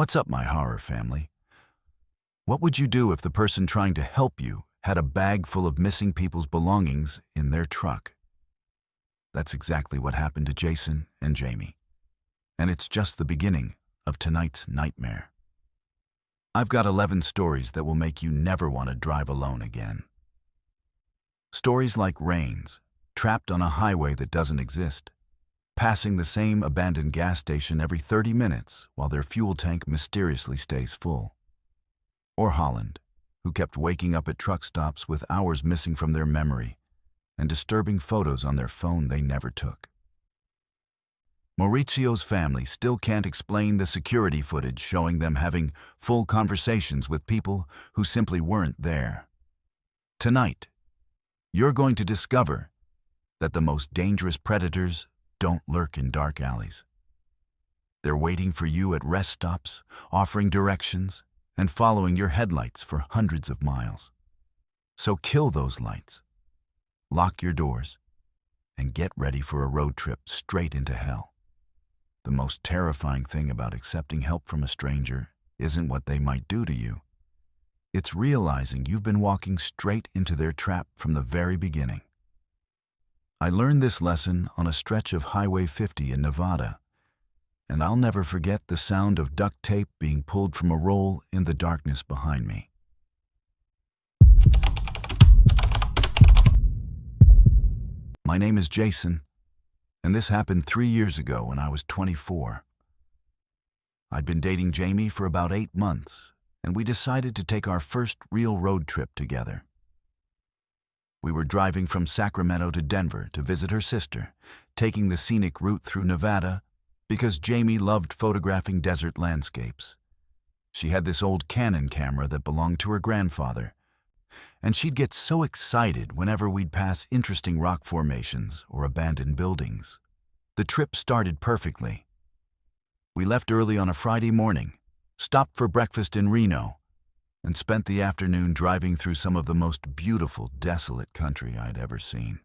What's up, my horror family? What would you do if the person trying to help you had a bag full of missing people's belongings in their truck? That's exactly what happened to Jason and Jamie. And it's just the beginning of tonight's nightmare. I've got 11 stories that will make you never want to drive alone again. Stories like Rains, trapped on a highway that doesn't exist, passing the same abandoned gas station every 30 minutes while their fuel tank mysteriously stays full. Or Holland, who kept waking up at truck stops with hours missing from their memory and disturbing photos on their phone they never took. Maurizio's family still can't explain the security footage showing them having full conversations with people who simply weren't there. Tonight, you're going to discover that the most dangerous predators don't lurk in dark alleys. They're waiting for you at rest stops, offering directions, and following your headlights for hundreds of miles. So kill those lights, lock your doors, and get ready for a road trip straight into hell. The most terrifying thing about accepting help from a stranger isn't what they might do to you. It's realizing you've been walking straight into their trap from the very beginning. I learned this lesson on a stretch of Highway 50 in Nevada, and I'll never forget the sound of duct tape being pulled from a roll in the darkness behind me. My name is Jason, and this happened 3 years ago when I was 24. I'd been dating Jamie for about 8 months, and we decided to take our first real road trip together. We were driving from Sacramento to Denver to visit her sister, taking the scenic route through Nevada because Jamie loved photographing desert landscapes. She had this old Canon camera that belonged to her grandfather, and she'd get so excited whenever we'd pass interesting rock formations or abandoned buildings. The trip started perfectly. We left early on a Friday morning, stopped for breakfast in Reno, and spent the afternoon driving through some of the most beautiful, desolate country I'd ever seen.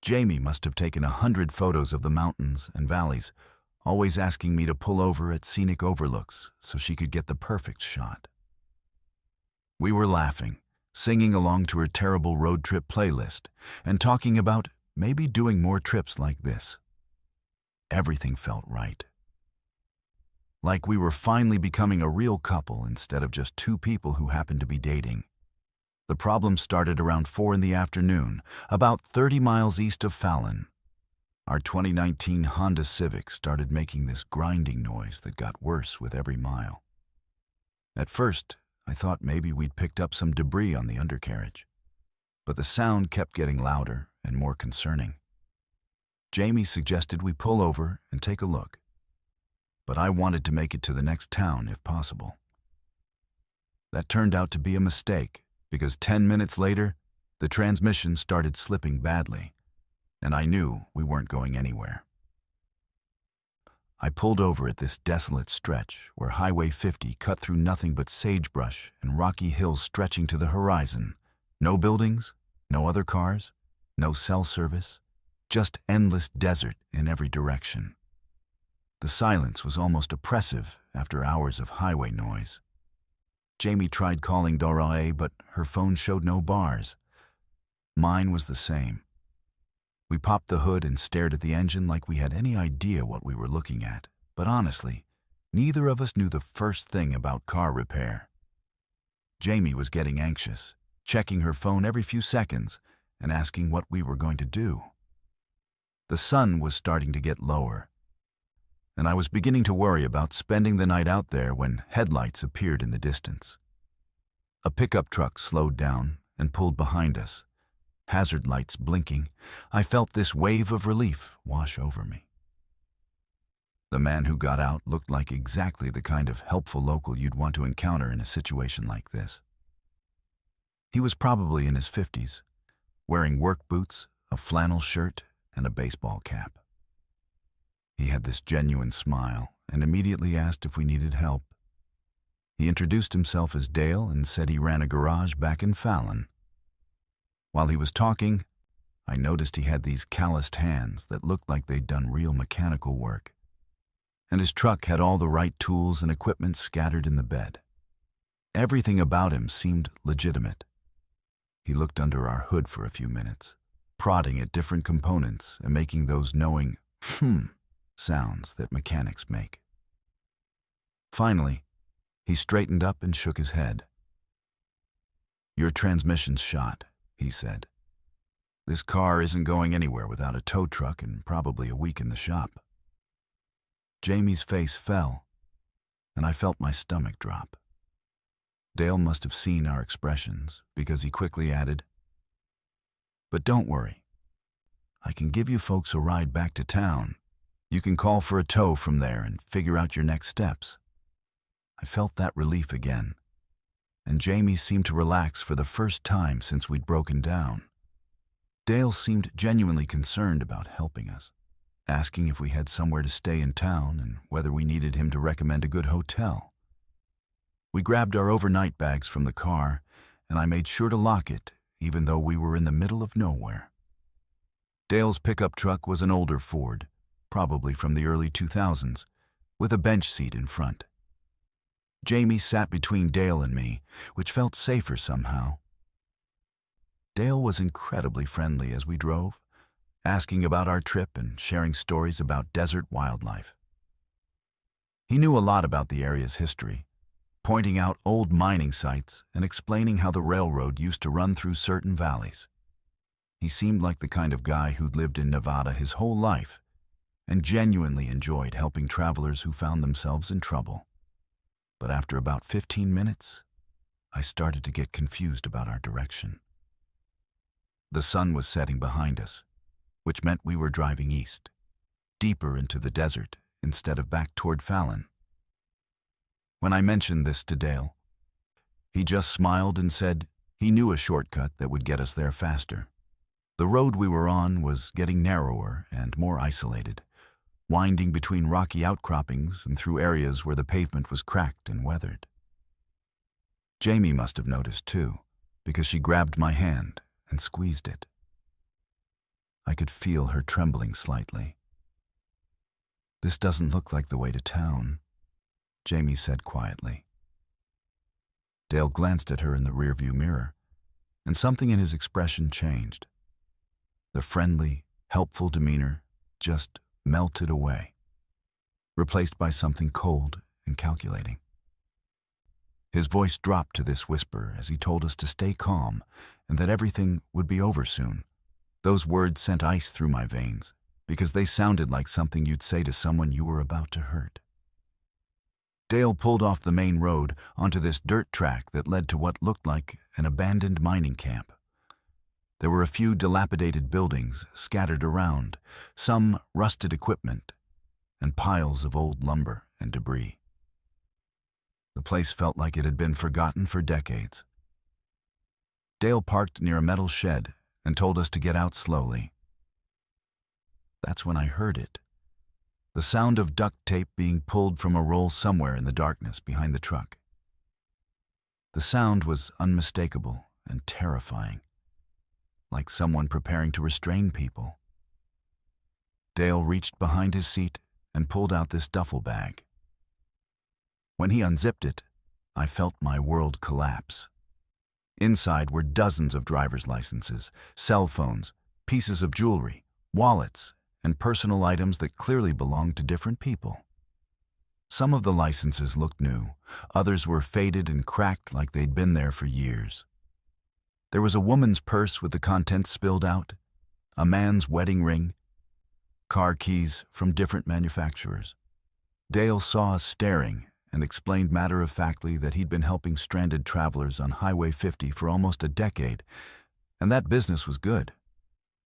Jamie must have taken 100 photos of the mountains and valleys, always asking me to pull over at scenic overlooks so she could get the perfect shot. We were laughing, singing along to her terrible road trip playlist, and talking about maybe doing more trips like this. Everything felt right. Like we were finally becoming a real couple instead of just two people who happened to be dating. The problem started around 4 in the afternoon, about 30 miles east of Fallon. Our 2019 Honda Civic started making this grinding noise that got worse with every mile. At first, I thought maybe we'd picked up some debris on the undercarriage, but the sound kept getting louder and more concerning. Jamie suggested we pull over and take a look, but I wanted to make it to the next town if possible. That turned out to be a mistake because 10 minutes later, the transmission started slipping badly, and I knew we weren't going anywhere. I pulled over at this desolate stretch where Highway 50 cut through nothing but sagebrush and rocky hills stretching to the horizon. No buildings, no other cars, no cell service, just endless desert in every direction. The silence was almost oppressive after hours of highway noise. Jamie tried calling Doroe, but her phone showed no bars. Mine was the same. We popped the hood and stared at the engine like we had any idea what we were looking at, but honestly, neither of us knew the first thing about car repair. Jamie was getting anxious, checking her phone every few seconds and asking what we were going to do. The sun was starting to get lower, and I was beginning to worry about spending the night out there when headlights appeared in the distance. A pickup truck slowed down and pulled behind us. Hazard lights blinking, I felt this wave of relief wash over me. The man who got out looked like exactly the kind of helpful local you'd want to encounter in a situation like this. He was probably in his 50s, wearing work boots, a flannel shirt, and a baseball cap. He had this genuine smile and immediately asked if we needed help. He introduced himself as Dale and said he ran a garage back in Fallon. While he was talking, I noticed he had these calloused hands that looked like they'd done real mechanical work. and his truck had all the right tools and equipment scattered in the bed. Everything about him seemed legitimate. He looked under our hood for a few minutes, prodding at different components and making those knowing sounds that mechanics make. Finally, he straightened up and shook his head. "Your transmission's shot," he said. "This car isn't going anywhere without a tow truck and probably a week in the shop." Jamie's face fell, and I felt my stomach drop. Dale must have seen our expressions, because he quickly added, "But don't worry. I can give you folks a ride back to town. You can call for a tow from there and figure out your next steps." I felt that relief again, and Jamie seemed to relax for the first time since we'd broken down. Dale seemed genuinely concerned about helping us, asking if we had somewhere to stay in town and whether we needed him to recommend a good hotel. We grabbed our overnight bags from the car, and I made sure to lock it, even though we were in the middle of nowhere. Dale's pickup truck was an older Ford, probably from the early 2000s, with a bench seat in front. Jamie sat between Dale and me, which felt safer somehow. Dale was incredibly friendly as we drove, asking about our trip and sharing stories about desert wildlife. He knew a lot about the area's history, pointing out old mining sites and explaining how the railroad used to run through certain valleys. He seemed like the kind of guy who'd lived in Nevada his whole life and genuinely enjoyed helping travelers who found themselves in trouble. But after about 15 minutes, I started to get confused about our direction. The sun was setting behind us, which meant we were driving east, deeper into the desert instead of back toward Fallon. When I mentioned this to Dale, he just smiled and said he knew a shortcut that would get us there faster. The road we were on was getting narrower and more isolated, winding between rocky outcroppings and through areas where the pavement was cracked and weathered. Jamie must have noticed too, because she grabbed my hand and squeezed it. I could feel her trembling slightly. "This doesn't look like the way to town," Jamie said quietly. Dale glanced at her in the rearview mirror, and something in his expression changed. The friendly, helpful demeanor just melted away, replaced by something cold and calculating. His voice dropped to this whisper as he told us to stay calm and that everything would be over soon. Those words sent ice through my veins because they sounded like something you'd say to someone you were about to hurt. Dale pulled off the main road onto this dirt track that led to what looked like an abandoned mining camp. There were a few dilapidated buildings scattered around, some rusted equipment, and piles of old lumber and debris. The place felt like it had been forgotten for decades. Dale parked near a metal shed and told us to get out slowly. That's when I heard it. The sound of duct tape being pulled from a roll somewhere in the darkness behind the truck. The sound was unmistakable and terrifying, like someone preparing to restrain people. Dale reached behind his seat and pulled out this duffel bag. When he unzipped it, I felt my world collapse. Inside were dozens of driver's licenses, cell phones, pieces of jewelry, wallets, and personal items that clearly belonged to different people. Some of the licenses looked new, others were faded and cracked like they'd been there for years. There was a woman's purse with the contents spilled out, a man's wedding ring, car keys from different manufacturers. Dale saw us staring and explained matter-of-factly that he'd been helping stranded travelers on Highway 50 for almost a decade, and that business was good.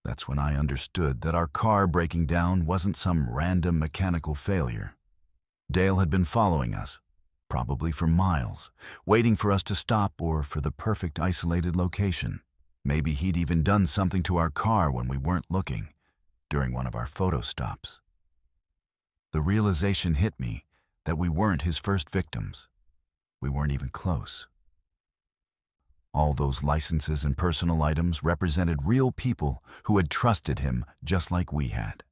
That's when I understood that our car breaking down wasn't some random mechanical failure. Dale had been following us, probably for miles, waiting for us to stop or for the perfect isolated location. Maybe he'd even done something to our car when we weren't looking, during one of our photo stops. The realization hit me that we weren't his first victims. We weren't even close. All those licenses and personal items represented real people who had trusted him just like we had.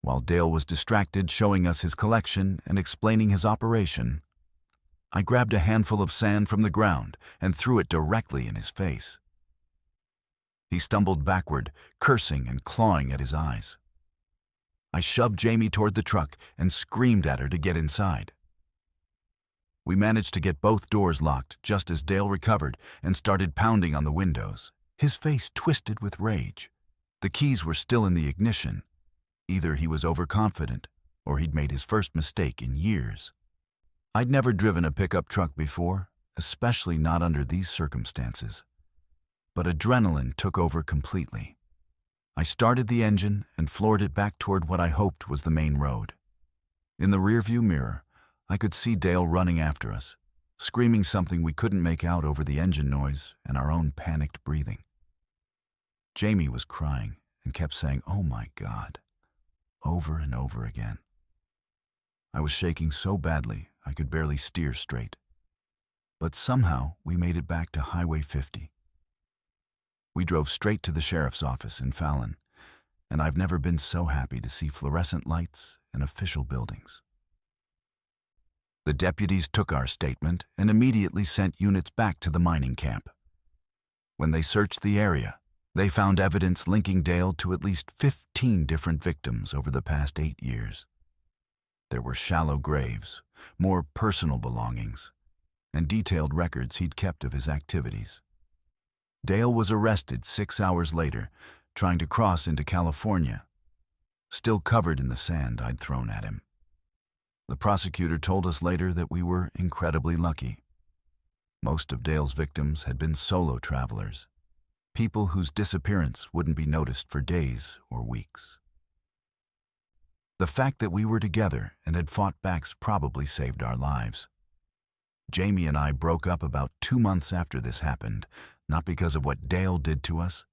While Dale was distracted showing us his collection and explaining his operation, I grabbed a handful of sand from the ground and threw it directly in his face. He stumbled backward, cursing and clawing at his eyes. I shoved Jamie toward the truck and screamed at her to get inside. We managed to get both doors locked just as Dale recovered and started pounding on the windows, his face twisted with rage. The keys were still in the ignition. Either he was overconfident or he'd made his first mistake in years. I'd never driven a pickup truck before, especially not under these circumstances. But adrenaline took over completely. I started the engine and floored it back toward what I hoped was the main road. In the rearview mirror, I could see Dale running after us, screaming something we couldn't make out over the engine noise and our own panicked breathing. Jamie was crying and kept saying, "Oh my God," over and over again. I was shaking so badly I could barely steer straight. But somehow we made it back to Highway 50. We drove straight to the sheriff's office in Fallon, and I've never been so happy to see fluorescent lights and official buildings. The deputies took our statement and immediately sent units back to the mining camp. When they searched the area, they found evidence linking Dale to at least 15 different victims over the past 8 years. There were shallow graves, more personal belongings, and detailed records he'd kept of his activities. Dale was arrested 6 hours later, trying to cross into California, still covered in the sand I'd thrown at him. The prosecutor told us later that we were incredibly lucky. Most of Dale's victims had been solo travelers, people whose disappearance wouldn't be noticed for days or weeks. The fact that we were together and had fought back probably saved our lives. Jamie and I broke up about 2 months after this happened, not because of what Dale did to us,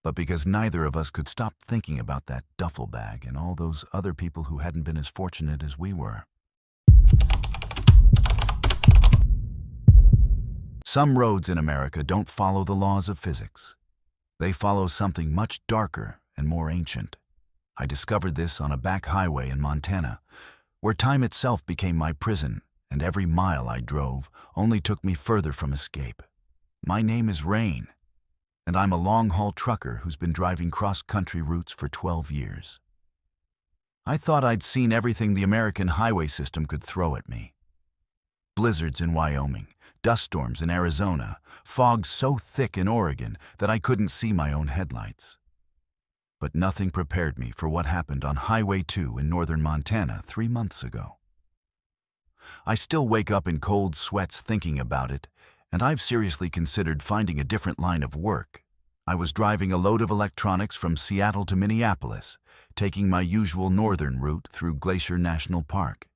but because neither of us could stop thinking about that duffel bag and all those other people who hadn't been as fortunate as we were. Some roads in America don't follow the laws of physics. They follow something much darker and more ancient. I discovered this on a back highway in Montana, where time itself became my prison, and every mile I drove only took me further from escape. My name is Rain, and I'm a long-haul trucker who's been driving cross-country routes for 12 years. I thought I'd seen everything the American highway system could throw at me. Blizzards in Wyoming, dust storms in Arizona, fog so thick in Oregon that I couldn't see my own headlights. But nothing prepared me for what happened on Highway 2 in northern Montana 3 months ago. I still wake up in cold sweats thinking about it, and I've seriously considered finding a different line of work. I was driving a load of electronics from Seattle to Minneapolis, taking my usual northern route through Glacier National Park.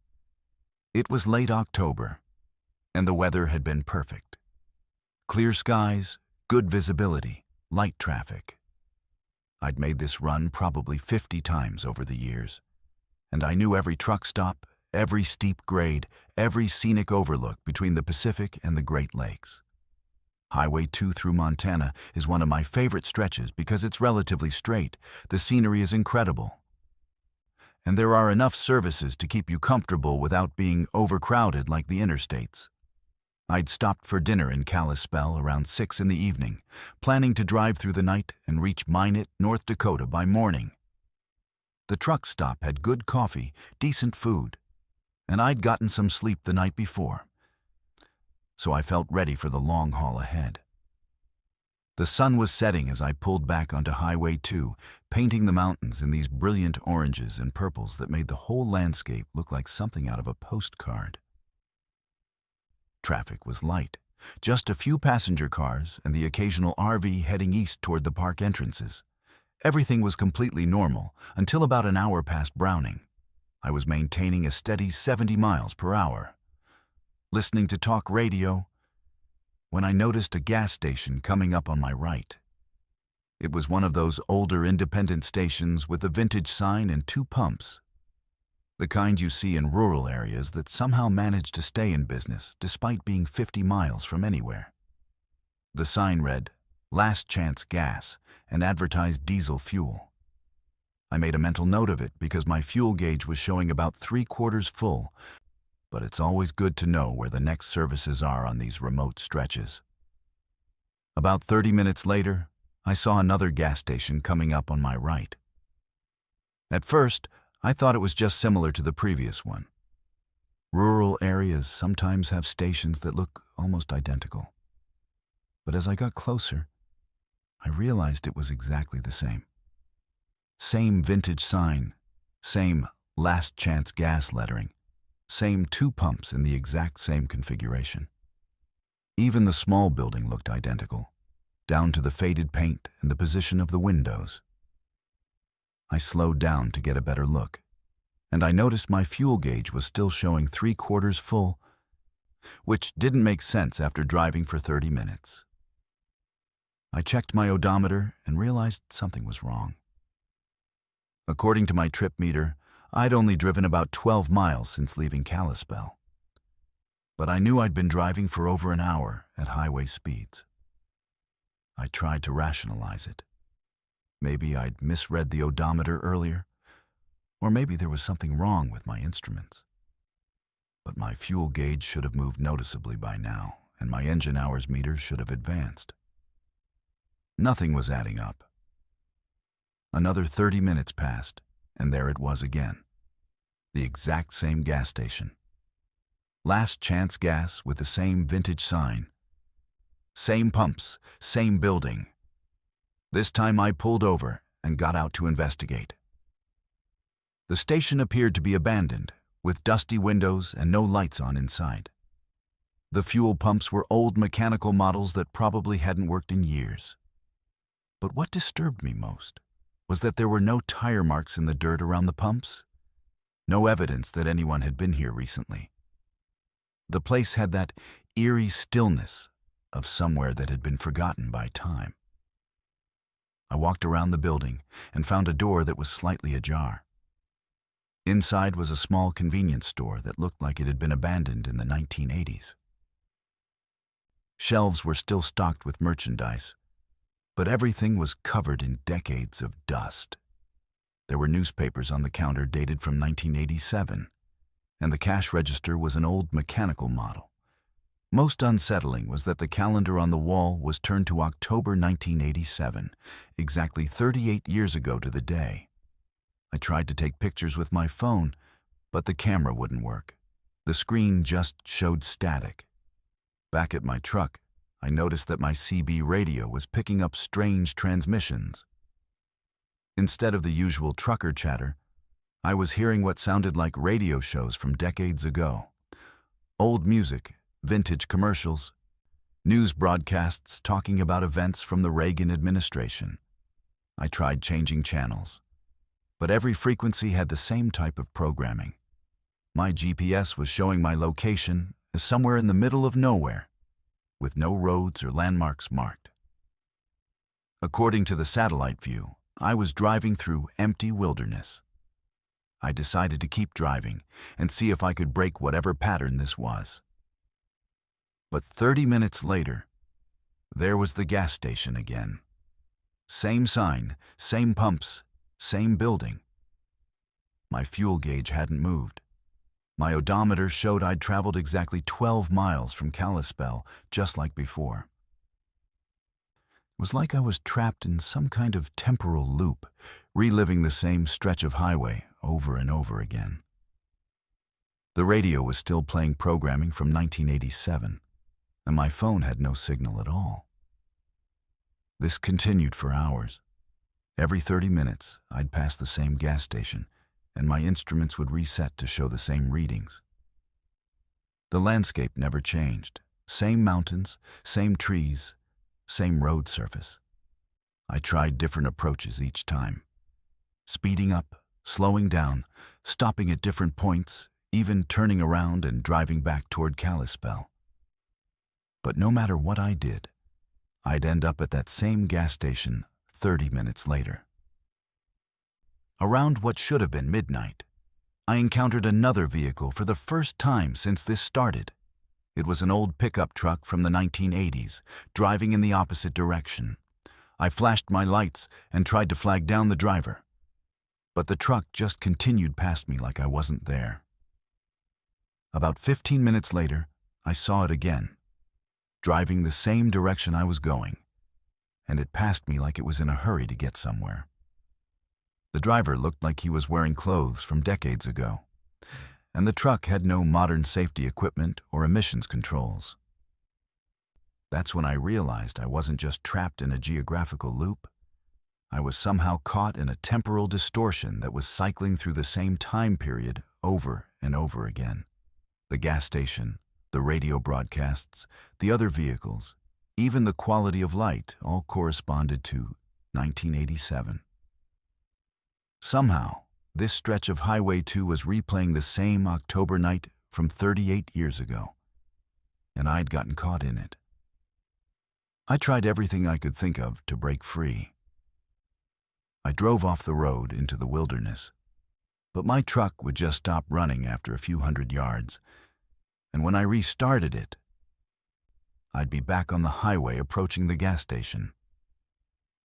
It was late October, and the weather had been perfect. Clear skies, good visibility, light traffic. I'd made this run probably 50 times over the years, and I knew every truck stop, every steep grade, every scenic overlook between the Pacific and the Great Lakes. Highway 2 through Montana is one of my favorite stretches because it's relatively straight, the scenery is incredible, and there are enough services to keep you comfortable without being overcrowded like the interstates. I'd stopped for dinner in Kalispell around 6 in the evening, planning to drive through the night and reach Minot, North Dakota by morning. The truck stop had good coffee, decent food, and I'd gotten some sleep the night before, so I felt ready for the long haul ahead. The sun was setting as I pulled back onto Highway 2, painting the mountains in these brilliant oranges and purples that made the whole landscape look like something out of a postcard. Traffic was light, just a few passenger cars and the occasional RV heading east toward the park entrances. Everything was completely normal until about an hour past Browning. I was maintaining a steady 70 miles per hour, listening to talk radio, when I noticed a gas station coming up on my right. It was one of those older independent stations with a vintage sign and 2 pumps, the kind you see in rural areas that somehow manage to stay in business despite being 50 miles from anywhere. The sign read, "Last Chance Gas," and advertised diesel fuel. I made a mental note of it because my fuel gauge was showing about 3/4 full, but it's always good to know where the next services are on these remote stretches. About 30 minutes later, I saw another gas station coming up on my right. At first, I thought it was just similar to the previous one. Rural areas sometimes have stations that look almost identical. But as I got closer, I realized it was exactly the same. Same vintage sign, same last chance gas lettering, same 2 pumps in the exact same configuration. Even the small building looked identical, down to the faded paint and the position of the windows. I slowed down to get a better look, and I noticed my fuel gauge was still showing 3/4 full, which didn't make sense after driving for 30 minutes. I checked my odometer and realized something was wrong. According to my trip meter, I'd only driven about 12 miles since leaving Kalispell. But I knew I'd been driving for over an hour at highway speeds. I tried to rationalize it. Maybe I'd misread the odometer earlier, or maybe there was something wrong with my instruments. But my fuel gauge should have moved noticeably by now, and my engine hours meter should have advanced. Nothing was adding up. Another 30 minutes passed, and there it was again. The exact same gas station. Last chance gas with the same vintage sign. Same pumps, same building. This time I pulled over and got out to investigate. The station appeared to be abandoned, with dusty windows and no lights on inside. The fuel pumps were old mechanical models that probably hadn't worked in years. But what disturbed me most was that there were no tire marks in the dirt around the pumps. No evidence that anyone had been here recently. The place had that eerie stillness of somewhere that had been forgotten by time. I walked around the building and found a door that was slightly ajar. Inside was a small convenience store that looked like it had been abandoned in the 1980s. Shelves were still stocked with merchandise, but everything was covered in decades of dust. There were newspapers on the counter dated from 1987, and the cash register was an old mechanical model. Most unsettling was that the calendar on the wall was turned to October 1987, exactly 38 years ago to the day. I tried to take pictures with my phone, but the camera wouldn't work. The screen just showed static. Back at my truck, I noticed that my CB radio was picking up strange transmissions. Instead of the usual trucker chatter, I was hearing what sounded like radio shows from decades ago. Old music, vintage commercials, news broadcasts talking about events from the Reagan administration. I tried changing channels, but every frequency had the same type of programming. My GPS was showing my location as somewhere in the middle of nowhere, with no roads or landmarks marked. According to the satellite view, I was driving through empty wilderness. I decided to keep driving and see if I could break whatever pattern this was. But 30 minutes later, there was the gas station again. Same sign, same pumps, same building. My fuel gauge hadn't moved. My odometer showed I'd traveled exactly 12 miles from Kalispell, just like before. It was like I was trapped in some kind of temporal loop, reliving the same stretch of highway over and over again. The radio was still playing programming from 1987, and my phone had no signal at all. This continued for hours. Every 30 minutes, I'd pass the same gas station, and my instruments would reset to show the same readings. The landscape never changed. Same mountains, same trees, same road surface. I tried different approaches each time. Speeding up, slowing down, stopping at different points, even turning around and driving back toward Kalispell. But no matter what I did, I'd end up at that same gas station 30 minutes later. Around what should have been midnight, I encountered another vehicle for the first time since this started. It was an old pickup truck from the 1980s, driving in the opposite direction. I flashed my lights and tried to flag down the driver. but the truck just continued past me like I wasn't there. About 15 minutes later, I saw it again, driving the same direction I was going, and it passed me like it was in a hurry to get somewhere. The driver looked like he was wearing clothes from decades ago, and the truck had no modern safety equipment or emissions controls. That's when I realized I wasn't just trapped in a geographical loop. I was somehow caught in a temporal distortion that was cycling through the same time period over and over again. The gas station, the radio broadcasts, the other vehicles, even the quality of light all corresponded to 1987. Somehow, this stretch of Highway 2 was replaying the same October night from 38 years ago, and I'd gotten caught in it. I tried everything I could think of to break free. I drove off the road into the wilderness, but my truck would just stop running after a few hundred yards, and when I restarted it, I'd be back on the highway approaching the gas station.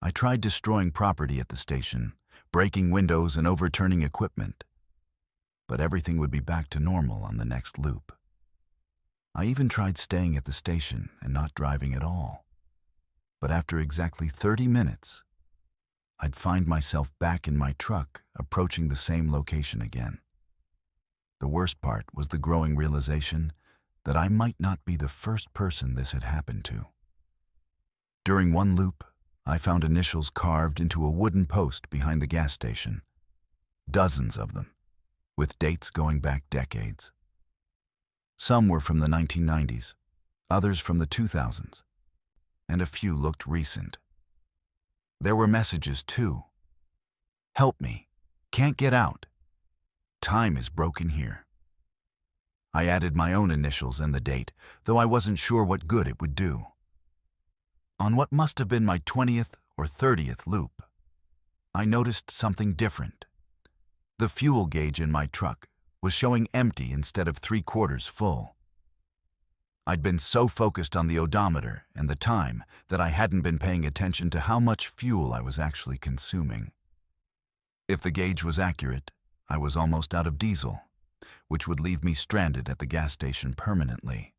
I tried destroying property at the station, breaking windows and overturning equipment, but everything would be back to normal on the next loop. I even tried staying at the station and not driving at all. But after exactly 30 minutes, I'd find myself back in my truck approaching the same location again. The worst part was the growing realization that I might not be the first person this had happened to. During one loop, I found initials carved into a wooden post behind the gas station. Dozens of them, with dates going back decades. Some were from the 1990s, others from the 2000s, and a few looked recent. There were messages too. Help me. Can't get out. Time is broken here. I added my own initials and the date, though I wasn't sure what good it would do. On what must have been my 20th or 30th loop, I noticed something different. The fuel gauge in my truck was showing empty instead of 3/4 full. I'd been so focused on the odometer and the time that I hadn't been paying attention to how much fuel I was actually consuming. If the gauge was accurate, I was almost out of diesel, which would leave me stranded at the gas station permanently.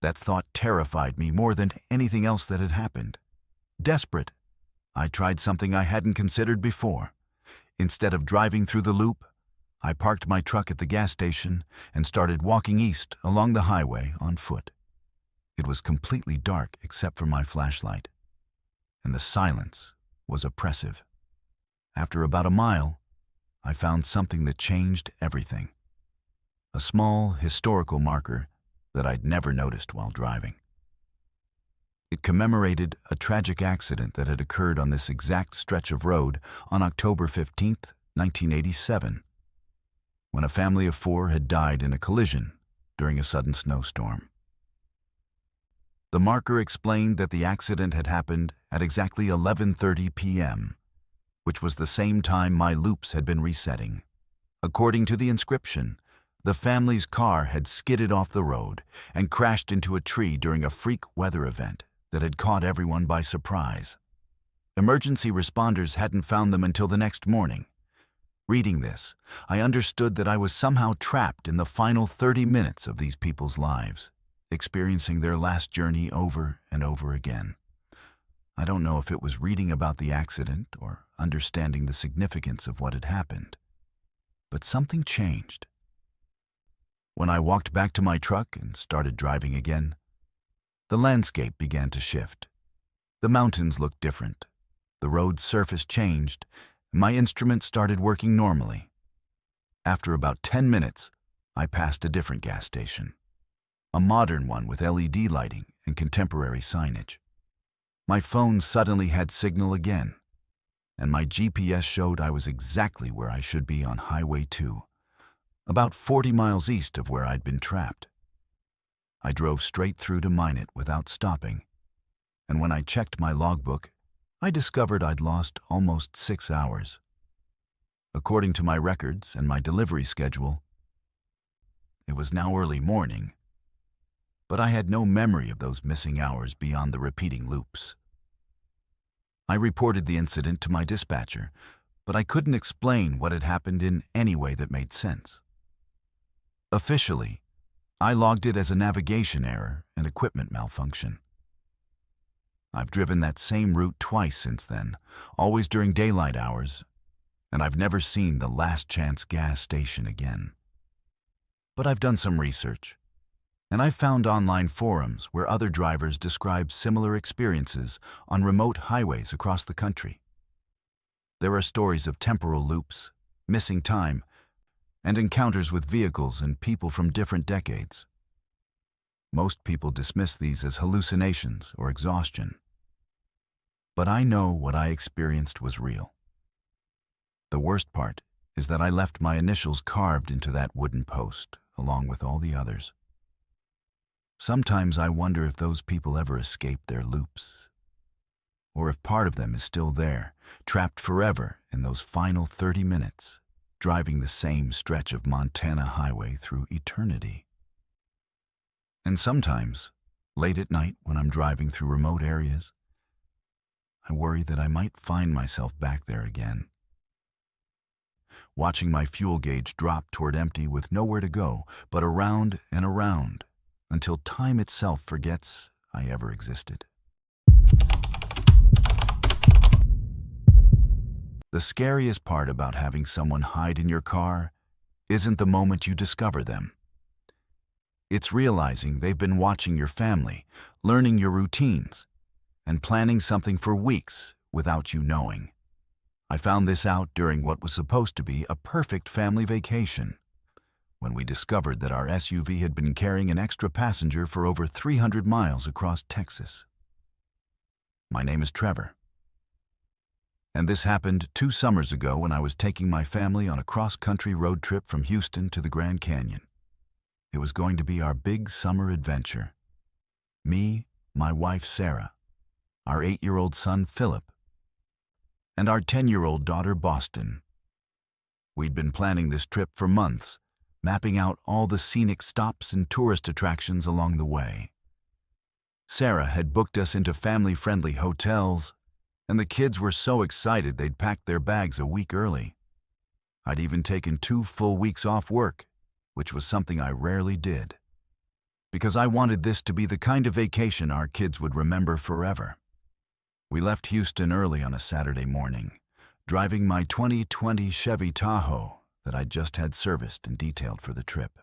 That thought terrified me more than anything else that had happened. Desperate, I tried something I hadn't considered before. Instead of driving through the loop, I parked my truck at the gas station and started walking east along the highway on foot. It was completely dark except for my flashlight, and the silence was oppressive. After about a mile, I found something that changed everything. A small historical marker that I'd never noticed while driving. It commemorated a tragic accident that had occurred on this exact stretch of road on October 15th, 1987, when a family of 4 had died in a collision during a sudden snowstorm. The marker explained that the accident had happened at exactly 11:30 p.m., which was the same time my loops had been resetting. According to the inscription, the family's car had skidded off the road and crashed into a tree during a freak weather event that had caught everyone by surprise. Emergency responders hadn't found them until the next morning. Reading this, I understood that I was somehow trapped in the final 30 minutes of these people's lives, experiencing their last journey over and over again. I don't know if it was reading about the accident or understanding the significance of what had happened, but something changed. When I walked back to my truck and started driving again, the landscape began to shift. The mountains looked different. The road's surface changed, and my instrument started working normally. After about 10 minutes, I passed a different gas station, a modern one with LED lighting and contemporary signage. My phone suddenly had signal again, and my GPS showed I was exactly where I should be on Highway 2. About 40 miles east of where I'd been trapped. I drove straight through to mine it without stopping, and when I checked my logbook, I discovered I'd lost almost 6 hours. According to my records and my delivery schedule, it was now early morning, but I had no memory of those missing hours beyond the repeating loops. I reported the incident to my dispatcher, but I couldn't explain what had happened in any way that made sense. Officially, I logged it as a navigation error and equipment malfunction. I've driven that same route twice since then, always during daylight hours, and I've never seen the Last Chance gas station again. But I've done some research, and I've found online forums where other drivers describe similar experiences on remote highways across the country. There are stories of temporal loops, missing time, and encounters with vehicles and people from different decades. Most people dismiss these as hallucinations or exhaustion. But I know what I experienced was real. The worst part is that I left my initials carved into that wooden post, along with all the others. Sometimes I wonder if those people ever escaped their loops, or if part of them is still there, trapped forever in those final 30 minutes, driving the same stretch of Montana highway through eternity. And sometimes, late at night when I'm driving through remote areas, I worry that I might find myself back there again, watching my fuel gauge drop toward empty with nowhere to go but around and around until time itself forgets I ever existed. The scariest part about having someone hide in your car isn't the moment you discover them. It's realizing they've been watching your family, learning your routines, and planning something for weeks without you knowing. I found this out during what was supposed to be a perfect family vacation, when we discovered that our SUV had been carrying an extra passenger for over 300 miles across Texas. My name is Trevor, and this happened 2 summers ago when I was taking my family on a cross-country road trip from Houston to the Grand Canyon. It was going to be our big summer adventure. Me, my wife Sarah, our 8-year-old son Philip, and our 10-year-old daughter Boston. We'd been planning this trip for months, mapping out all the scenic stops and tourist attractions along the way. Sarah had booked us into family-friendly hotels, and the kids were so excited they'd packed their bags a week early. I'd even taken 2 full weeks off work, which was something I rarely did, because I wanted this to be the kind of vacation our kids would remember forever. We left Houston early on a Saturday morning, driving my 2020 Chevy Tahoe that I'd just had serviced and detailed for the trip.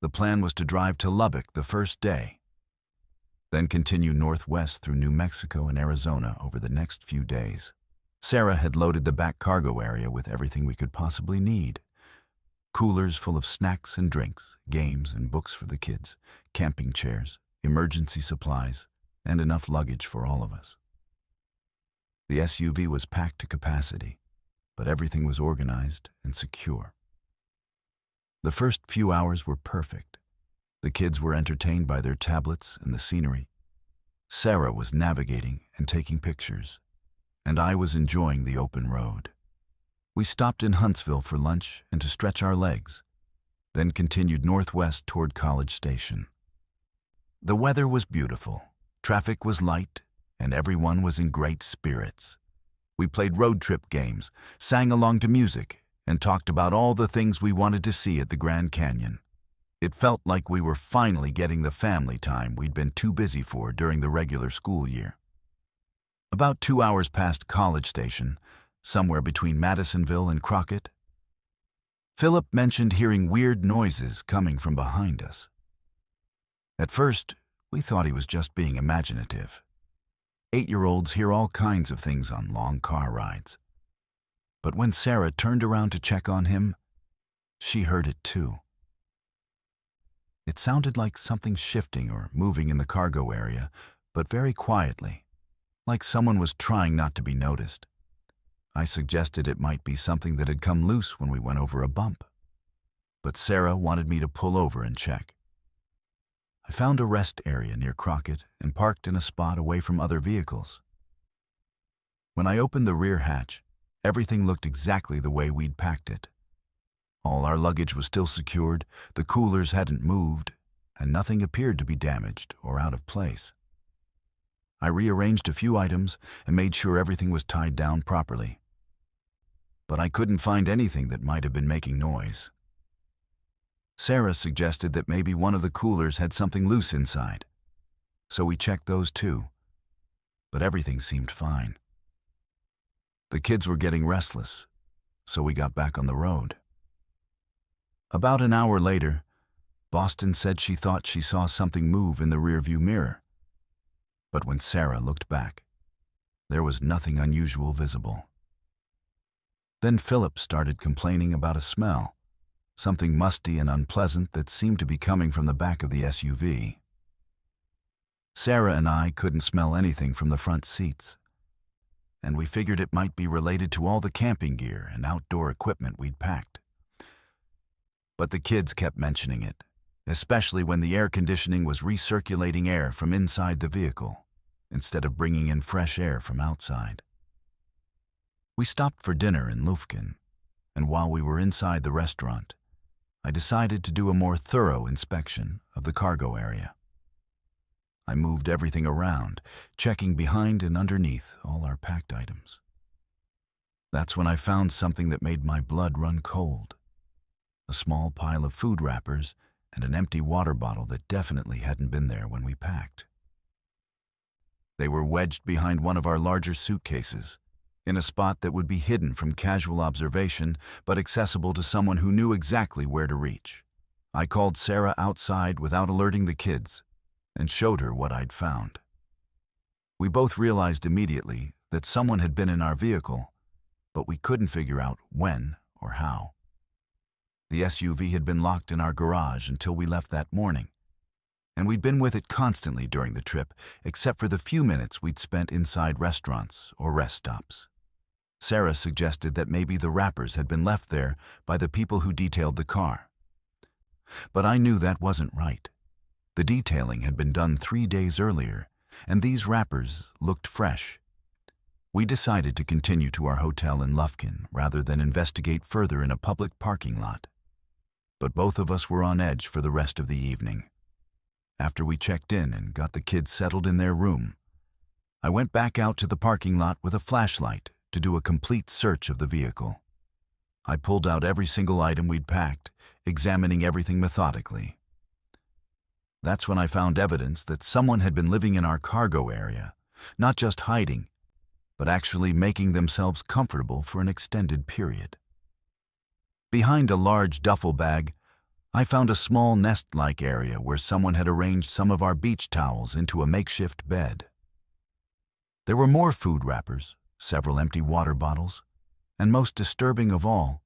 The plan was to drive to Lubbock the first day, then continue northwest through New Mexico and Arizona over the next few days. Sarah had loaded the back cargo area with everything we could possibly need. Coolers full of snacks and drinks, games and books for the kids, camping chairs, emergency supplies, and enough luggage for all of us. The SUV was packed to capacity, but everything was organized and secure. The first few hours were perfect. The kids were entertained by their tablets and the scenery. Sarah was navigating and taking pictures, and I was enjoying the open road. We stopped in Huntsville for lunch and to stretch our legs, then continued northwest toward College Station. The weather was beautiful, traffic was light, and everyone was in great spirits. We played road trip games, sang along to music, and talked about all the things we wanted to see at the Grand Canyon. It felt like we were finally getting the family time we'd been too busy for during the regular school year. About 2 hours past College Station, somewhere between Madisonville and Crockett, Philip mentioned hearing weird noises coming from behind us. At first, we thought he was just being imaginative. 8-year-olds hear all kinds of things on long car rides. But when Sarah turned around to check on him, she heard it too. It sounded like something shifting or moving in the cargo area, but very quietly, like someone was trying not to be noticed. I suggested it might be something that had come loose when we went over a bump, but Sarah wanted me to pull over and check. I found a rest area near Crockett and parked in a spot away from other vehicles. When I opened the rear hatch, everything looked exactly the way we'd packed it. All our luggage was still secured, the coolers hadn't moved, and nothing appeared to be damaged or out of place. I rearranged a few items and made sure everything was tied down properly. but I couldn't find anything that might have been making noise. Sarah suggested that maybe one of the coolers had something loose inside, so we checked those too, but everything seemed fine. The kids were getting restless, so we got back on the road. About an hour later, Boston said she thought she saw something move in the rearview mirror, but when Sarah looked back, there was nothing unusual visible. Then Philip started complaining about a smell, something musty and unpleasant that seemed to be coming from the back of the SUV. Sarah and I couldn't smell anything from the front seats, and we figured it might be related to all the camping gear and outdoor equipment we'd packed. But the kids kept mentioning it, especially when the air conditioning was recirculating air from inside the vehicle, instead of bringing in fresh air from outside. We stopped for dinner in Lufkin, and while we were inside the restaurant, I decided to do a more thorough inspection of the cargo area. I moved everything around, checking behind and underneath all our packed items. That's when I found something that made my blood run cold. A small pile of food wrappers and an empty water bottle that definitely hadn't been there when we packed. They were wedged behind one of our larger suitcases, in a spot that would be hidden from casual observation but accessible to someone who knew exactly where to reach. I called Sarah outside without alerting the kids and showed her what I'd found. We both realized immediately that someone had been in our vehicle, but we couldn't figure out when or how. The SUV had been locked in our garage until we left that morning, and we'd been with it constantly during the trip, except for the few minutes we'd spent inside restaurants or rest stops. Sarah suggested that maybe the wrappers had been left there by the people who detailed the car. But I knew that wasn't right. The detailing had been done 3 days earlier, and these wrappers looked fresh. We decided to continue to our hotel in Lufkin rather than investigate further in a public parking lot. But both of us were on edge for the rest of the evening. After we checked in and got the kids settled in their room, I went back out to the parking lot with a flashlight to do a complete search of the vehicle. I pulled out every single item we'd packed, examining everything methodically. That's when I found evidence that someone had been living in our cargo area, not just hiding, but actually making themselves comfortable for an extended period. Behind a large duffel bag, I found a small nest-like area where someone had arranged some of our beach towels into a makeshift bed. There were more food wrappers, several empty water bottles, and most disturbing of all,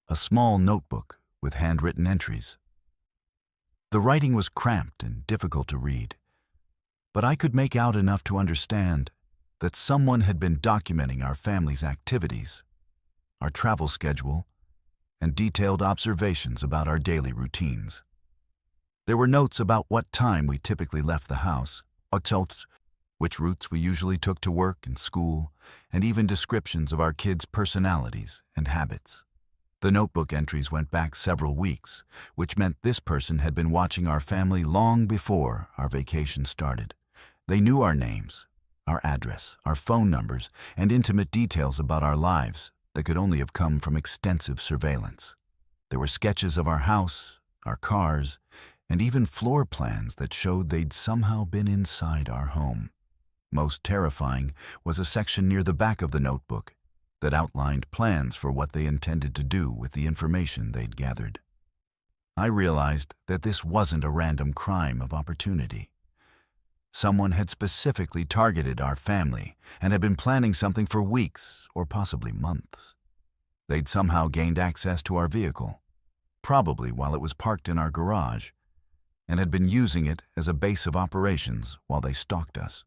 a small notebook with handwritten entries. The writing was cramped and difficult to read, but I could make out enough to understand that someone had been documenting our family's activities, our travel schedule, and detailed observations about our daily routines. There were notes about what time we typically left the house, hotels, which routes we usually took to work and school, and even descriptions of our kids' personalities and habits. The notebook entries went back several weeks, which meant this person had been watching our family long before our vacation started. They knew our names, our address, our phone numbers, and intimate details about our lives that could only have come from extensive surveillance. There were sketches of our house, our cars, and even floor plans that showed they'd somehow been inside our home. Most terrifying was a section near the back of the notebook that outlined plans for what they intended to do with the information they'd gathered. I realized that this wasn't a random crime of opportunity. Someone had specifically targeted our family and had been planning something for weeks or possibly months. They'd somehow gained access to our vehicle, probably while it was parked in our garage, and had been using it as a base of operations while they stalked us.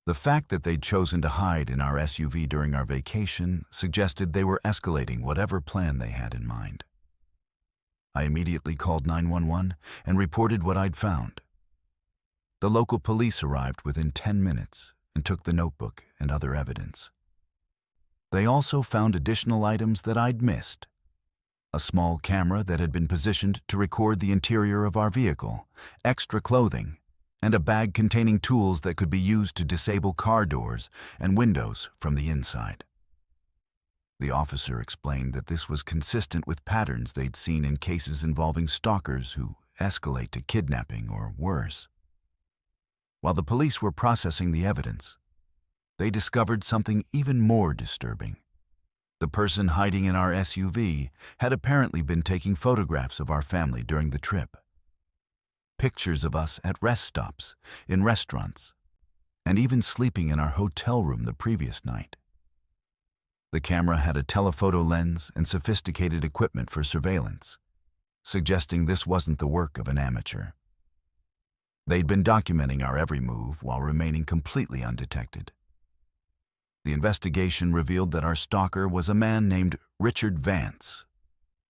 The fact that they'd chosen to hide in our SUV during our vacation suggested they were escalating whatever plan they had in mind. I immediately called 911 and reported what I'd found. The local police arrived within 10 minutes and took the notebook and other evidence. They also found additional items that I'd missed. A small camera that had been positioned to record the interior of our vehicle, extra clothing, and a bag containing tools that could be used to disable car doors and windows from the inside. The officer explained that this was consistent with patterns they'd seen in cases involving stalkers who escalate to kidnapping or worse. While the police were processing the evidence, they discovered something even more disturbing. The person hiding in our SUV had apparently been taking photographs of our family during the trip. Pictures of us at rest stops, in restaurants, and even sleeping in our hotel room the previous night. The camera had a telephoto lens and sophisticated equipment for surveillance, suggesting this wasn't the work of an amateur. They'd been documenting our every move while remaining completely undetected. The investigation revealed that our stalker was a man named Richard Vance,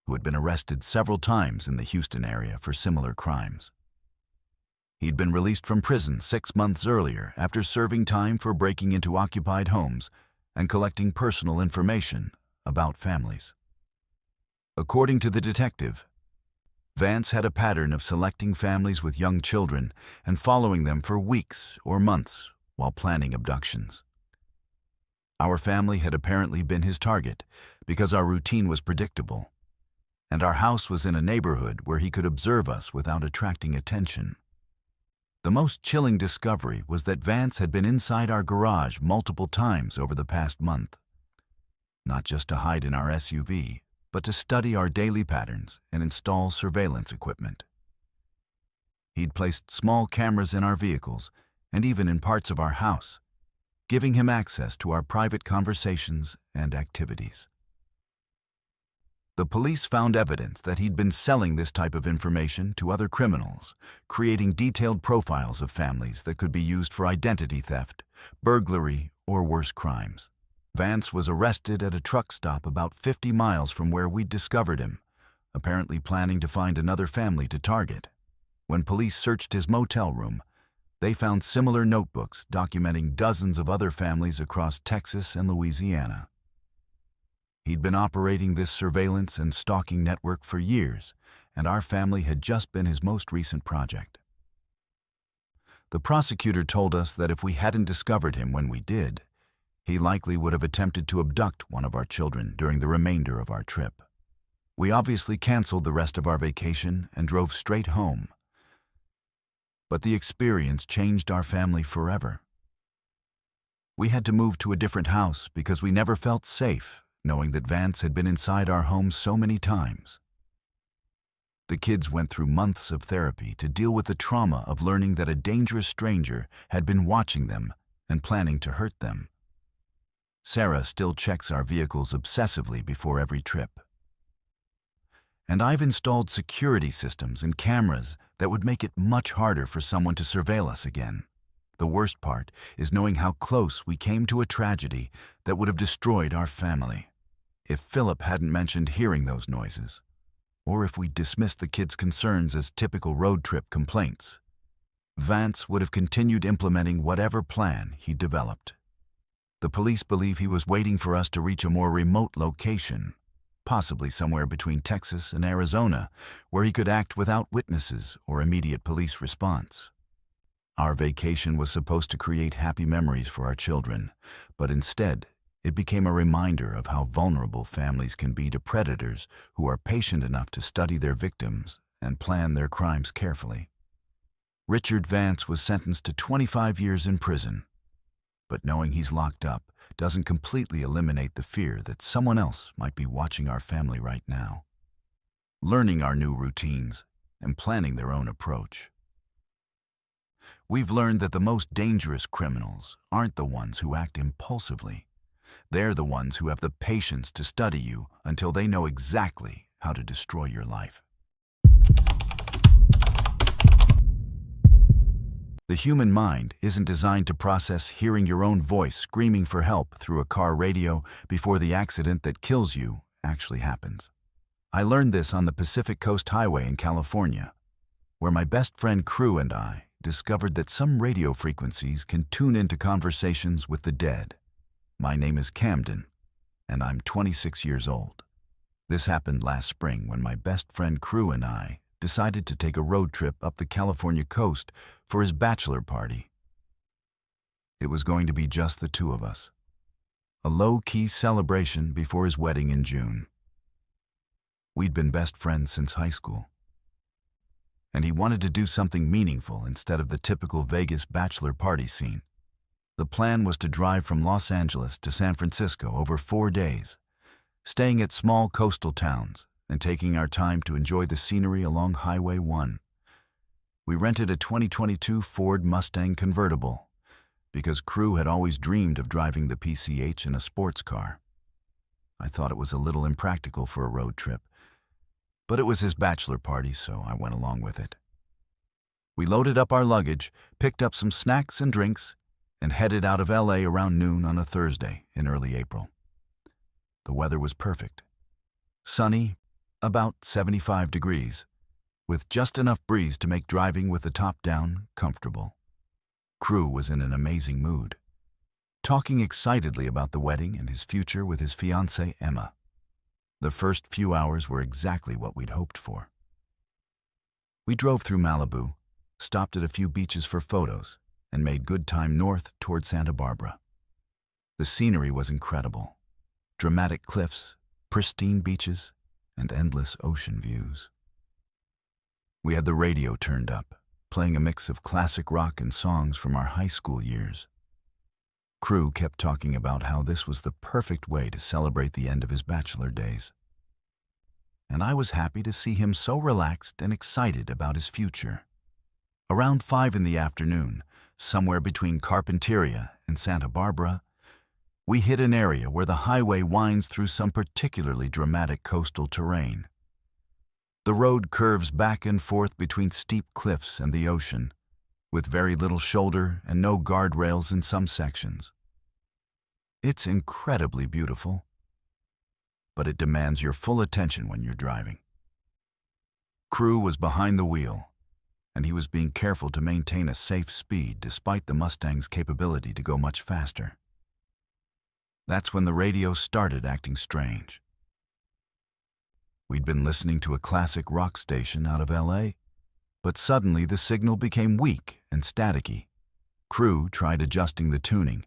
who had been arrested several times in the Houston area for similar crimes. He'd been released from prison 6 months earlier after serving time for breaking into occupied homes and collecting personal information about families. According to the detective, Vance had a pattern of selecting families with young children and following them for weeks or months while planning abductions. Our family had apparently been his target because our routine was predictable, and our house was in a neighborhood where he could observe us without attracting attention. The most chilling discovery was that Vance had been inside our garage multiple times over the past month, not just to hide in our SUV, but to study our daily patterns and install surveillance equipment. He'd placed small cameras in our vehicles and even in parts of our house, giving him access to our private conversations and activities. The police found evidence that he'd been selling this type of information to other criminals, creating detailed profiles of families that could be used for identity theft, burglary, or worse crimes. Vance was arrested at a truck stop about 50 miles from where we'd discovered him, apparently planning to find another family to target. When police searched his motel room, they found similar notebooks documenting dozens of other families across Texas and Louisiana. He'd been operating this surveillance and stalking network for years, and our family had just been his most recent project. The prosecutor told us that if we hadn't discovered him when we did, he likely would have attempted to abduct one of our children during the remainder of our trip. We obviously canceled the rest of our vacation and drove straight home. But the experience changed our family forever. We had to move to a different house because we never felt safe knowing that Vance had been inside our home so many times. The kids went through months of therapy to deal with the trauma of learning that a dangerous stranger had been watching them and planning to hurt them. Sarah still checks our vehicles obsessively before every trip. And I've installed security systems and cameras that would make it much harder for someone to surveil us again. The worst part is knowing how close we came to a tragedy that would have destroyed our family. If Philip hadn't mentioned hearing those noises, or if we dismissed the kids' concerns as typical road trip complaints, Vance would have continued implementing whatever plan he developed. The police believe he was waiting for us to reach a more remote location, possibly somewhere between Texas and Arizona, where he could act without witnesses or immediate police response. Our vacation was supposed to create happy memories for our children, but instead, it became a reminder of how vulnerable families can be to predators who are patient enough to study their victims and plan their crimes carefully. Richard Vance was sentenced to 25 years in prison, but knowing he's locked up doesn't completely eliminate the fear that someone else might be watching our family right now, learning our new routines and planning their own approach. We've learned that the most dangerous criminals aren't the ones who act impulsively. They're the ones who have the patience to study you until they know exactly how to destroy your life. The human mind isn't designed to process hearing your own voice screaming for help through a car radio before the accident that kills you actually happens. I learned this on the Pacific Coast Highway in California, where my best friend Crew and I discovered that some radio frequencies can tune into conversations with the dead. My name is Camden, and I'm 26 years old. This happened last spring when my best friend Crew and I decided to take a road trip up the California coast for his bachelor party. It was going to be just the two of us. a low-key celebration before his wedding in June. We'd been best friends since high school, and he wanted to do something meaningful instead of the typical Vegas bachelor party scene. The plan was to drive from Los Angeles to San Francisco over 4 days, staying at small coastal towns and taking our time to enjoy the scenery along Highway 1. We rented a 2022 Ford Mustang convertible because Crew had always dreamed of driving the PCH in a sports car. I thought it was a little impractical for a road trip, but it was his bachelor party, so I went along with it. We loaded up our luggage, picked up some snacks and drinks, and headed out of LA around noon on a Thursday in early April. The weather was perfect. Sunny, about 75 degrees, with just enough breeze to make driving with the top down comfortable. Crew was in an amazing mood, talking excitedly about the wedding and his future with his fiancée, Emma. The first few hours were exactly what we'd hoped for. We drove through Malibu, stopped at a few beaches for photos, and made good time north toward Santa Barbara. The scenery was incredible. Dramatic cliffs, pristine beaches, and endless ocean views. We had the radio turned up, playing a mix of classic rock and songs from our high school years. Crew kept talking about how this was the perfect way to celebrate the end of his bachelor days. And I was happy to see him so relaxed and excited about his future. Around 5 in the afternoon, somewhere between Carpinteria and Santa Barbara, we hit an area where the highway winds through some particularly dramatic coastal terrain. The road curves back and forth between steep cliffs and the ocean, with very little shoulder and no guardrails in some sections. It's incredibly beautiful, but it demands your full attention when you're driving. Crew was behind the wheel, and he was being careful to maintain a safe speed despite the Mustang's capability to go much faster. That's when the radio started acting strange. We'd been listening to a classic rock station out of LA, but suddenly the signal became weak and staticky. Crew tried adjusting the tuning,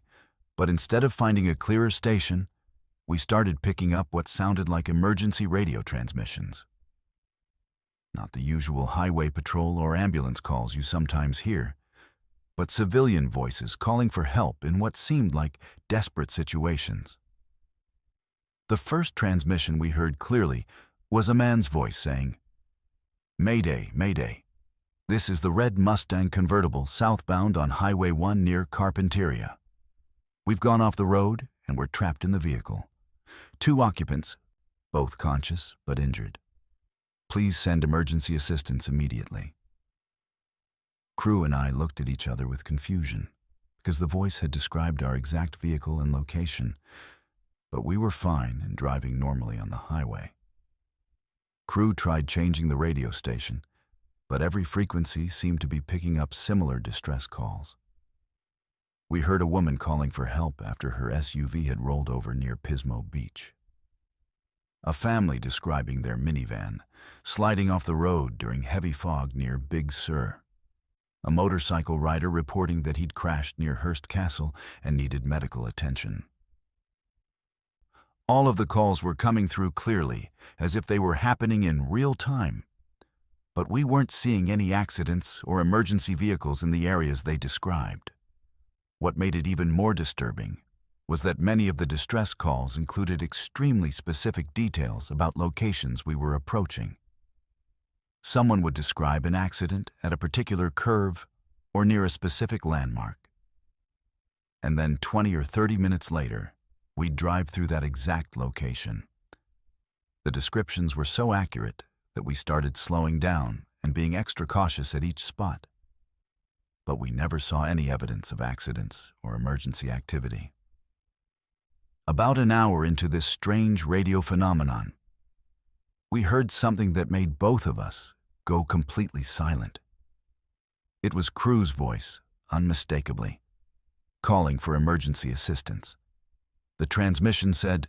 but instead of finding a clearer station, we started picking up what sounded like emergency radio transmissions. Not the usual highway patrol or ambulance calls you sometimes hear, but civilian voices calling for help in what seemed like desperate situations. The first transmission we heard clearly was a man's voice saying, "Mayday, Mayday. This is the red Mustang convertible southbound on Highway 1 near Carpinteria. We've gone off the road and we're trapped in the vehicle. 2 occupants, both conscious but injured. Please send emergency assistance immediately." Crew and I looked at each other with confusion because the voice had described our exact vehicle and location, but we were fine and driving normally on the highway. Crew tried changing the radio station, but every frequency seemed to be picking up similar distress calls. We heard a woman calling for help after her SUV had rolled over near Pismo Beach. A family describing their minivan sliding off the road during heavy fog near Big Sur. A motorcycle rider reporting that he'd crashed near Hearst Castle and needed medical attention. All of the calls were coming through clearly, as if they were happening in real time. But we weren't seeing any accidents or emergency vehicles in the areas they described. What made it even more disturbing was that many of the distress calls included extremely specific details about locations we were approaching. Someone would describe an accident at a particular curve or near a specific landmark. And then 20 or 30 minutes later, we'd drive through that exact location. The descriptions were so accurate that we started slowing down and being extra cautious at each spot. But we never saw any evidence of accidents or emergency activity. About an hour into this strange radio phenomenon, we heard something that made both of us go completely silent. It was Crew's voice, unmistakably, calling for emergency assistance. The transmission said,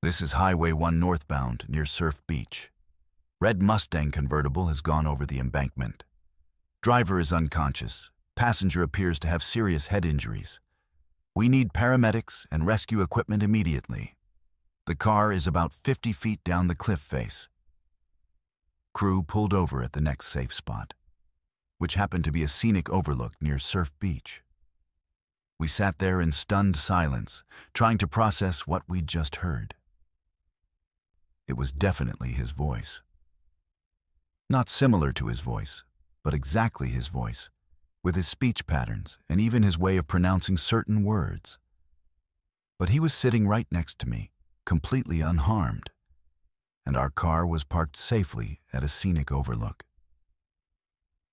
"This is Highway 1 northbound near Surf Beach. Red Mustang convertible has gone over the embankment. Driver is unconscious. Passenger appears to have serious head injuries. We need paramedics and rescue equipment immediately. The car is about 50 feet down the cliff face. Crew pulled over at the next safe spot, which happened to be a scenic overlook near Surf Beach. We sat there in stunned silence, trying to process what we'd just heard. It was definitely his voice. Not similar to his voice, but exactly his voice, with his speech patterns and even his way of pronouncing certain words. But he was sitting right next to me, completely unharmed, and our car was parked safely at a scenic overlook.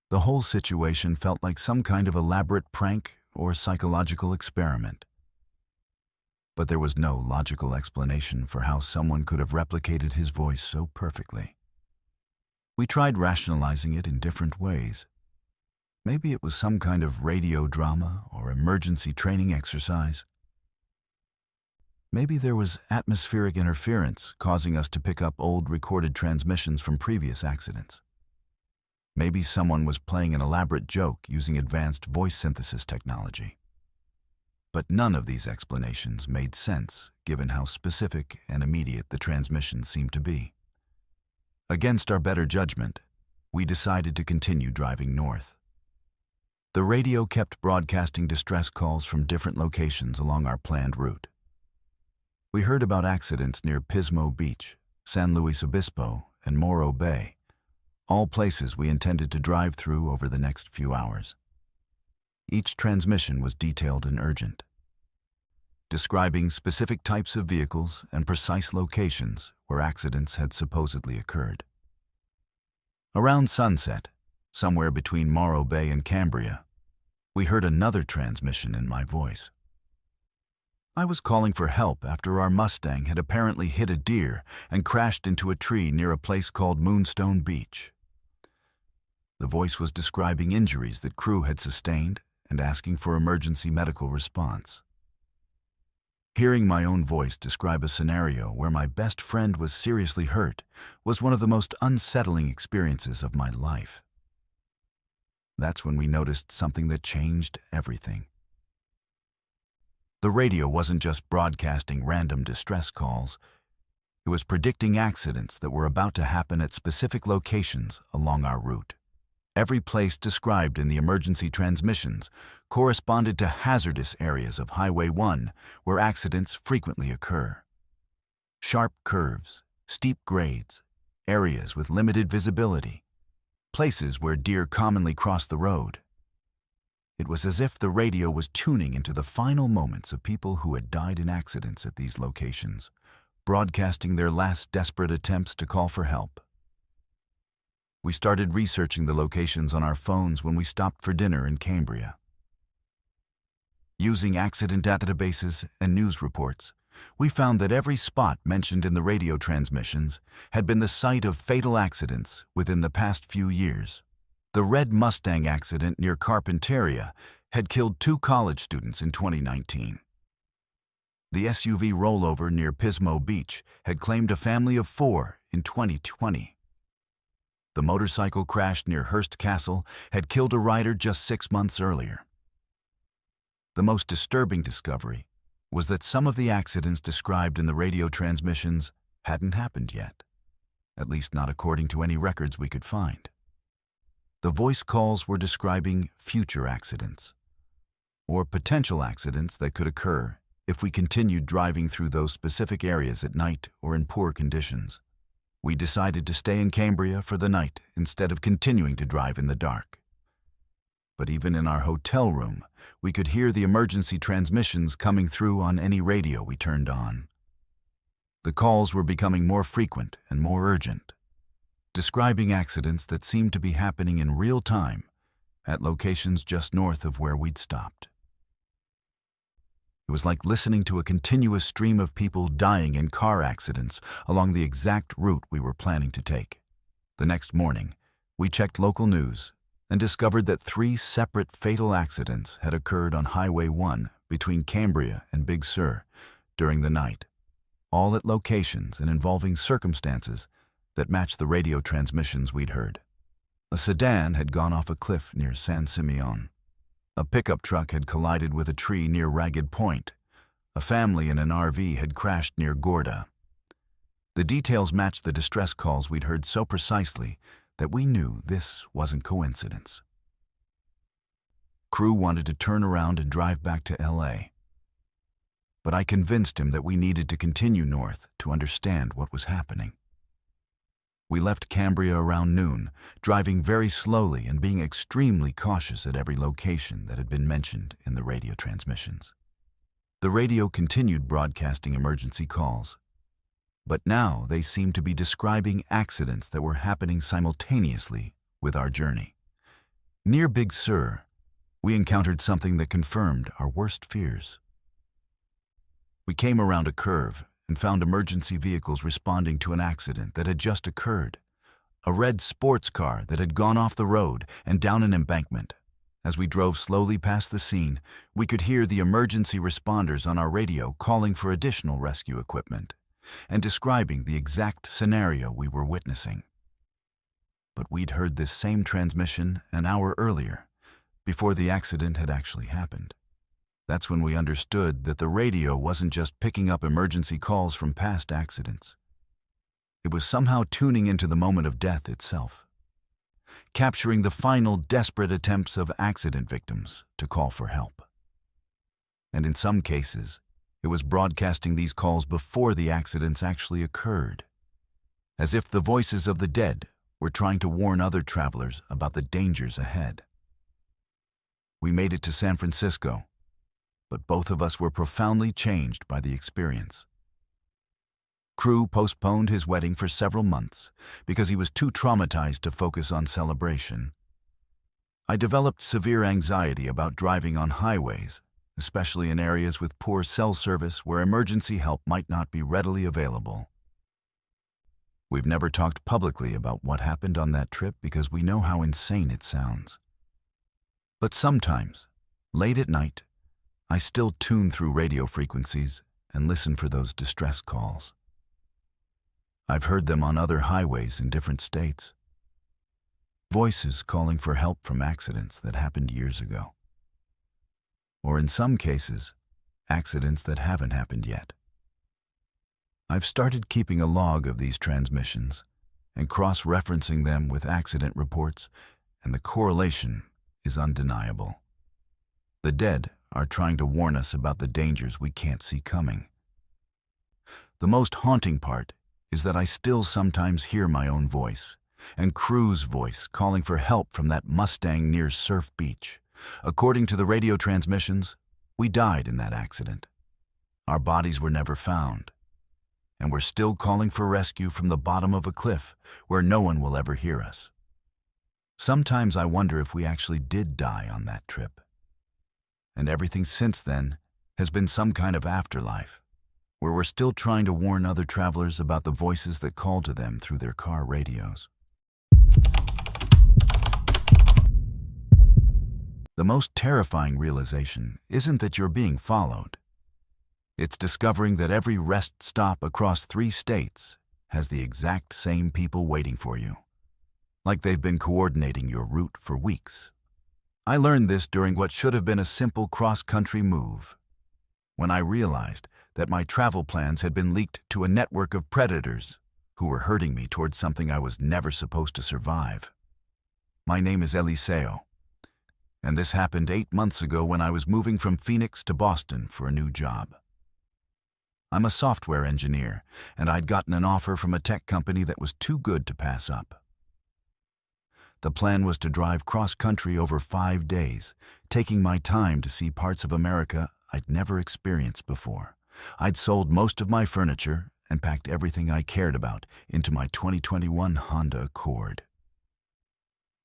The whole situation felt like some kind of elaborate prank or psychological experiment. But there was no logical explanation for how someone could have replicated his voice so perfectly. We tried rationalizing it in different ways. Maybe it was some kind of radio drama or emergency training exercise. Maybe there was atmospheric interference causing us to pick up old recorded transmissions from previous accidents. Maybe someone was playing an elaborate joke using advanced voice synthesis technology. But none of these explanations made sense given how specific and immediate the transmissions seemed to be. Against our better judgment, we decided to continue driving north. The radio kept broadcasting distress calls from different locations along our planned route. We heard about accidents near Pismo Beach, San Luis Obispo, and Morro Bay, all places we intended to drive through over the next few hours. Each transmission was detailed and urgent, describing specific types of vehicles and precise locations where accidents had supposedly occurred. Around sunset, somewhere between Morro Bay and Cambria, we heard another transmission in my voice. I was calling for help after our Mustang had apparently hit a deer and crashed into a tree near a place called Moonstone Beach. The voice was describing injuries that crew had sustained and asking for emergency medical response. Hearing my own voice describe a scenario where my best friend was seriously hurt was one of the most unsettling experiences of my life. That's when we noticed something that changed everything. The radio wasn't just broadcasting random distress calls. It was predicting accidents that were about to happen at specific locations along our route. Every place described in the emergency transmissions corresponded to hazardous areas of Highway 1 where accidents frequently occur. Sharp curves, steep grades, areas with limited visibility, places where deer commonly cross the road. It was as if the radio was tuning into the final moments of people who had died in accidents at these locations, broadcasting their last desperate attempts to call for help. We started researching the locations on our phones when we stopped for dinner in Cambria. Using accident databases and news reports, we found that every spot mentioned in the radio transmissions had been the site of fatal accidents within the past few years. The red Mustang accident near Carpinteria had killed 2 college students in 2019. The SUV rollover near Pismo Beach had claimed a family of 4 in 2020. The motorcycle crash near Hearst Castle had killed a rider just 6 months earlier. The most disturbing discovery was that some of the accidents described in the radio transmissions hadn't happened yet, at least not according to any records we could find. The voice calls were describing future accidents, or potential accidents that could occur if we continued driving through those specific areas at night or in poor conditions. We decided to stay in Cambria for the night instead of continuing to drive in the dark. But even in our hotel room, we could hear the emergency transmissions coming through on any radio we turned on. The calls were becoming more frequent and more urgent, describing accidents that seemed to be happening in real time at locations just north of where we'd stopped. It was like listening to a continuous stream of people dying in car accidents along the exact route we were planning to take. The next morning, we checked local news and discovered that 3 separate fatal accidents had occurred on Highway 1 between Cambria and Big Sur during the night, all at locations and involving circumstances that matched the radio transmissions we'd heard. A sedan had gone off a cliff near San Simeon. A pickup truck had collided with a tree near Ragged Point. A family in an RV had crashed near Gorda. The details matched the distress calls we'd heard so precisely that we knew this wasn't coincidence. Crew wanted to turn around and drive back to LA. But I convinced him that we needed to continue north to understand what was happening. We left Cambria around noon, driving very slowly and being extremely cautious at every location that had been mentioned in the radio transmissions. The radio continued broadcasting emergency calls, but now they seemed to be describing accidents that were happening simultaneously with our journey. Near Big Sur, we encountered something that confirmed our worst fears. We came around a curve and found emergency vehicles responding to an accident that had just occurred. A red sports car that had gone off the road and down an embankment. As we drove slowly past the scene, we could hear the emergency responders on our radio calling for additional rescue equipment and describing the exact scenario we were witnessing. But we'd heard this same transmission an hour earlier, before the accident had actually happened. That's when we understood that the radio wasn't just picking up emergency calls from past accidents. It was somehow tuning into the moment of death itself, capturing the final desperate attempts of accident victims to call for help. And in some cases, it was broadcasting these calls before the accidents actually occurred, as if the voices of the dead were trying to warn other travelers about the dangers ahead. We made it to San Francisco, but both of us were profoundly changed by the experience. Crew postponed his wedding for several months because he was too traumatized to focus on celebration. I developed severe anxiety about driving on highways, especially in areas with poor cell service where emergency help might not be readily available. We've never talked publicly about what happened on that trip because we know how insane it sounds. But sometimes, late at night, I still tune through radio frequencies and listen for those distress calls. I've heard them on other highways in different states. Voices calling for help from accidents that happened years ago. Or in some cases, accidents that haven't happened yet. I've started keeping a log of these transmissions and cross-referencing them with accident reports, and the correlation is undeniable. The dead are trying to warn us about the dangers we can't see coming. The most haunting part is that I still sometimes hear my own voice, and Crew's voice calling for help from that Mustang near Surf Beach. According to the radio transmissions, we died in that accident. Our bodies were never found, and we're still calling for rescue from the bottom of a cliff where no one will ever hear us. Sometimes I wonder if we actually did die on that trip. And everything since then has been some kind of afterlife, where we're still trying to warn other travelers about the voices that call to them through their car radios. The most terrifying realization isn't that you're being followed. It's discovering that every rest stop across 3 states has the exact same people waiting for you, like they've been coordinating your route for weeks. I learned this during what should have been a simple cross-country move, when I realized that my travel plans had been leaked to a network of predators who were herding me towards something I was never supposed to survive. My name is Eliseo, and this happened 8 months ago when I was moving from Phoenix to Boston for a new job. I'm a software engineer, and I'd gotten an offer from a tech company that was too good to pass up. The plan was to drive cross-country over 5 days, taking my time to see parts of America I'd never experienced before. I'd sold most of my furniture and packed everything I cared about into my 2021 Honda Accord.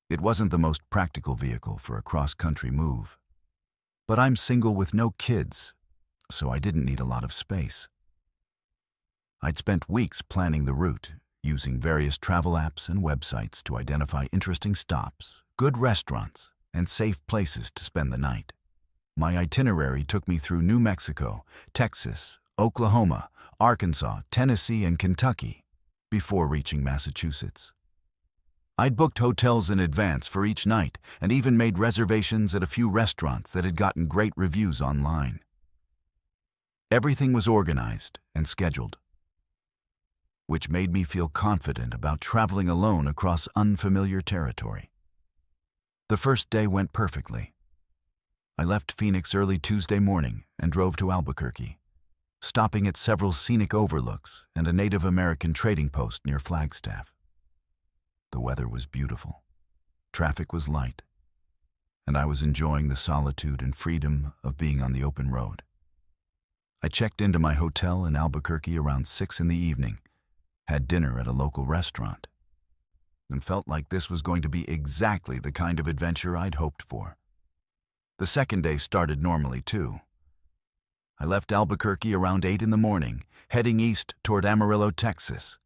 It wasn't the most practical vehicle for a cross-country move, but I'm single with no kids, so I didn't need a lot of space. I'd spent weeks planning the route, using various travel apps and websites to identify interesting stops, good restaurants, and safe places to spend the night. My itinerary took me through New Mexico, Texas, Oklahoma, Arkansas, Tennessee, and Kentucky before reaching Massachusetts. I'd booked hotels in advance for each night and even made reservations at a few restaurants that had gotten great reviews online. Everything was organized and scheduled, which made me feel confident about traveling alone across unfamiliar territory. The first day went perfectly. I left Phoenix early Tuesday morning and drove to Albuquerque, stopping at several scenic overlooks and a Native American trading post near Flagstaff. The weather was beautiful, traffic was light, and I was enjoying the solitude and freedom of being on the open road. I checked into my hotel in Albuquerque around 6 in the evening, had dinner at a local restaurant, and felt like this was going to be exactly the kind of adventure I'd hoped for. The second day started normally too. I left Albuquerque around 8 in the morning, heading east toward Amarillo, Texas.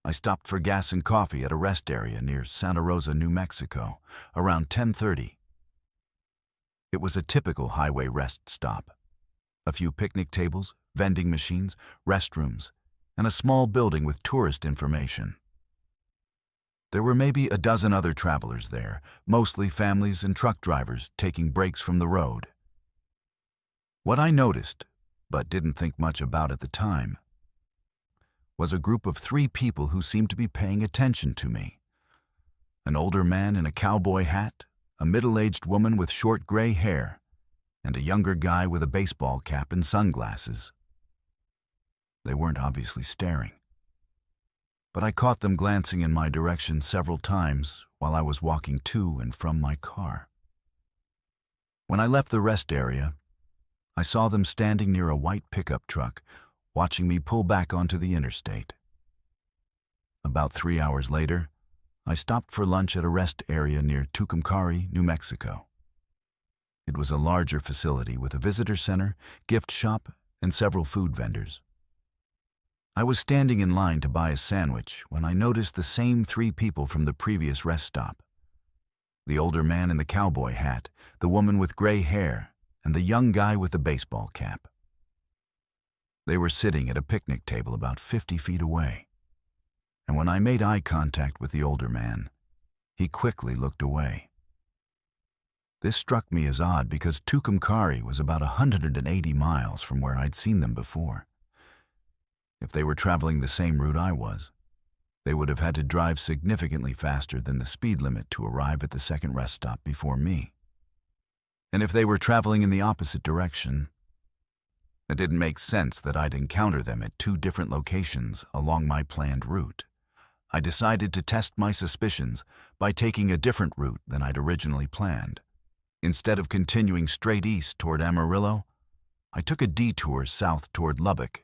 I stopped for gas and coffee at a rest area near Santa Rosa, New Mexico, around 10:30. It was a typical highway rest stop. A few picnic tables, vending machines, restrooms, and a small building with tourist information. There were maybe a dozen other travelers there, mostly families and truck drivers taking breaks from the road. What I noticed, but didn't think much about at the time, was a group of 3 people who seemed to be paying attention to me. An older man in a cowboy hat, a middle-aged woman with short gray hair, and a younger guy with a baseball cap and sunglasses. They weren't obviously staring, but I caught them glancing in my direction several times while I was walking to and from my car. When I left the rest area, I saw them standing near a white pickup truck, watching me pull back onto the interstate. About 3 hours later, I stopped for lunch at a rest area near Tucumcari, New Mexico. It was a larger facility with a visitor center, gift shop, and several food vendors. I was standing in line to buy a sandwich when I noticed the same 3 people from the previous rest stop. The older man in the cowboy hat, the woman with gray hair, and the young guy with the baseball cap. They were sitting at a picnic table about 50 feet away, and when I made eye contact with the older man, he quickly looked away. This struck me as odd because Tucumcari was about 180 miles from where I'd seen them before. If they were traveling the same route I was, they would have had to drive significantly faster than the speed limit to arrive at the second rest stop before me. And if they were traveling in the opposite direction, it didn't make sense that I'd encounter them at 2 different locations along my planned route. I decided to test my suspicions by taking a different route than I'd originally planned. Instead of continuing straight east toward Amarillo, I took a detour south toward Lubbock,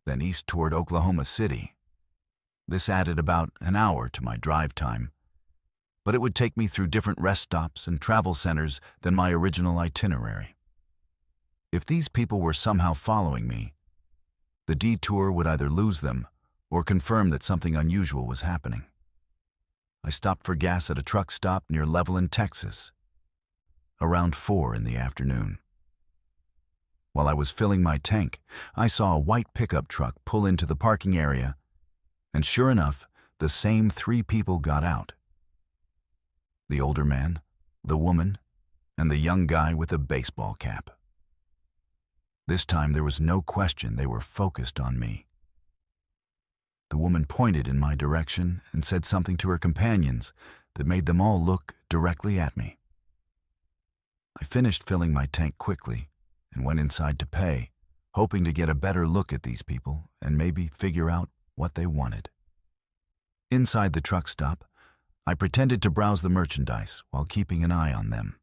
then east toward Oklahoma City. This added about an hour to my drive time, but it would take me through different rest stops and travel centers than my original itinerary. If these people were somehow following me, the detour would either lose them or confirm that something unusual was happening. I stopped for gas at a truck stop near Levelland, Texas, around 4 in the afternoon. While I was filling my tank, I saw a white pickup truck pull into the parking area, and sure enough, the same 3 people got out. The older man, the woman, and the young guy with a baseball cap. This time there was no question they were focused on me. The woman pointed in my direction and said something to her companions that made them all look directly at me. I finished filling my tank quickly and went inside to pay, hoping to get a better look at these people and maybe figure out what they wanted. Inside the truck stop, I pretended to browse the merchandise while keeping an eye on them.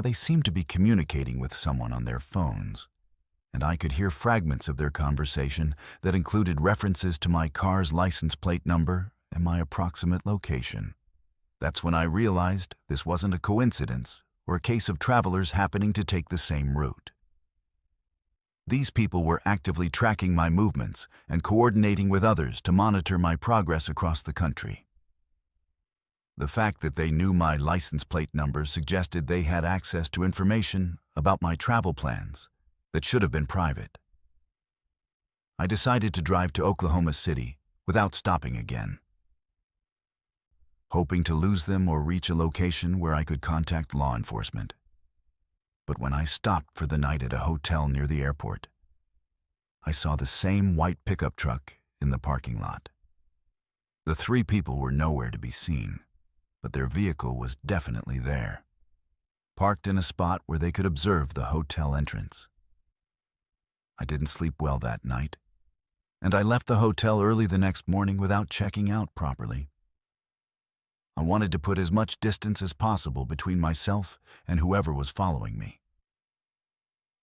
They seemed to be communicating with someone on their phones, and I could hear fragments of their conversation that included references to my car's license plate number and my approximate location. That's when I realized this wasn't a coincidence or a case of travelers happening to take the same route. These people were actively tracking my movements and coordinating with others to monitor my progress across the country. The fact that they knew my license plate number suggested they had access to information about my travel plans that should have been private. I decided to drive to Oklahoma City without stopping again. hoping to lose them or reach a location where I could contact law enforcement. But when I stopped for the night at a hotel near the airport, I saw the same white pickup truck in the parking lot. The three people were nowhere to be seen, but their vehicle was definitely there, parked in a spot where they could observe the hotel entrance. I didn't sleep well that night, and I left the hotel early the next morning without checking out properly. I wanted to put as much distance as possible between myself and whoever was following me.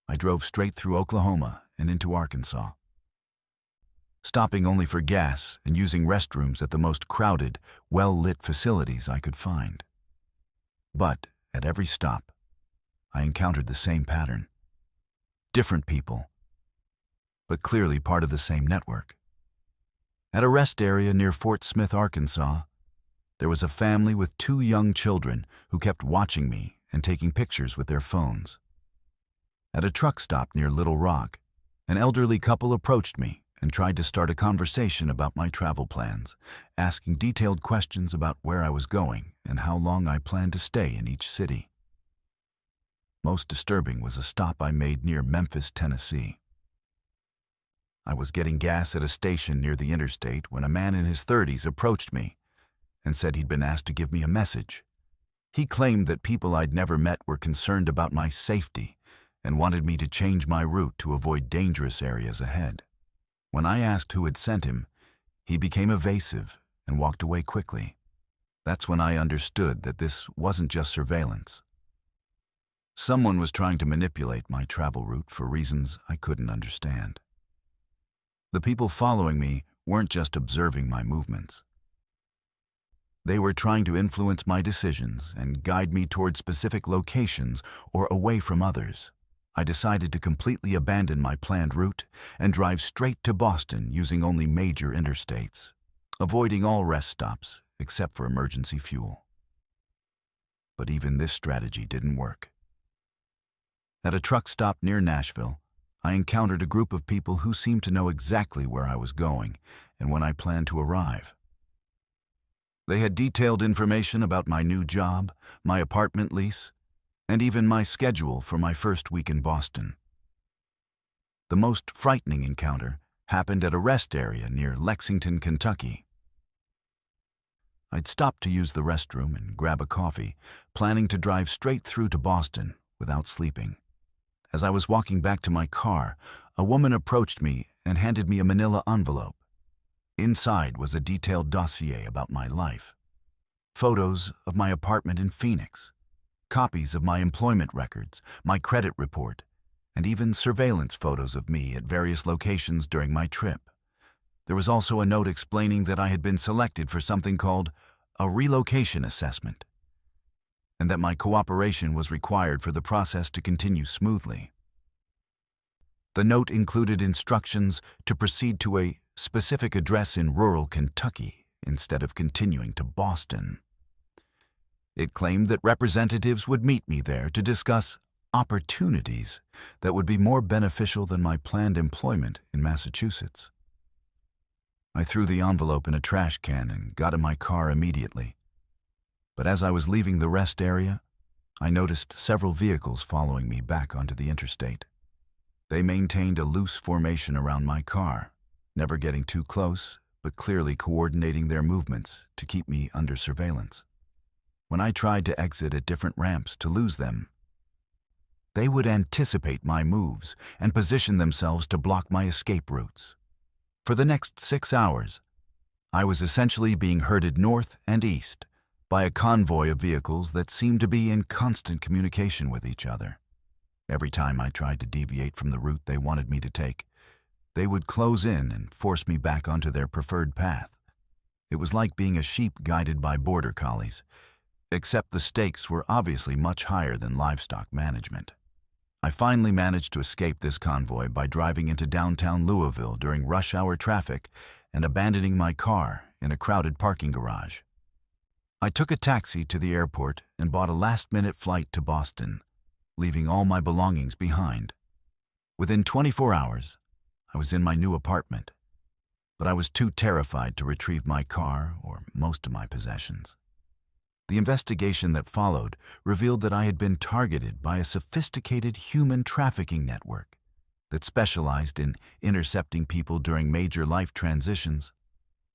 I drove straight through Oklahoma and into Arkansas, stopping only for gas and using restrooms at the most crowded, well-lit facilities I could find. But at every stop, I encountered the same pattern. Different people, but clearly part of the same network. At a rest area near Fort Smith, Arkansas, there was a family with 2 young children who kept watching me and taking pictures with their phones. At a truck stop near Little Rock, an elderly couple approached me and tried to start a conversation about my travel plans, asking detailed questions about where I was going and how long I planned to stay in each city. Most disturbing was a stop I made near Memphis, Tennessee. I was getting gas at a station near the interstate when a man in his 30s approached me and said he'd been asked to give me a message. He claimed that people I'd never met were concerned about my safety and wanted me to change my route to avoid dangerous areas ahead. When I asked who had sent him, he became evasive and walked away quickly. That's when I understood that this wasn't just surveillance. Someone was trying to manipulate my travel route for reasons I couldn't understand. The people following me weren't just observing my movements. They were trying to influence my decisions and guide me toward specific locations or away from others. I decided to completely abandon my planned route and drive straight to Boston using only major interstates, avoiding all rest stops except for emergency fuel. But even this strategy didn't work. At a truck stop near Nashville, I encountered a group of people who seemed to know exactly where I was going and when I planned to arrive. They had detailed information about my new job, my apartment lease, and even my schedule for my first week in Boston. The most frightening encounter happened at a rest area near Lexington, Kentucky. I'd stopped to use the restroom and grab a coffee, planning to drive straight through to Boston without sleeping. As I was walking back to my car, a woman approached me and handed me a manila envelope. Inside was a detailed dossier about my life, photos of my apartment in Phoenix, copies of my employment records, my credit report, and even surveillance photos of me at various locations during my trip. There was also a note explaining that I had been selected for something called a relocation assessment, and that my cooperation was required for the process to continue smoothly. The note included instructions to proceed to a specific address in rural Kentucky instead of continuing to Boston. It claimed that representatives would meet me there to discuss opportunities that would be more beneficial than my planned employment in Massachusetts. I threw the envelope in a trash can and got in my car immediately. But as I was leaving the rest area, I noticed several vehicles following me back onto the interstate. They maintained a loose formation around my car, never getting too close, but clearly coordinating their movements to keep me under surveillance. When I tried to exit at different ramps to lose them, they would anticipate my moves and position themselves to block my escape routes. For the next 6 hours, I was essentially being herded north and east by a convoy of vehicles that seemed to be in constant communication with each other. Every time I tried to deviate from the route they wanted me to take, they would close in and force me back onto their preferred path. It was like being a sheep guided by border collies, except the stakes were obviously much higher than livestock management. I finally managed to escape this convoy by driving into downtown Louisville during rush hour traffic and abandoning my car in a crowded parking garage. I took a taxi to the airport and bought a last-minute flight to Boston, leaving all my belongings behind. Within 24 hours, I was in my new apartment, but I was too terrified to retrieve my car or most of my possessions. The investigation that followed revealed that I had been targeted by a sophisticated human trafficking network that specialized in intercepting people during major life transitions,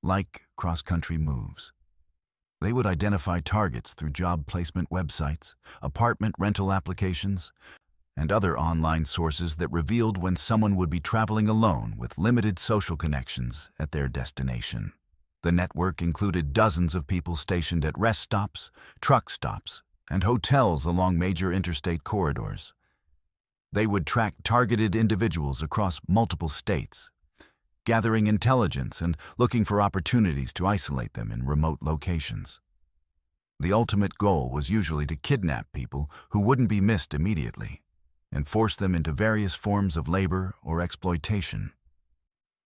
like cross-country moves. They would identify targets through job placement websites, apartment rental applications, and other online sources that revealed when someone would be traveling alone with limited social connections at their destination. The network included dozens of people stationed at rest stops, truck stops, and hotels along major interstate corridors. They would track targeted individuals across multiple states, gathering intelligence and looking for opportunities to isolate them in remote locations. The ultimate goal was usually to kidnap people who wouldn't be missed immediately and force them into various forms of labor or exploitation.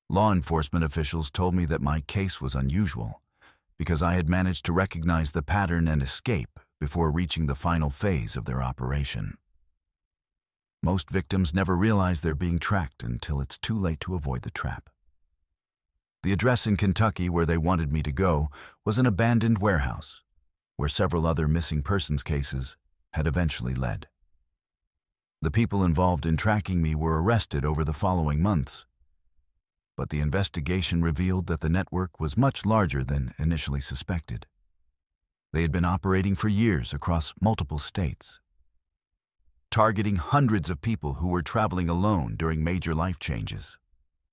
Law enforcement officials told me that my case was unusual because I had managed to recognize the pattern and escape before reaching the final phase of their operation. Most victims never realize they're being tracked until it's too late to avoid the trap. The address in Kentucky where they wanted me to go was an abandoned warehouse, where several other missing persons cases had eventually led. The people involved in tracking me were arrested over the following months, but the investigation revealed that the network was much larger than initially suspected. They had been operating for years across multiple states, targeting hundreds of people who were traveling alone during major life changes.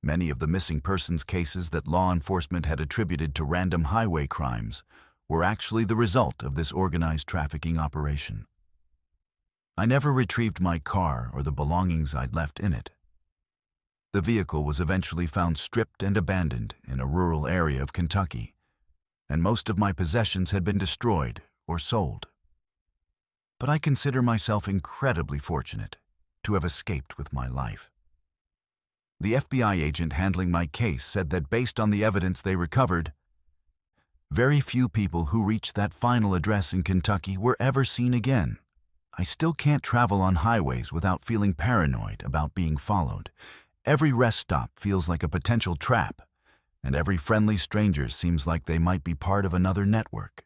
Many of the missing persons cases that law enforcement had attributed to random highway crimes were actually the result of this organized trafficking operation. I never retrieved my car or the belongings I'd left in it. The vehicle was eventually found stripped and abandoned in a rural area of Kentucky, and most of my possessions had been destroyed or sold. But I consider myself incredibly fortunate to have escaped with my life. The FBI agent handling my case said that based on the evidence they recovered, very few people who reached that final address in Kentucky were ever seen again. I still can't travel on highways without feeling paranoid about being followed. Every rest stop feels like a potential trap, and every friendly stranger seems like they might be part of another network.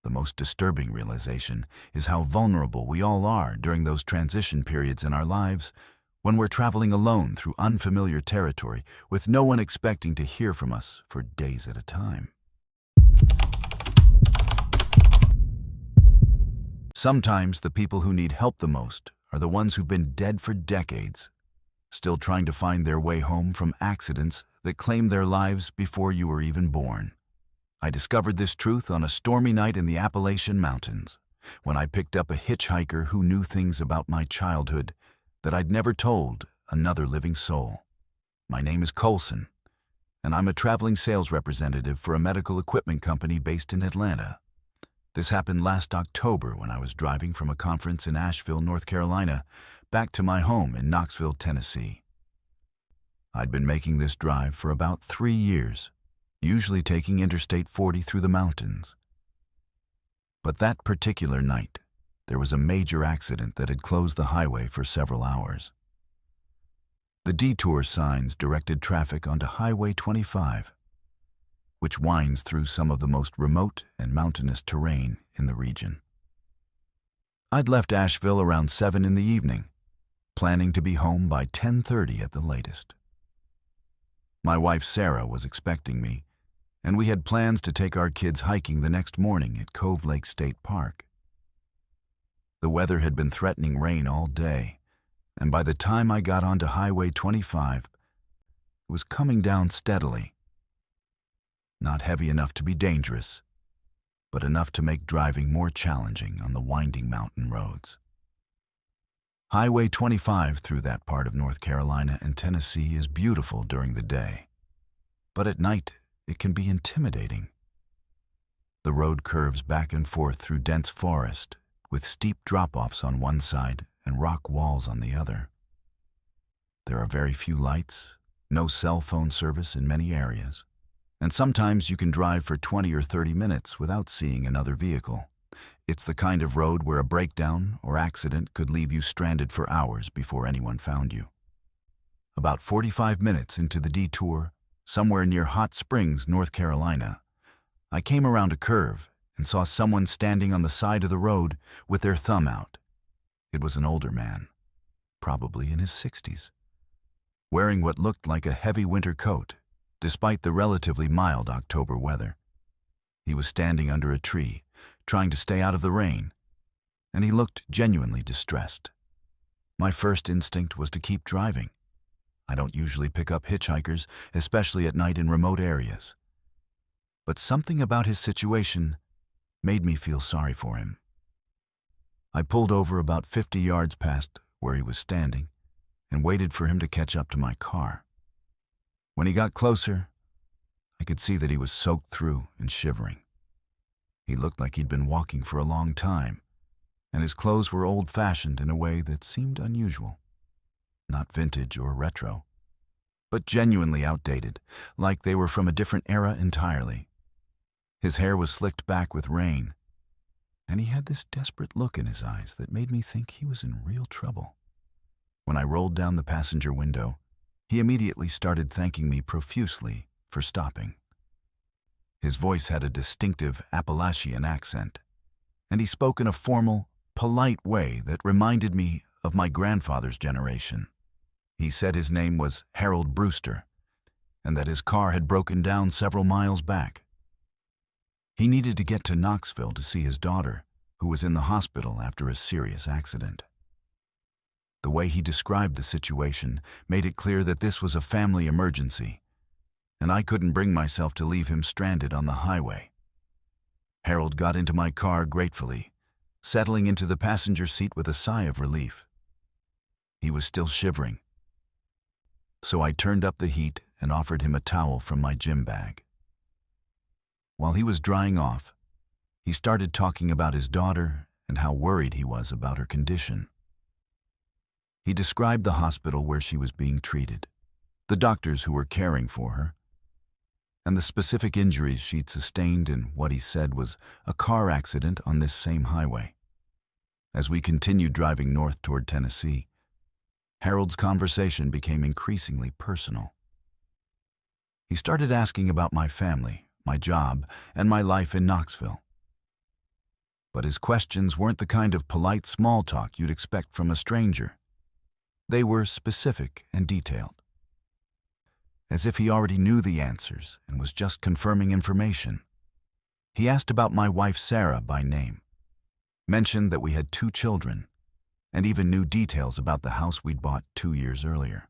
The most disturbing realization is how vulnerable we all are during those transition periods in our lives when we're traveling alone through unfamiliar territory with no one expecting to hear from us for days at a time. Sometimes the people who need help the most are the ones who've been dead for decades, still trying to find their way home from accidents that claimed their lives before you were even born. I discovered this truth on a stormy night in the Appalachian Mountains, when I picked up a hitchhiker who knew things about my childhood that I'd never told another living soul. My name is Colson, and I'm a traveling sales representative for a medical equipment company based in Atlanta. This happened last October when I was driving from a conference in Asheville, North Carolina, back to my home in Knoxville, Tennessee. I'd been making this drive for about 3 years, usually taking Interstate 40 through the mountains. But that particular night, there was a major accident that had closed the highway for several hours. The detour signs directed traffic onto Highway 25, which winds through some of the most remote and mountainous terrain in the region. I'd left Asheville around 7 in the evening, planning to be home by 10:30 at the latest. My wife Sarah was expecting me, and we had plans to take our kids hiking the next morning at Cove Lake State Park. The weather had been threatening rain all day, and by the time I got onto Highway 25, it was coming down steadily. Not heavy enough to be dangerous, but enough to make driving more challenging on the winding mountain roads. Highway 25 through that part of North Carolina and Tennessee is beautiful during the day, but at night it can be intimidating. The road curves back and forth through dense forest, with steep drop-offs on one side and rock walls on the other. There are very few lights, no cell phone service in many areas, and sometimes you can drive for 20 or 30 minutes without seeing another vehicle. It's the kind of road where a breakdown or accident could leave you stranded for hours before anyone found you. About 45 minutes into the detour, somewhere near Hot Springs, North Carolina, I came around a curve and saw someone standing on the side of the road with their thumb out. It was an older man, probably in his 60s, wearing what looked like a heavy winter coat, despite the relatively mild October weather. He was standing under a tree, trying to stay out of the rain, and he looked genuinely distressed. My first instinct was to keep driving. I don't usually pick up hitchhikers, especially at night in remote areas. But something about his situation made me feel sorry for him. I pulled over about 50 yards past where he was standing and waited for him to catch up to my car. When he got closer, I could see that he was soaked through and shivering. He looked like he'd been walking for a long time, and his clothes were old-fashioned in a way that seemed unusual. Not vintage or retro, but genuinely outdated, like they were from a different era entirely. His hair was slicked back with rain, and he had this desperate look in his eyes that made me think he was in real trouble. When I rolled down the passenger window, he immediately started thanking me profusely for stopping. His voice had a distinctive Appalachian accent, and he spoke in a formal, polite way that reminded me of my grandfather's generation. He said his name was Harold Brewster, and that his car had broken down several miles back. He needed to get to Knoxville to see his daughter, who was in the hospital after a serious accident. The way he described the situation made it clear that this was a family emergency, and I couldn't bring myself to leave him stranded on the highway. Harold got into my car gratefully, settling into the passenger seat with a sigh of relief. He was still shivering, so I turned up the heat and offered him a towel from my gym bag. While he was drying off, he started talking about his daughter and how worried he was about her condition. He described the hospital where she was being treated, the doctors who were caring for her, and the specific injuries she'd sustained in what he said was a car accident on this same highway. As we continued driving north toward Tennessee, Harold's conversation became increasingly personal. He started asking about my family, my job, and my life in Knoxville. But his questions weren't the kind of polite small talk you'd expect from a stranger. They were specific and detailed, as if he already knew the answers and was just confirming information. He asked about my wife Sarah by name, mentioned that we had 2 children, and even knew details about the house we'd bought 2 years earlier.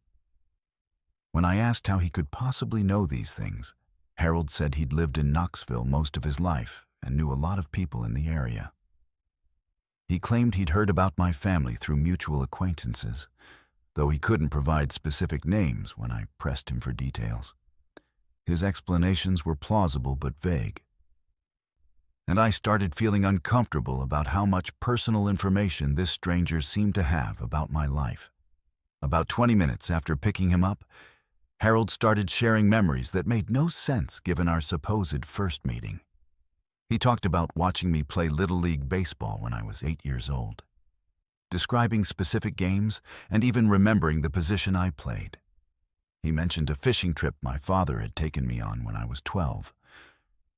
When I asked how he could possibly know these things, Harold said he'd lived in Knoxville most of his life and knew a lot of people in the area. He claimed he'd heard about my family through mutual acquaintances, though he couldn't provide specific names when I pressed him for details. His explanations were plausible but vague, and I started feeling uncomfortable about how much personal information this stranger seemed to have about my life. About 20 minutes after picking him up, Harold started sharing memories that made no sense given our supposed first meeting. He talked about watching me play Little League baseball when I was 8 years old, describing specific games and even remembering the position I played. He mentioned a fishing trip my father had taken me on when I was 12,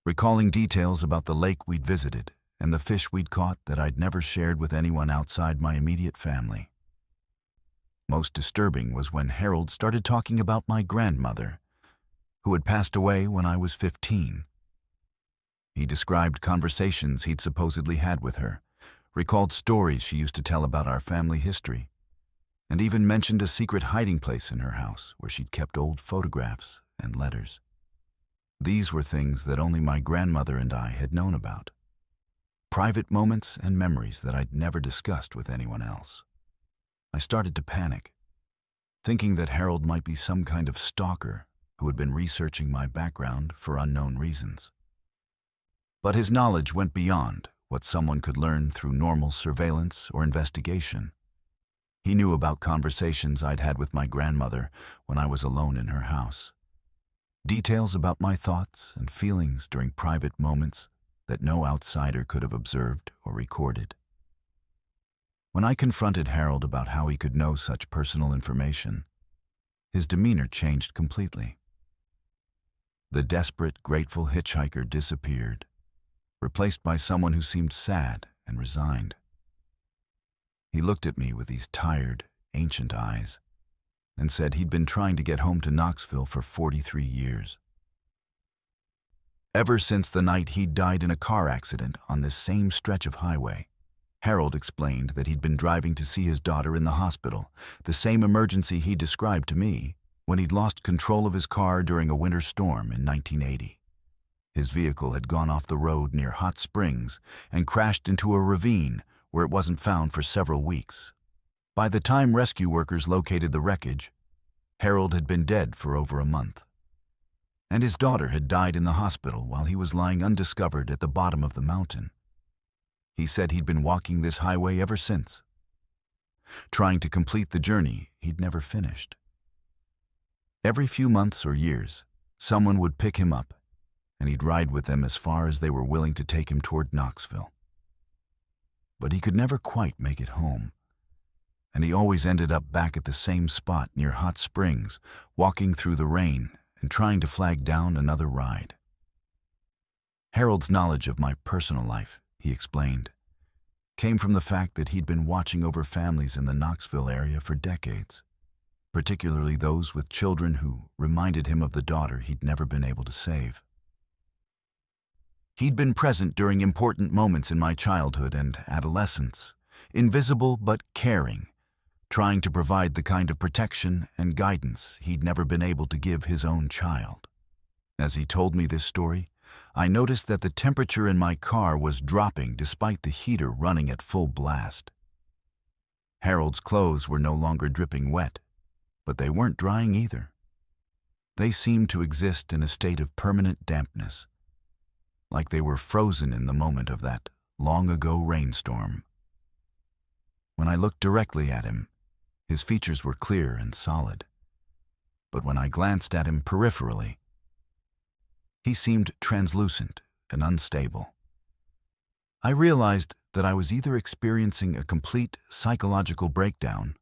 recalling details about the lake we'd visited and the fish we'd caught that I'd never shared with anyone outside my immediate family. Most disturbing was when Harold started talking about my grandmother, who had passed away when I was 15. He described conversations he'd supposedly had with her, recalled stories she used to tell about our family history, and even mentioned a secret hiding place in her house where she'd kept old photographs and letters. These were things that only my grandmother and I had known about, private moments and memories that I'd never discussed with anyone else. I started to panic, thinking that Harold might be some kind of stalker who had been researching my background for unknown reasons. But his knowledge went beyond what someone could learn through normal surveillance or investigation. He knew about conversations I'd had with my grandmother when I was alone in her house, details about my thoughts and feelings during private moments that no outsider could have observed or recorded. When I confronted Harold about how he could know such personal information, his demeanor changed completely. The desperate, grateful hitchhiker disappeared, replaced by someone who seemed sad and resigned. He looked at me with these tired, ancient eyes and said he'd been trying to get home to Knoxville for 43 years. Ever since the night he'd died in a car accident on this same stretch of highway. Harold explained that he'd been driving to see his daughter in the hospital, the same emergency he described to me when he'd lost control of his car during a winter storm in 1980. His vehicle had gone off the road near Hot Springs and crashed into a ravine where it wasn't found for several weeks. By the time rescue workers located the wreckage, Harold had been dead for over a month, and his daughter had died in the hospital while he was lying undiscovered at the bottom of the mountain. He said he'd been walking this highway ever since, trying to complete the journey he'd never finished. Every few months or years, someone would pick him up, and he'd ride with them as far as they were willing to take him toward Knoxville. But he could never quite make it home, and he always ended up back at the same spot near Hot Springs, walking through the rain and trying to flag down another ride. Harold's knowledge of my personal life, he explained, came from the fact that he'd been watching over families in the Knoxville area for decades, particularly those with children who reminded him of the daughter he'd never been able to save. He'd been present during important moments in my childhood and adolescence, invisible but caring, trying to provide the kind of protection and guidance he'd never been able to give his own child. As he told me this story, I noticed that the temperature in my car was dropping despite the heater running at full blast. Harold's clothes were no longer dripping wet, but they weren't drying either. They seemed to exist in a state of permanent dampness, like they were frozen in the moment of that long-ago rainstorm. When I looked directly at him, his features were clear and solid, but when I glanced at him peripherally, he seemed translucent and unstable. I realized that I was either experiencing a complete psychological breakdown,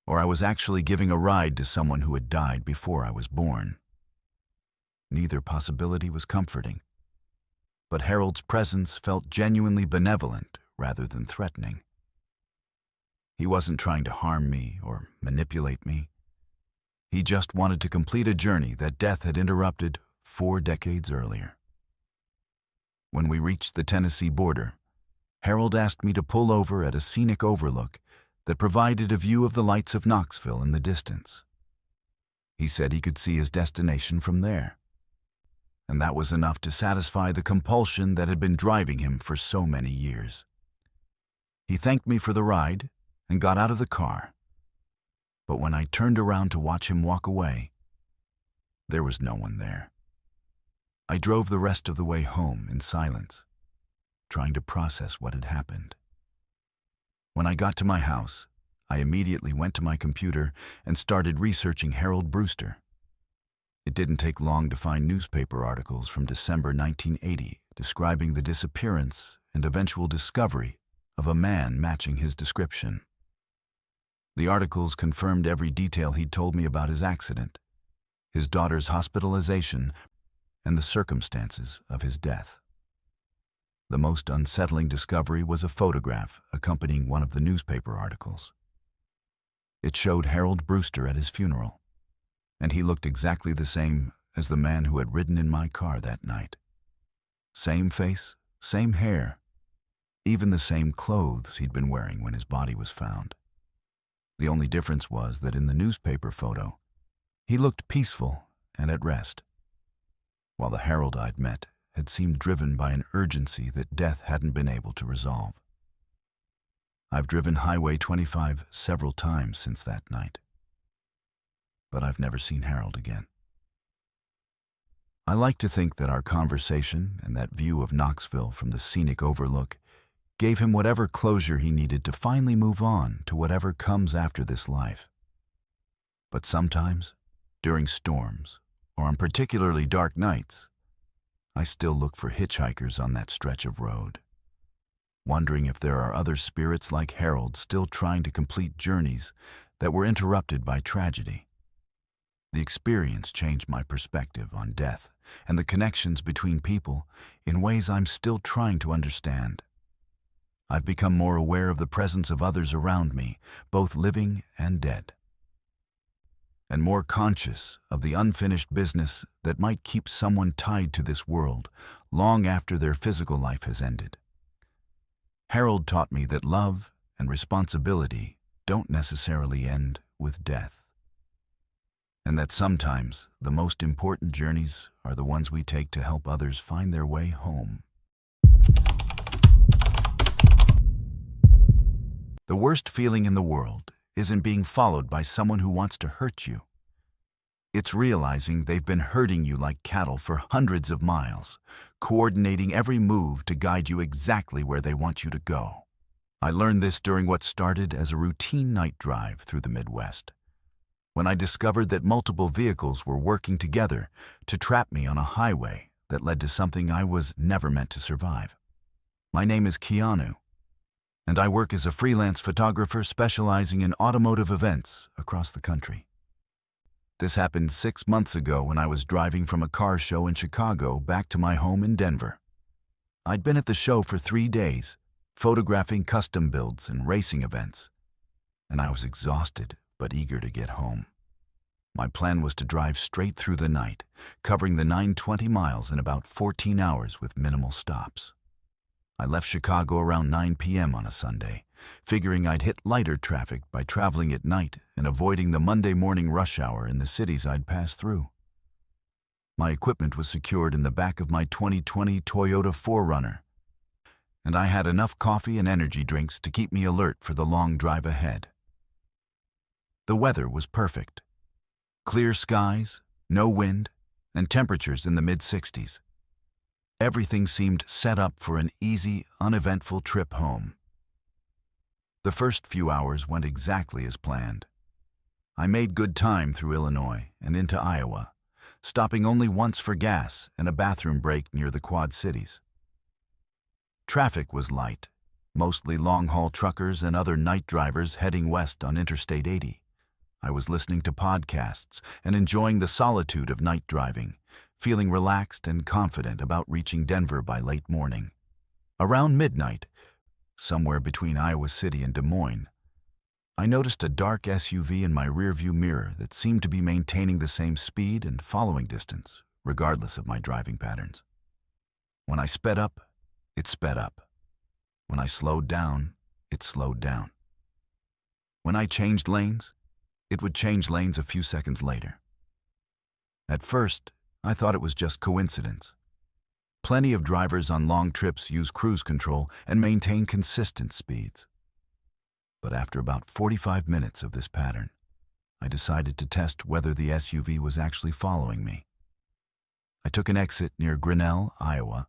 or I was actually giving a ride to someone who had died before I was born. Neither possibility was comforting, but Harold's presence felt genuinely benevolent rather than threatening. He wasn't trying to harm me or manipulate me. He just wanted to complete a journey that death had interrupted 4 decades earlier. When we reached the Tennessee border, Harold asked me to pull over at a scenic overlook that provided a view of the lights of Knoxville in the distance. He said he could see his destination from there, and that was enough to satisfy the compulsion that had been driving him for so many years. He thanked me for the ride and got out of the car, but when I turned around to watch him walk away, there was no one there. I drove the rest of the way home in silence, trying to process what had happened. When I got to my house, I immediately went to my computer and started researching Harold Brewster. It didn't take long to find newspaper articles from December 1980 describing the disappearance and eventual discovery of a man matching his description. The articles confirmed every detail he'd told me about his accident, his daughter's hospitalization, and the circumstances of his death. The most unsettling discovery was a photograph accompanying one of the newspaper articles. It showed Harold Brewster at his funeral, and he looked exactly the same as the man who had ridden in my car that night. Same face, same hair, even the same clothes he'd been wearing when his body was found. The only difference was that in the newspaper photo, he looked peaceful and at rest, while the Harold I'd met had seemed driven by an urgency that death hadn't been able to resolve. I've driven Highway 25 several times since that night, but I've never seen Harold again. I like to think that our conversation and that view of Knoxville from the scenic overlook gave him whatever closure he needed to finally move on to whatever comes after this life. But sometimes, during storms, or on particularly dark nights, I still look for hitchhikers on that stretch of road, wondering if there are other spirits like Harold still trying to complete journeys that were interrupted by tragedy. The experience changed my perspective on death and the connections between people in ways I'm still trying to understand. I've become more aware of the presence of others around me, both living and dead, and more conscious of the unfinished business that might keep someone tied to this world long after their physical life has ended. Harold taught me that love and responsibility don't necessarily end with death, and that sometimes the most important journeys are the ones we take to help others find their way home. The worst feeling in the world isn't being followed by someone who wants to hurt you. It's realizing they've been herding you like cattle for hundreds of miles, coordinating every move to guide you exactly where they want you to go. I learned this during what started as a routine night drive through the Midwest, when I discovered that multiple vehicles were working together to trap me on a highway that led to something I was never meant to survive. My name is Keanu, and I work as a freelance photographer specializing in automotive events across the country. This happened 6 months ago when I was driving from a car show in Chicago back to my home in Denver. I'd been at the show for 3 days, photographing custom builds and racing events, and I was exhausted but eager to get home. My plan was to drive straight through the night, covering the 920 miles in about 14 hours with minimal stops. I left Chicago around 9 p.m. on a Sunday, figuring I'd hit lighter traffic by traveling at night and avoiding the Monday morning rush hour in the cities I'd pass through. My equipment was secured in the back of my 2020 Toyota 4Runner, and I had enough coffee and energy drinks to keep me alert for the long drive ahead. The weather was perfect. Clear skies, no wind, and temperatures in the mid-60s. Everything seemed set up for an easy, uneventful trip home. The first few hours went exactly as planned. I made good time through Illinois and into Iowa, stopping only once for gas and a bathroom break near the Quad Cities. Traffic was light, mostly long-haul truckers and other night drivers heading west on Interstate 80. I was listening to podcasts and enjoying the solitude of night driving, feeling relaxed and confident about reaching Denver by late morning. Around midnight, somewhere between Iowa City and Des Moines, I noticed a dark SUV in my rearview mirror that seemed to be maintaining the same speed and following distance, regardless of my driving patterns. When I sped up, it sped up. When I slowed down, it slowed down. When I changed lanes, it would change lanes a few seconds later. At first, I thought it was just coincidence. Plenty of drivers on long trips use cruise control and maintain consistent speeds. But after about 45 minutes of this pattern, I decided to test whether the SUV was actually following me. I took an exit near Grinnell, Iowa,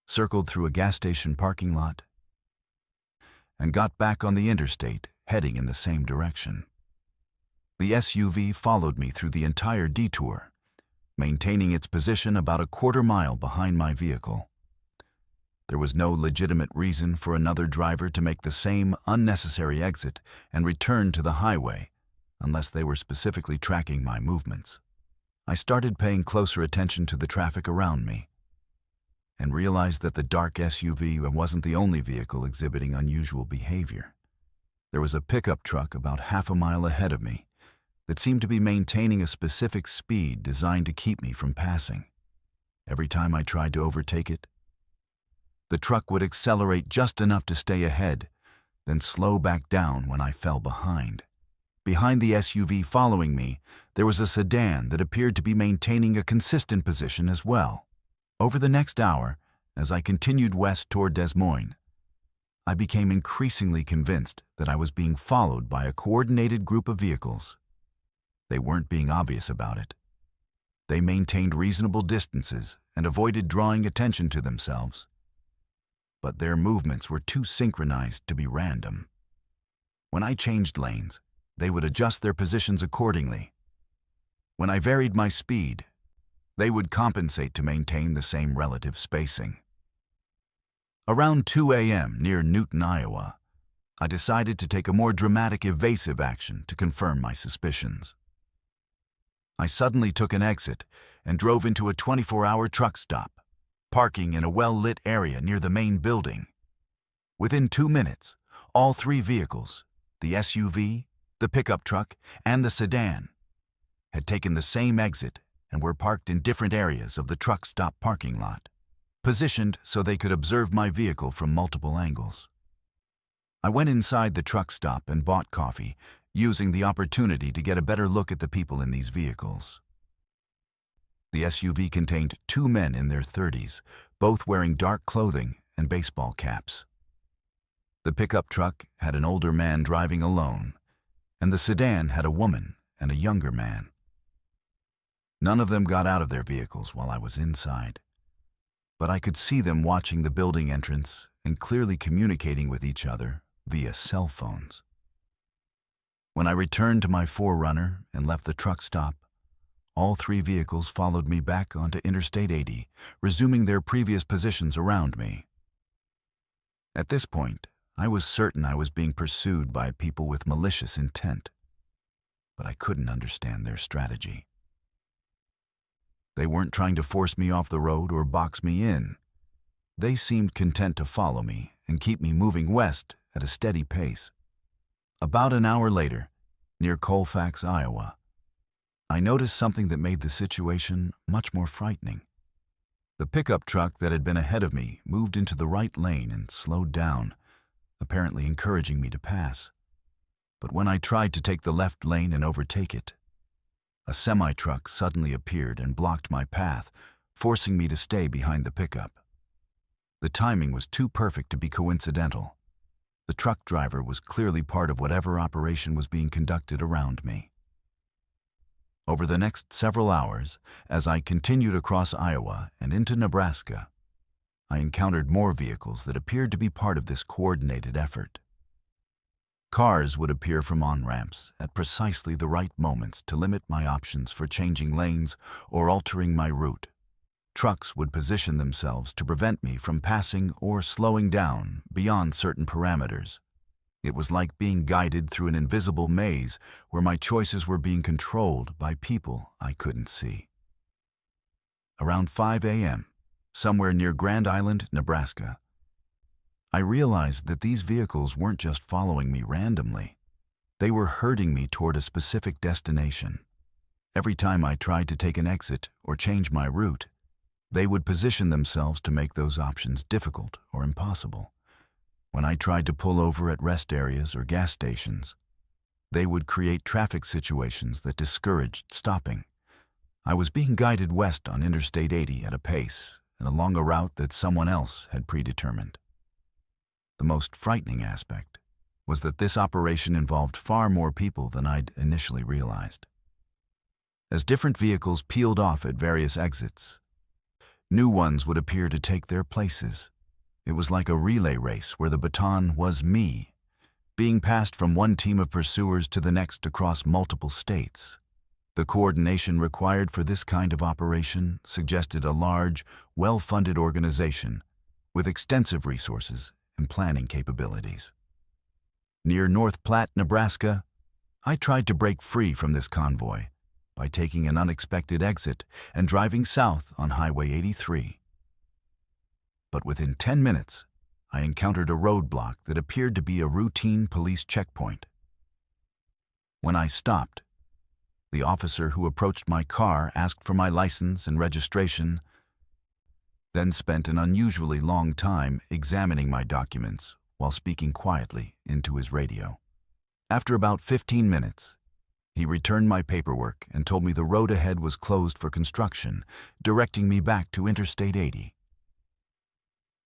circled through a gas station parking lot, and got back on the interstate, heading in the same direction. The SUV followed me through the entire detour, maintaining its position about a quarter mile behind my vehicle. There was no legitimate reason for another driver to make the same unnecessary exit and return to the highway unless they were specifically tracking my movements. I started paying closer attention to the traffic around me and realized that the dark SUV wasn't the only vehicle exhibiting unusual behavior. There was a pickup truck about half a mile ahead of me that seemed to be maintaining a specific speed designed to keep me from passing. Every time I tried to overtake it, the truck would accelerate just enough to stay ahead, then slow back down when I fell behind. Behind the SUV following me, there was a sedan that appeared to be maintaining a consistent position as well. Over the next hour, as I continued west toward Des Moines, I became increasingly convinced that I was being followed by a coordinated group of vehicles. They weren't being obvious about it. They maintained reasonable distances and avoided drawing attention to themselves. But their movements were too synchronized to be random. When I changed lanes, they would adjust their positions accordingly. When I varied my speed, they would compensate to maintain the same relative spacing. Around 2 a.m. near Newton, Iowa, I decided to take a more dramatic evasive action to confirm my suspicions. I suddenly took an exit and drove into a 24-hour truck stop, parking in a well-lit area near the main building. Within 2 minutes, all three vehicles, the SUV, the pickup truck, and the sedan, had taken the same exit and were parked in different areas of the truck stop parking lot, positioned so they could observe my vehicle from multiple angles. I went inside the truck stop and bought coffee, using the opportunity to get a better look at the people in these vehicles. The SUV contained 2 men in their 30s, both wearing dark clothing and baseball caps. The pickup truck had an older man driving alone, and the sedan had a woman and a younger man. None of them got out of their vehicles while I was inside, but I could see them watching the building entrance and clearly communicating with each other via cell phones. When I returned to my 4Runner and left the truck stop, all three vehicles followed me back onto Interstate 80, resuming their previous positions around me. At this point, I was certain I was being pursued by people with malicious intent, but I couldn't understand their strategy. They weren't trying to force me off the road or box me in. They seemed content to follow me and keep me moving west at a steady pace. About an hour later, near Colfax, Iowa, I noticed something that made the situation much more frightening. The pickup truck that had been ahead of me moved into the right lane and slowed down, apparently encouraging me to pass. But when I tried to take the left lane and overtake it, a semi-truck suddenly appeared and blocked my path, forcing me to stay behind the pickup. The timing was too perfect to be coincidental. The truck driver was clearly part of whatever operation was being conducted around me. Over the next several hours, as I continued across Iowa and into Nebraska, I encountered more vehicles that appeared to be part of this coordinated effort. Cars would appear from on-ramps at precisely the right moments to limit my options for changing lanes or altering my route. Trucks would position themselves to prevent me from passing or slowing down beyond certain parameters. It was like being guided through an invisible maze where my choices were being controlled by people I couldn't see. Around 5 a.m., somewhere near Grand Island, Nebraska, I realized that these vehicles weren't just following me randomly. They were herding me toward a specific destination. Every time I tried to take an exit or change my route, they would position themselves to make those options difficult or impossible. When I tried to pull over at rest areas or gas stations, they would create traffic situations that discouraged stopping. I was being guided west on Interstate 80 at a pace and along a route that someone else had predetermined. The most frightening aspect was that this operation involved far more people than I'd initially realized. As different vehicles peeled off at various exits, new ones would appear to take their places. It was like a relay race where the baton was me, being passed from one team of pursuers to the next across multiple states. The coordination required for this kind of operation suggested a large, well-funded organization with extensive resources and planning capabilities. Near North Platte, Nebraska, I tried to break free from this convoy by taking an unexpected exit and driving south on Highway 83. But within 10 minutes, I encountered a roadblock that appeared to be a routine police checkpoint. When I stopped, the officer who approached my car asked for my license and registration, then spent an unusually long time examining my documents while speaking quietly into his radio. After about 15 minutes, he returned my paperwork and told me the road ahead was closed for construction, directing me back to Interstate 80.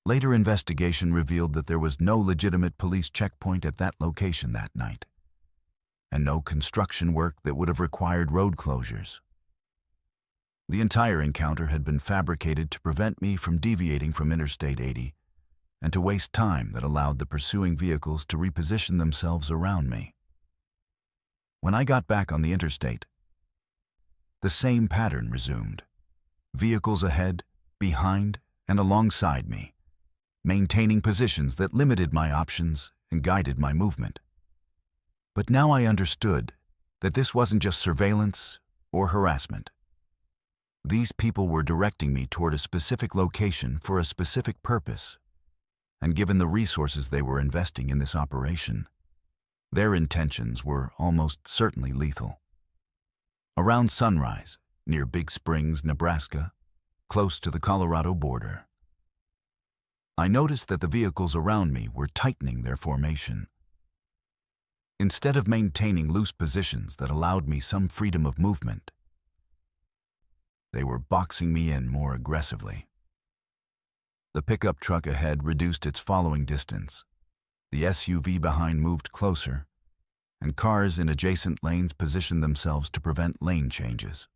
Later investigation revealed that there was no legitimate police checkpoint at that location that night, and no construction work that would have required road closures. The entire encounter had been fabricated to prevent me from deviating from Interstate 80 and to waste time that allowed the pursuing vehicles to reposition themselves around me. When I got back on the interstate, the same pattern resumed. Vehicles ahead, behind, and alongside me, maintaining positions that limited my options and guided my movement. But now I understood that this wasn't just surveillance or harassment. These people were directing me toward a specific location for a specific purpose, and given the resources they were investing in this operation, their intentions were almost certainly lethal. Around sunrise, near Big Springs, Nebraska, close to the Colorado border, I noticed that the vehicles around me were tightening their formation. Instead of maintaining loose positions that allowed me some freedom of movement, they were boxing me in more aggressively. The pickup truck ahead reduced its following distance. The SUV behind moved closer, and cars in adjacent lanes positioned themselves to prevent lane changes.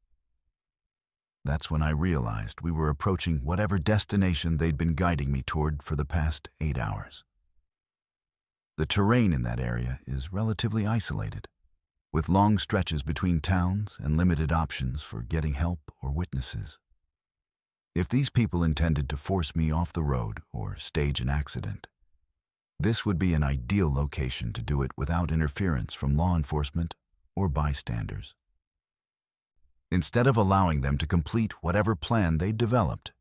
That's when I realized we were approaching whatever destination they'd been guiding me toward for the past 8 hours. The terrain in that area is relatively isolated, with long stretches between towns and limited options for getting help or witnesses. If these people intended to force me off the road or stage an accident, this would be an ideal location to do it without interference from law enforcement or bystanders. Instead of allowing them to complete whatever plan they'd developed,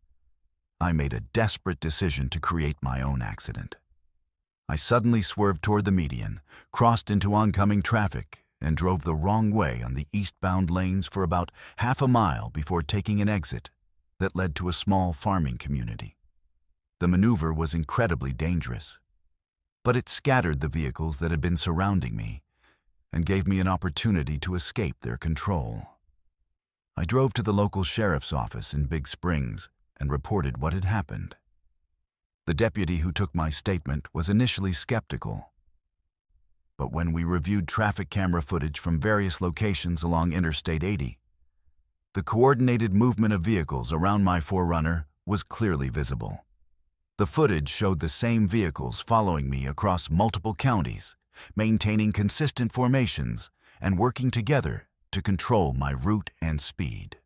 I made a desperate decision to create my own accident. I suddenly swerved toward the median, crossed into oncoming traffic, and drove the wrong way on the eastbound lanes for about half a mile before taking an exit that led to a small farming community. The maneuver was incredibly dangerous, but it scattered the vehicles that had been surrounding me and gave me an opportunity to escape their control. I drove to the local sheriff's office in Big Springs and reported what had happened. The deputy who took my statement was initially skeptical, but when we reviewed traffic camera footage from various locations along Interstate 80, the coordinated movement of vehicles around my 4Runner was clearly visible. The footage showed the same vehicles following me across multiple counties, maintaining consistent formations and working together to control my route and speed.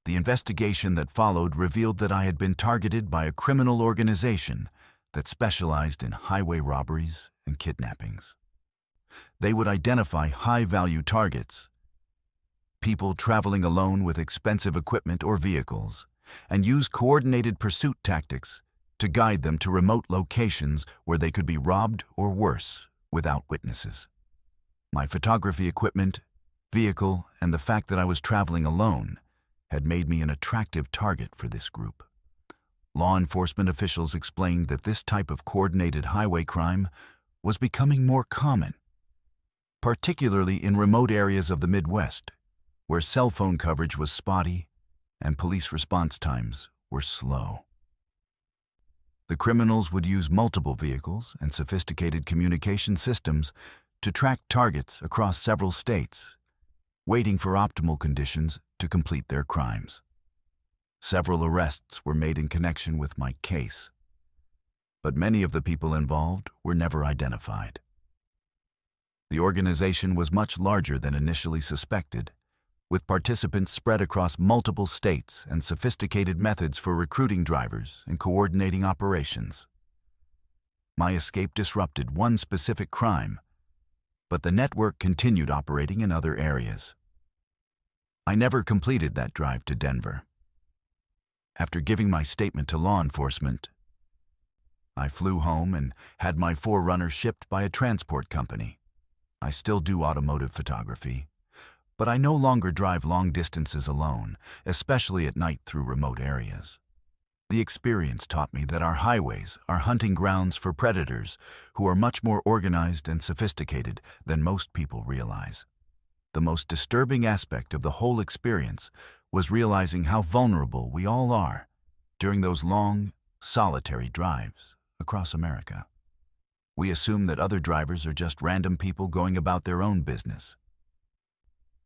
The investigation that followed revealed that I had been targeted by a criminal organization that specialized in highway robberies and kidnappings. They would identify high-value targets, people traveling alone with expensive equipment or vehicles, and use coordinated pursuit tactics to guide them to remote locations where they could be robbed or worse without witnesses. My photography equipment, vehicle, and the fact that I was traveling alone had made me an attractive target for this group. Law enforcement officials explained that this type of coordinated highway crime was becoming more common, particularly in remote areas of the Midwest, where cell phone coverage was spotty and police response times were slow. The criminals would use multiple vehicles and sophisticated communication systems to track targets across several states, waiting for optimal conditions to complete their crimes. Several arrests were made in connection with my case, but many of the people involved were never identified. The organization was much larger than initially suspected, with participants spread across multiple states and sophisticated methods for recruiting drivers and coordinating operations. My escape disrupted one specific crime, but the network continued operating in other areas. I never completed that drive to Denver. After giving my statement to law enforcement, I flew home and had my 4Runner shipped by a transport company. I still do automotive photography, but I no longer drive long distances alone, especially at night through remote areas. The experience taught me that our highways are hunting grounds for predators who are much more organized and sophisticated than most people realize. The most disturbing aspect of the whole experience was realizing how vulnerable we all are during those long, solitary drives across America. We assume that other drivers are just random people going about their own business.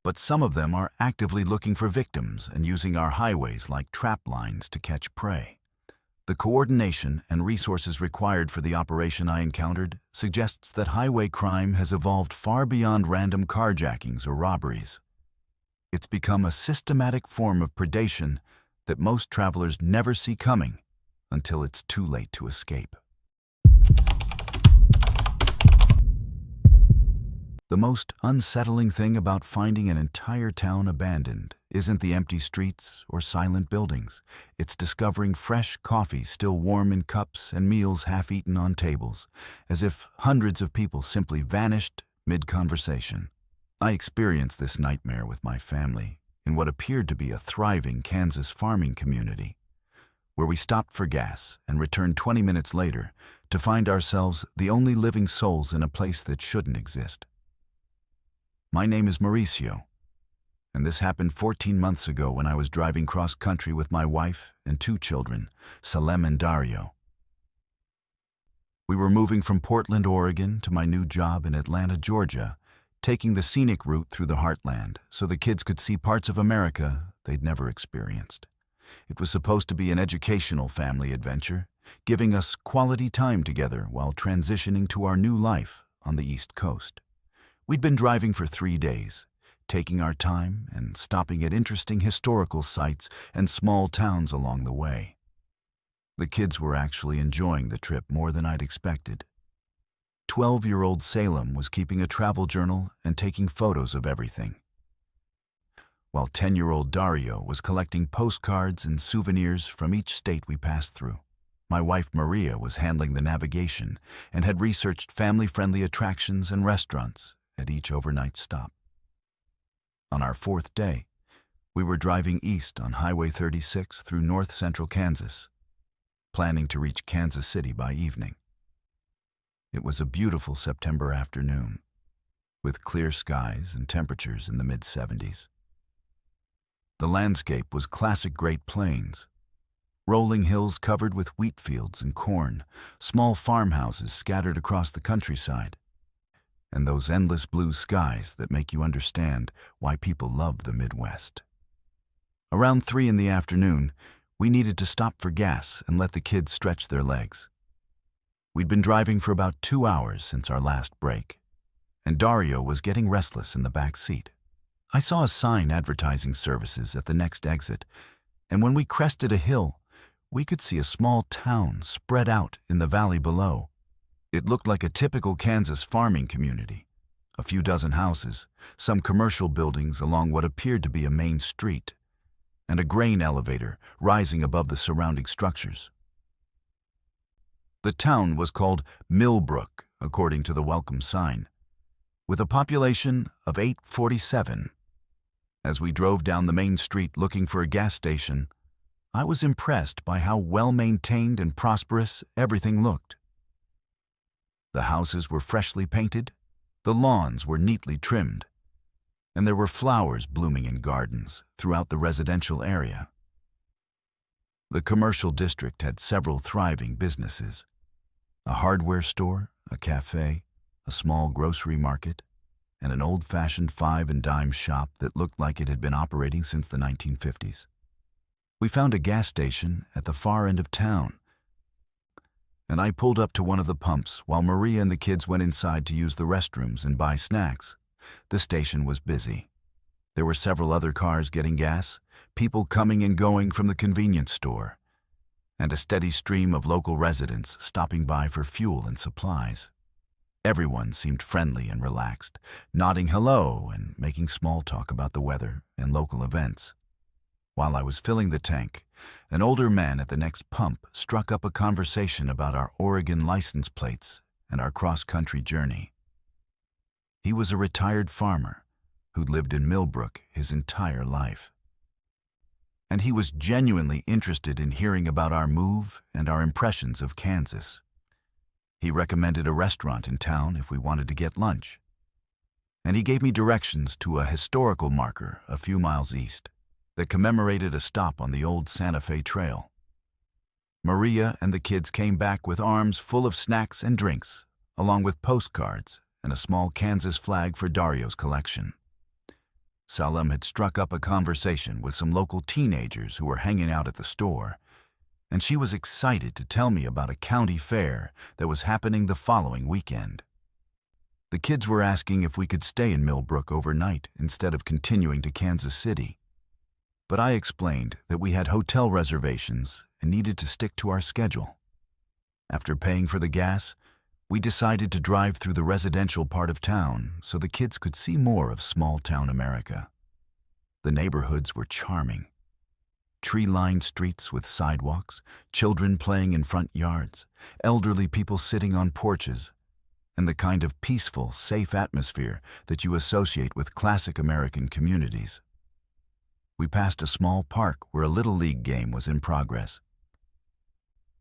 But some of them are actively looking for victims and using our highways like trap lines to catch prey. The coordination and resources required for the operation I encountered suggests that highway crime has evolved far beyond random carjackings or robberies. It's become a systematic form of predation that most travelers never see coming until it's too late to escape. The most unsettling thing about finding an entire town abandoned isn't the empty streets or silent buildings. It's discovering fresh coffee still warm in cups and meals half-eaten on tables, as if hundreds of people simply vanished mid-conversation. I experienced this nightmare with my family in what appeared to be a thriving Kansas farming community, where we stopped for gas and returned 20 minutes later to find ourselves the only living souls in a place that shouldn't exist. My name is Mauricio, and this happened 14 months ago when I was driving cross-country with my wife and 2 children, Salem and Dario. We were moving from Portland, Oregon to my new job in Atlanta, Georgia, taking the scenic route through the heartland so the kids could see parts of America they'd never experienced. It was supposed to be an educational family adventure, giving us quality time together while transitioning to our new life on the East Coast. We'd been driving for 3 days, taking our time and stopping at interesting historical sites and small towns along the way. The kids were actually enjoying the trip more than I'd expected. 12-year-old Salem was keeping a travel journal and taking photos of everything, while 10-year-old Dario was collecting postcards and souvenirs from each state we passed through. My wife Maria was handling the navigation and had researched family-friendly attractions and restaurants at each overnight stop. On our 4th day, we were driving east on Highway 36 through north-central Kansas, planning to reach Kansas City by evening. It was a beautiful September afternoon, with clear skies and temperatures in the mid-70s. The landscape was classic Great Plains, rolling hills covered with wheat fields and corn, small farmhouses scattered across the countryside, and those endless blue skies that make you understand why people love the Midwest. Around 3 in the afternoon, we needed to stop for gas and let the kids stretch their legs. We'd been driving for about 2 hours since our last break, and Dario was getting restless in the back seat. I saw a sign advertising services at the next exit, and when we crested a hill, we could see a small town spread out in the valley below. It looked like a typical Kansas farming community. A few dozen houses, some commercial buildings along what appeared to be a main street, and a grain elevator rising above the surrounding structures. The town was called Millbrook, according to the welcome sign, with a population of 847. As we drove down the main street looking for a gas station, I was impressed by how well-maintained and prosperous everything looked. The houses were freshly painted, the lawns were neatly trimmed, and there were flowers blooming in gardens throughout the residential area. The commercial district had several thriving businesses: a hardware store, a cafe, a small grocery market, and an old-fashioned 5 and dime shop that looked like it had been operating since the 1950s. We found a gas station at the far end of town, and I pulled up to one of the pumps while Maria and the kids went inside to use the restrooms and buy snacks. The station was busy. There were several other cars getting gas, people coming and going from the convenience store, and a steady stream of local residents stopping by for fuel and supplies. Everyone seemed friendly and relaxed, nodding hello and making small talk about the weather and local events. While I was filling the tank, an older man at the next pump struck up a conversation about our Oregon license plates and our cross-country journey. He was a retired farmer who'd lived in Millbrook his entire life, and he was genuinely interested in hearing about our move and our impressions of Kansas. He recommended a restaurant in town if we wanted to get lunch, and he gave me directions to a historical marker a few miles east that commemorated a stop on the old Santa Fe Trail. Maria and the kids came back with arms full of snacks and drinks, along with postcards and a small Kansas flag for Dario's collection. Salem had struck up a conversation with some local teenagers who were hanging out at the store, and she was excited to tell me about a county fair that was happening the following weekend. The kids were asking if we could stay in Millbrook overnight instead of continuing to Kansas City, but I explained that we had hotel reservations and needed to stick to our schedule. After paying for the gas, We decided to drive through the residential part of town so the kids could see more of small-town America. The neighborhoods were charming. Tree-lined streets with sidewalks, children playing in front yards, elderly people sitting on porches, and the kind of peaceful, safe atmosphere that you associate with classic American communities. We passed a small park where a Little League game was in progress,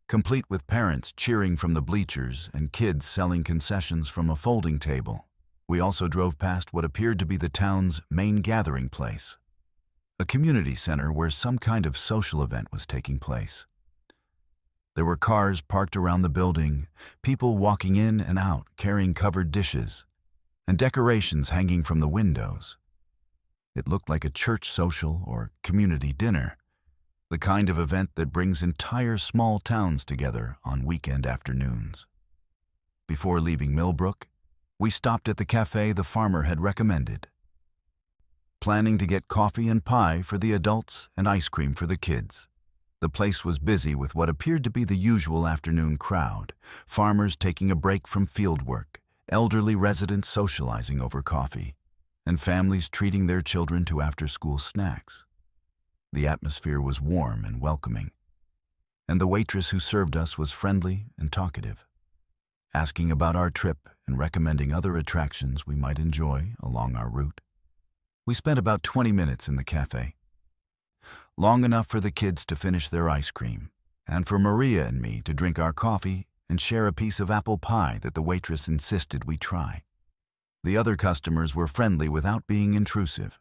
complete with parents cheering from the bleachers and kids selling concessions from a folding table. We also drove past what appeared to be the town's main gathering place, a community center where some kind of social event was taking place. There were cars parked around the building, people walking in and out carrying covered dishes, and decorations hanging from the windows. It looked like a church social or community dinner, the kind of event that brings entire small towns together on weekend afternoons. Before leaving Millbrook, we stopped at the cafe the farmer had recommended, planning to get coffee and pie for the adults and ice cream for the kids. The place was busy with what appeared to be the usual afternoon crowd, farmers taking a break from field work, elderly residents socializing over coffee, and families treating their children to after-school snacks. The atmosphere was warm and welcoming, and the waitress who served us was friendly and talkative, asking about our trip and recommending other attractions we might enjoy along our route. We spent about 20 minutes in the cafe, long enough for the kids to finish their ice cream, and for Maria and me to drink our coffee and share a piece of apple pie that the waitress insisted we try. The other customers were friendly without being intrusive,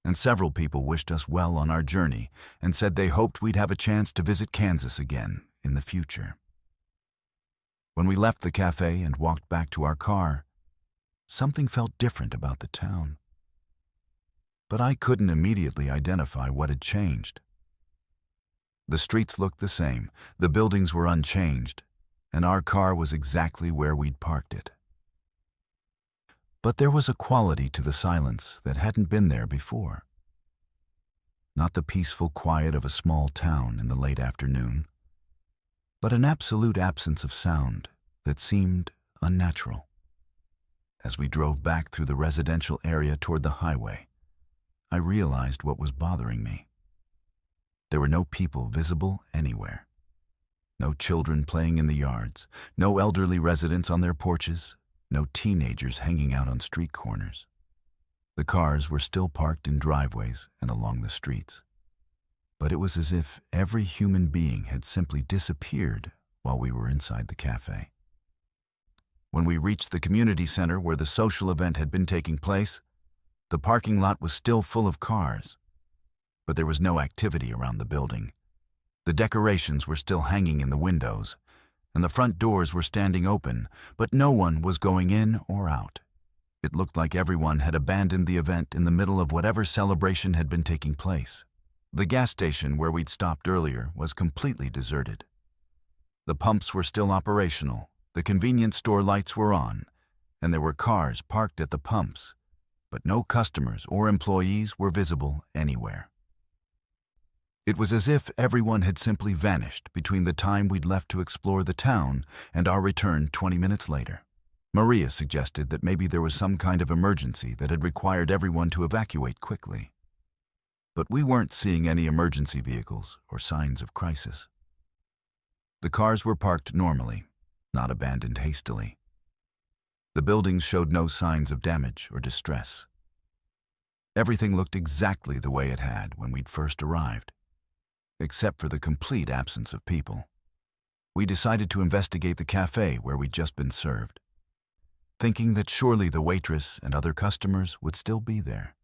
and several people wished us well on our journey and said they hoped we'd have a chance to visit Kansas again in the future. When we left the cafe and walked back to our car, something felt different about the town. But I couldn't immediately identify what had changed. The streets looked the same, the buildings were unchanged, and our car was exactly where we'd parked it. But there was a quality to the silence that hadn't been there before. Not the peaceful quiet of a small town in the late afternoon, but an absolute absence of sound that seemed unnatural. As we drove back through the residential area toward the highway, I realized what was bothering me. There were no people visible anywhere. No children playing in the yards, no elderly residents on their porches, no teenagers hanging out on street corners. The cars were still parked in driveways and along the streets, but it was as if every human being had simply disappeared while we were inside the cafe. When we reached the community center where the social event had been taking place, the parking lot was still full of cars, but there was no activity around the building. The decorations were still hanging in the windows, and the front doors were standing open, but no one was going in or out. It looked like everyone had abandoned the event in the middle of whatever celebration had been taking place. The gas station where we'd stopped earlier was completely deserted. The pumps were still operational, the convenience store lights were on, and there were cars parked at the pumps, but no customers or employees were visible anywhere. It was as if everyone had simply vanished between the time we'd left to explore the town and our return 20 minutes later. Maria suggested that maybe there was some kind of emergency that had required everyone to evacuate quickly. But we weren't seeing any emergency vehicles or signs of crisis. The cars were parked normally, not abandoned hastily. The buildings showed no signs of damage or distress. Everything looked exactly the way it had when we'd first arrived, except for the complete absence of people. We decided to investigate the cafe where we'd just been served, thinking that surely the waitress and other customers would still be there.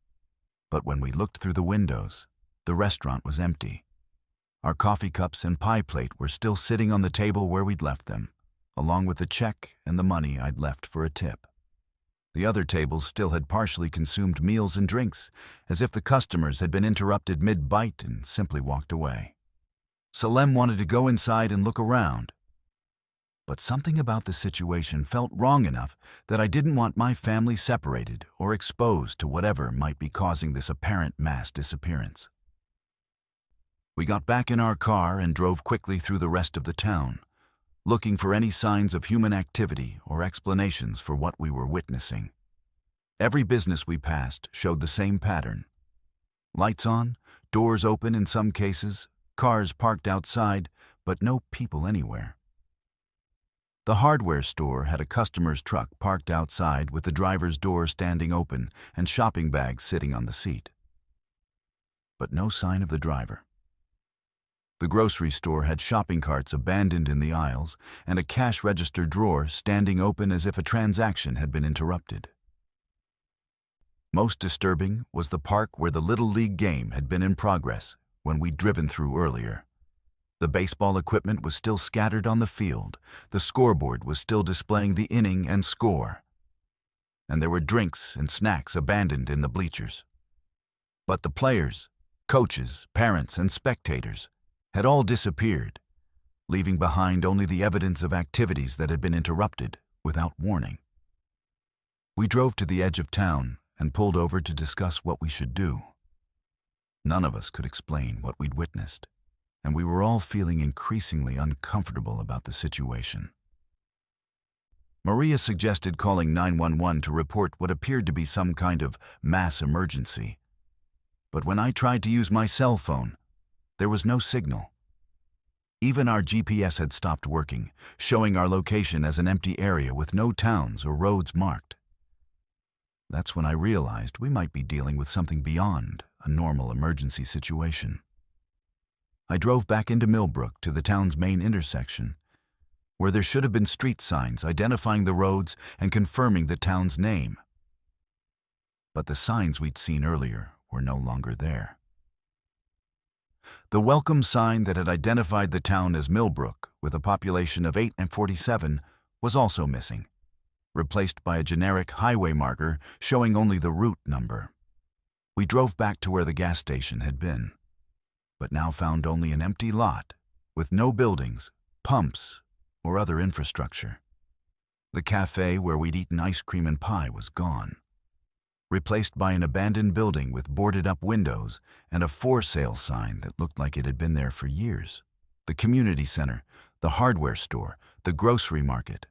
But when we looked through the windows, the restaurant was empty. Our coffee cups and pie plate were still sitting on the table where we'd left them, along with the check and the money I'd left for a tip. The other tables still had partially consumed meals and drinks, as if the customers had been interrupted mid-bite and simply walked away. Salem wanted to go inside and look around, but something about the situation felt wrong enough that I didn't want my family separated or exposed to whatever might be causing this apparent mass disappearance. We got back in our car and drove quickly through the rest of the town, looking for any signs of human activity or explanations for what we were witnessing. Every business we passed showed the same pattern. Lights on, doors open in some cases, cars parked outside, but no people anywhere. The hardware store had a customer's truck parked outside with the driver's door standing open and shopping bags sitting on the seat. But no sign of the driver. The grocery store had shopping carts abandoned in the aisles and a cash register drawer standing open as if a transaction had been interrupted. Most disturbing was the park where the Little League game had been in progress when we'd driven through earlier. The baseball equipment was still scattered on the field, the scoreboard was still displaying the inning and score, and there were drinks and snacks abandoned in the bleachers. But the players, coaches, parents, and spectators had all disappeared, leaving behind only the evidence of activities that had been interrupted without warning. We drove to the edge of town and pulled over to discuss what we should do. None of us could explain what we'd witnessed, and we were all feeling increasingly uncomfortable about the situation. Maria suggested calling 911 to report what appeared to be some kind of mass emergency. But when I tried to use my cell phone, there was no signal. Even our GPS had stopped working, showing our location as an empty area with no towns or roads marked. That's when I realized we might be dealing with something beyond a normal emergency situation. I drove back into Millbrook to the town's main intersection, where there should have been street signs identifying the roads and confirming the town's name. But the signs we'd seen earlier were no longer there. The welcome sign that had identified the town as Millbrook, with a population of 847, was also missing, replaced by a generic highway marker showing only the route number. We drove back to where the gas station had been, but now found only an empty lot with no buildings, pumps, or other infrastructure. The cafe where we'd eaten ice cream and pie was gone, replaced by an abandoned building with boarded-up windows and a for sale sign that looked like it had been there for years. The community center, the hardware store, the grocery market,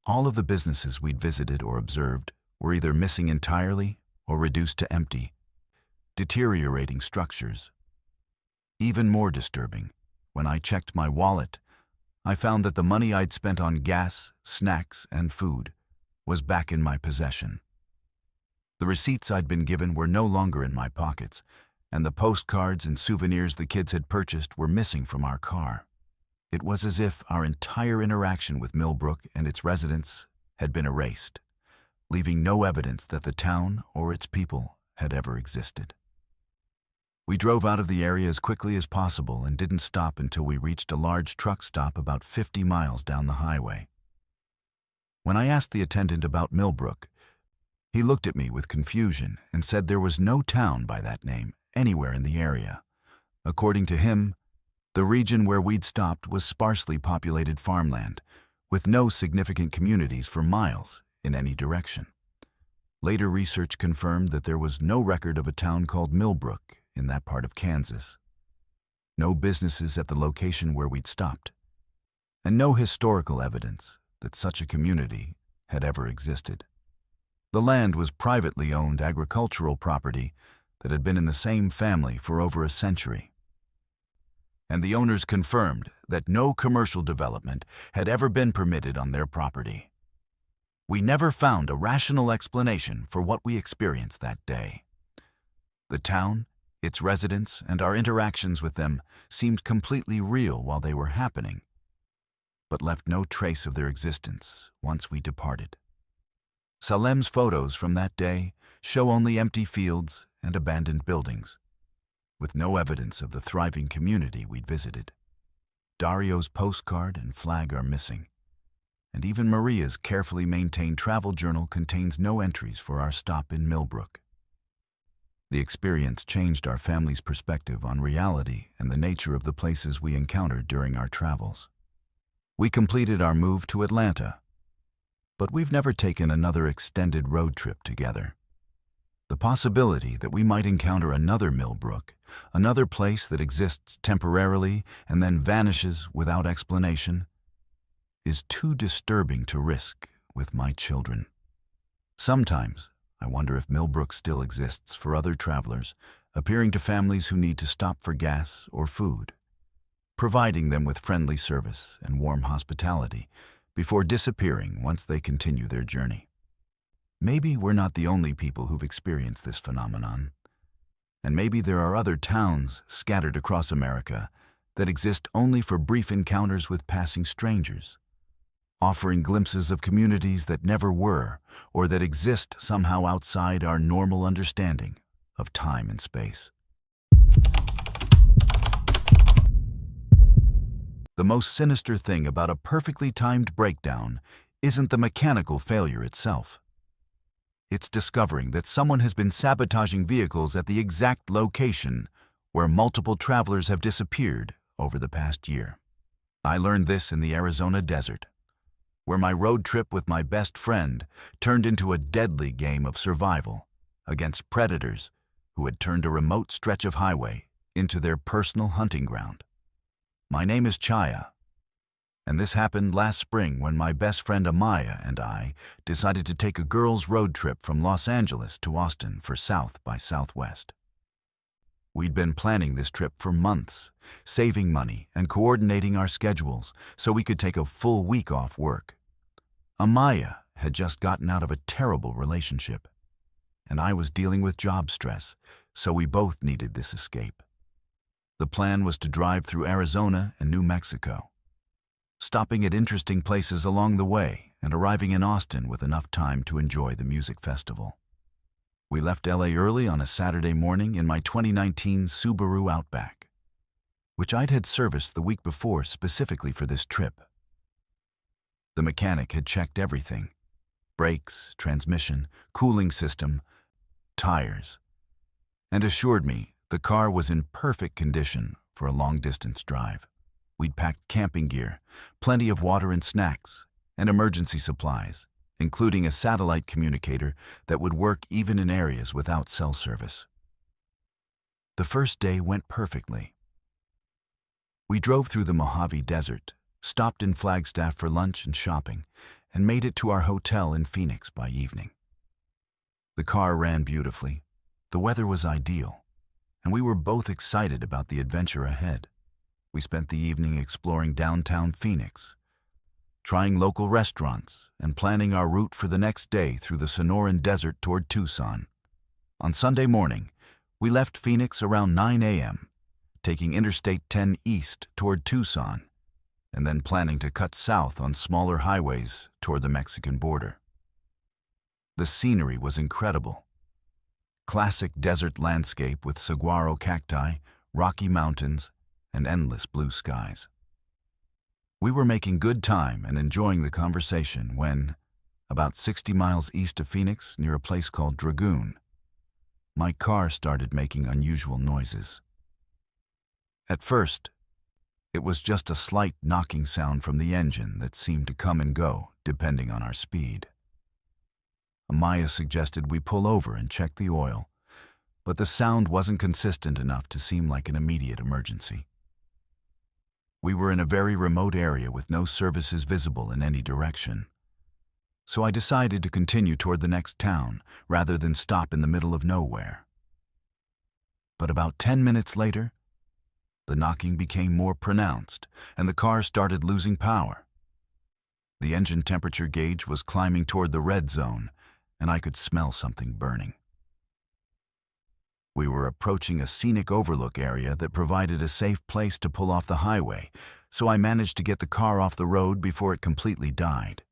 all of the businesses we'd visited or observed were either missing entirely or reduced to empty, deteriorating structures. Even more disturbing, when I checked my wallet, I found that the money I'd spent on gas, snacks, and food was back in my possession. The receipts I'd been given were no longer in my pockets, and the postcards and souvenirs the kids had purchased were missing from our car. It was as if our entire interaction with Millbrook and its residents had been erased, leaving no evidence that the town or its people had ever existed. We drove out of the area as quickly as possible and didn't stop until we reached a large truck stop about 50 miles down the highway. When I asked the attendant about Millbrook, he looked at me with confusion and said there was no town by that name anywhere in the area. According to him, the region where we'd stopped was sparsely populated farmland, with no significant communities for miles in any direction. Later research confirmed that there was no record of a town called Millbrook in that part of Kansas, no businesses at the location where we'd stopped, and no historical evidence that such a community had ever existed. The land was privately owned agricultural property that had been in the same family for over a century, and the owners confirmed that no commercial development had ever been permitted on their property. We never found a rational explanation for what we experienced that day. The town, its residents, and our interactions with them seemed completely real while they were happening, but left no trace of their existence once we departed. Salem's photos from that day show only empty fields and abandoned buildings, with no evidence of the thriving community we'd visited. Dario's postcard and flag are missing, and even Maria's carefully maintained travel journal contains no entries for our stop in Millbrook. The experience changed our family's perspective on reality and the nature of the places we encountered during our travels. We completed our move to Atlanta, but we've never taken another extended road trip together. The possibility that we might encounter another Millbrook, another place that exists temporarily and then vanishes without explanation, is too disturbing to risk with my children. Sometimes, I wonder if Millbrook still exists for other travelers, appearing to families who need to stop for gas or food, providing them with friendly service and warm hospitality before disappearing once they continue their journey. Maybe we're not the only people who've experienced this phenomenon, and maybe there are other towns scattered across America that exist only for brief encounters with passing strangers, offering glimpses of communities that never were or that exist somehow outside our normal understanding of time and space. The most sinister thing about a perfectly timed breakdown isn't the mechanical failure itself. It's discovering that someone has been sabotaging vehicles at the exact location where multiple travelers have disappeared over the past year. I learned this in the Arizona desert, where my road trip with my best friend turned into a deadly game of survival against predators who had turned a remote stretch of highway into their personal hunting ground. My name is Chaya, and this happened last spring when my best friend Amaya and I decided to take a girls' road trip from Los Angeles to Austin for South by Southwest. We'd been planning this trip for months, saving money and coordinating our schedules so we could take a full week off work. Amaya had just gotten out of a terrible relationship, and I was dealing with job stress, so we both needed this escape. The plan was to drive through Arizona and New Mexico, stopping at interesting places along the way and arriving in Austin with enough time to enjoy the music festival. We left LA early on a Saturday morning in my 2019 Subaru Outback, which I'd had serviced the week before specifically for this trip. The mechanic had checked everything: brakes, transmission, cooling system, tires, and assured me the car was in perfect condition for a long-distance drive. We'd packed camping gear, plenty of water and snacks, and emergency supplies, including a satellite communicator that would work even in areas without cell service. The first day went perfectly. We drove through the Mojave Desert, stopped in Flagstaff for lunch and shopping, and made it to our hotel in Phoenix by evening. The car ran beautifully, the weather was ideal, and we were both excited about the adventure ahead. We spent the evening exploring downtown Phoenix, trying local restaurants, and planning our route for the next day through the Sonoran Desert toward Tucson. On Sunday morning, we left Phoenix around 9 a.m., taking Interstate 10 east toward Tucson, and then planning to cut south on smaller highways toward the Mexican border. The scenery was incredible. Classic desert landscape with saguaro cacti, rocky mountains, and endless blue skies. We were making good time and enjoying the conversation when, about 60 miles east of Phoenix, near a place called Dragoon, my car started making unusual noises. At first, it was just a slight knocking sound from the engine that seemed to come and go, depending on our speed. Amaya suggested we pull over and check the oil, but the sound wasn't consistent enough to seem like an immediate emergency. We were in a very remote area with no services visible in any direction, so I decided to continue toward the next town rather than stop in the middle of nowhere. But about 10 minutes later, the knocking became more pronounced, and the car started losing power. The engine temperature gauge was climbing toward the red zone, and I could smell something burning. We were approaching a scenic overlook area that provided a safe place to pull off the highway, so I managed to get the car off the road before it completely died.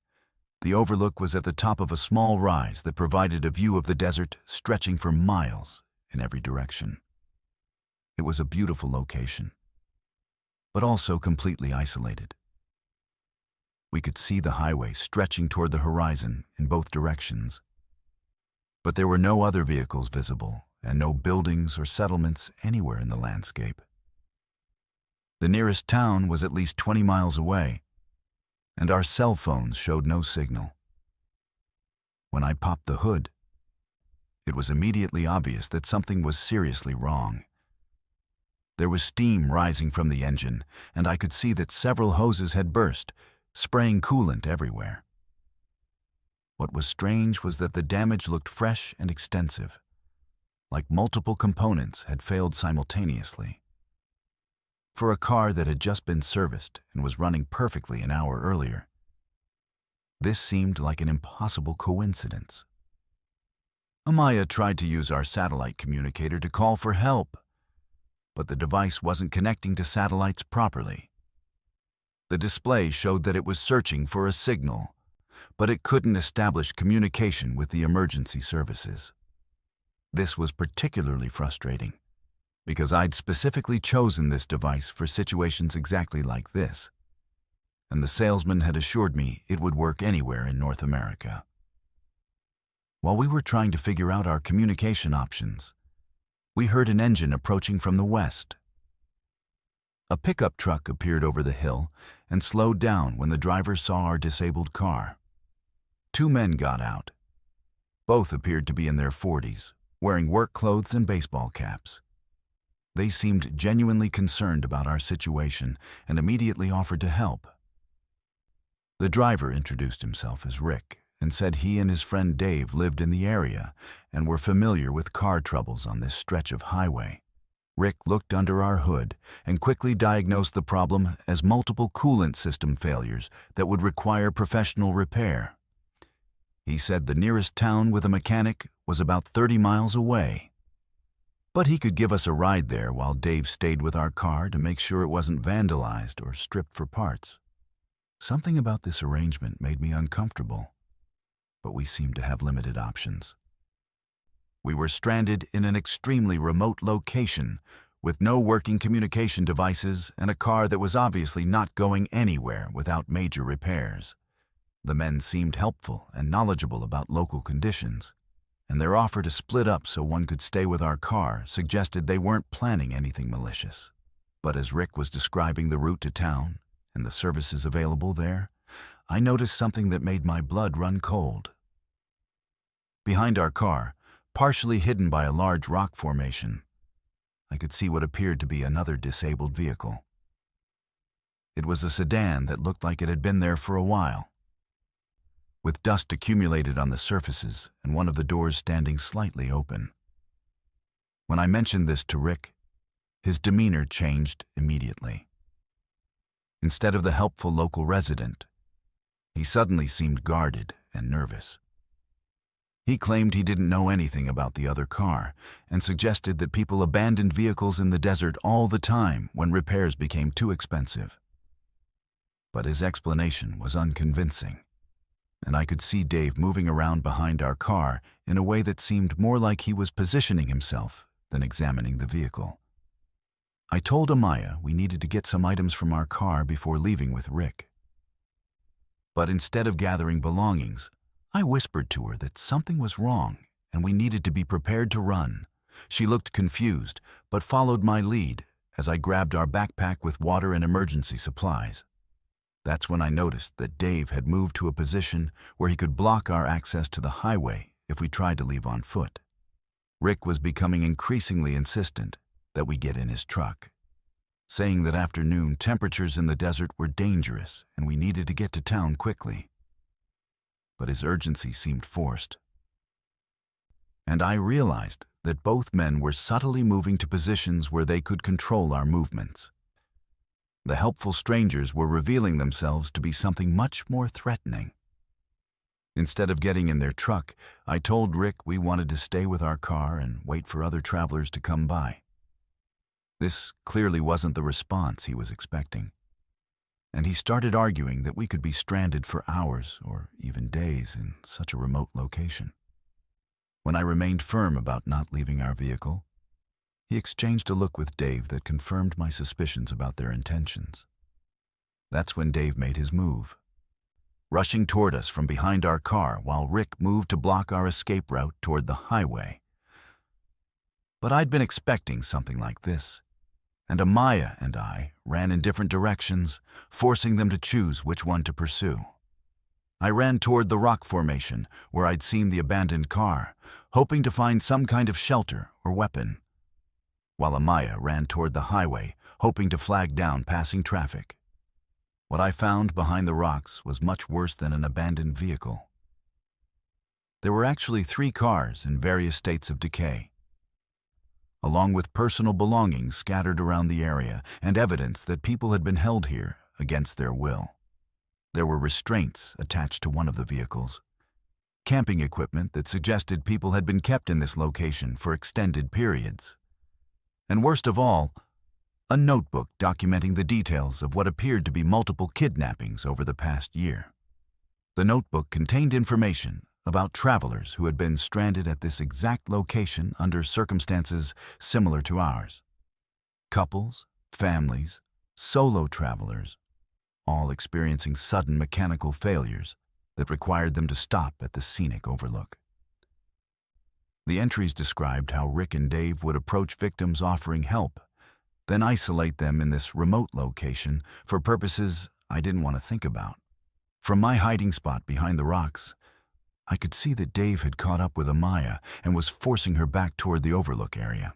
The overlook was at the top of a small rise that provided a view of the desert stretching for miles in every direction. It was a beautiful location, but also completely isolated. We could see the highway stretching toward the horizon in both directions, but there were no other vehicles visible and no buildings or settlements anywhere in the landscape. The nearest town was at least 20 miles away, and our cell phones showed no signal. When I popped the hood, it was immediately obvious that something was seriously wrong. There was steam rising from the engine, and I could see that several hoses had burst, spraying coolant everywhere. What was strange was that the damage looked fresh and extensive, like multiple components had failed simultaneously. For a car that had just been serviced and was running perfectly an hour earlier, this seemed like an impossible coincidence. Amaya tried to use our satellite communicator to call for help, but the device wasn't connecting to satellites properly. The display showed that it was searching for a signal, but it couldn't establish communication with the emergency services. This was particularly frustrating, because I'd specifically chosen this device for situations exactly like this, and the salesman had assured me it would work anywhere in North America. While we were trying to figure out our communication options, we heard an engine approaching from the west. A pickup truck appeared over the hill and slowed down when the driver saw our disabled car. Two men got out. Both appeared to be in their 40s, wearing work clothes and baseball caps. They seemed genuinely concerned about our situation and immediately offered to help. The driver introduced himself as Rick and said he and his friend Dave lived in the area and were familiar with car troubles on this stretch of highway. Rick looked under our hood and quickly diagnosed the problem as multiple coolant system failures that would require professional repair. He said the nearest town with a mechanic was about 30 miles away, but he could give us a ride there while Dave stayed with our car to make sure it wasn't vandalized or stripped for parts. Something about this arrangement made me uncomfortable, but we seemed to have limited options. We were stranded in an extremely remote location with no working communication devices and a car that was obviously not going anywhere without major repairs. The men seemed helpful and knowledgeable about local conditions, and their offer to split up so one could stay with our car suggested they weren't planning anything malicious. But as Rick was describing the route to town and the services available there, I noticed something that made my blood run cold. Behind our car, partially hidden by a large rock formation, I could see what appeared to be another disabled vehicle. It was a sedan that looked like it had been there for a while, with dust accumulated on the surfaces and one of the doors standing slightly open. When I mentioned this to Rick, his demeanor changed immediately. Instead of the helpful local resident, he suddenly seemed guarded and nervous. He claimed he didn't know anything about the other car and suggested that people abandoned vehicles in the desert all the time when repairs became too expensive. But his explanation was unconvincing, and I could see Dave moving around behind our car in a way that seemed more like he was positioning himself than examining the vehicle. I told Amaya we needed to get some items from our car before leaving with Rick. But instead of gathering belongings, I whispered to her that something was wrong and we needed to be prepared to run. She looked confused, but followed my lead as I grabbed our backpack with water and emergency supplies. That's when I noticed that Dave had moved to a position where he could block our access to the highway if we tried to leave on foot. Rick was becoming increasingly insistent that we get in his truck, saying that afternoon temperatures in the desert were dangerous and we needed to get to town quickly. But his urgency seemed forced. And I realized that both men were subtly moving to positions where they could control our movements. The helpful strangers were revealing themselves to be something much more threatening. Instead of getting in their truck, I told Rick we wanted to stay with our car and wait for other travelers to come by. This clearly wasn't the response he was expecting, and he started arguing that we could be stranded for hours or even days in such a remote location. When I remained firm about not leaving our vehicle, he exchanged a look with Dave that confirmed my suspicions about their intentions. That's when Dave made his move, rushing toward us from behind our car while Rick moved to block our escape route toward the highway. But I'd been expecting something like this, and Amaya and I ran in different directions, forcing them to choose which one to pursue. I ran toward the rock formation where I'd seen the abandoned car, hoping to find some kind of shelter or weapon, while Amaya ran toward the highway, hoping to flag down passing traffic. What I found behind the rocks was much worse than an abandoned vehicle. There were actually 3 cars in various states of decay, along with personal belongings scattered around the area and evidence that people had been held here against their will. There were restraints attached to one of the vehicles, camping equipment that suggested people had been kept in this location for extended periods. And worst of all, a notebook documenting the details of what appeared to be multiple kidnappings over the past year. The notebook contained information about travelers who had been stranded at this exact location under circumstances similar to ours. Couples, families, solo travelers, all experiencing sudden mechanical failures that required them to stop at the scenic overlook. The entries described how Rick and Dave would approach victims offering help, then isolate them in this remote location for purposes I didn't want to think about. From my hiding spot behind the rocks, I could see that Dave had caught up with Amaya and was forcing her back toward the overlook area.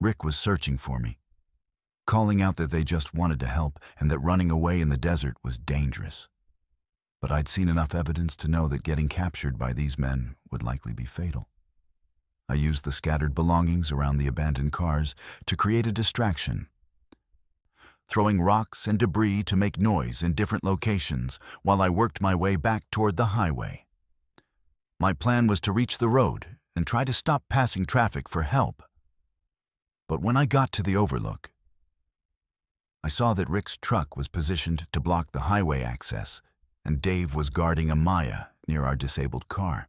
Rick was searching for me, calling out that they just wanted to help and that running away in the desert was dangerous. But I'd seen enough evidence to know that getting captured by these men would likely be fatal. I used the scattered belongings around the abandoned cars to create a distraction, throwing rocks and debris to make noise in different locations while I worked my way back toward the highway. My plan was to reach the road and try to stop passing traffic for help. But when I got to the overlook, I saw that Rick's truck was positioned to block the highway access, and Dave was guarding Amaya near our disabled car.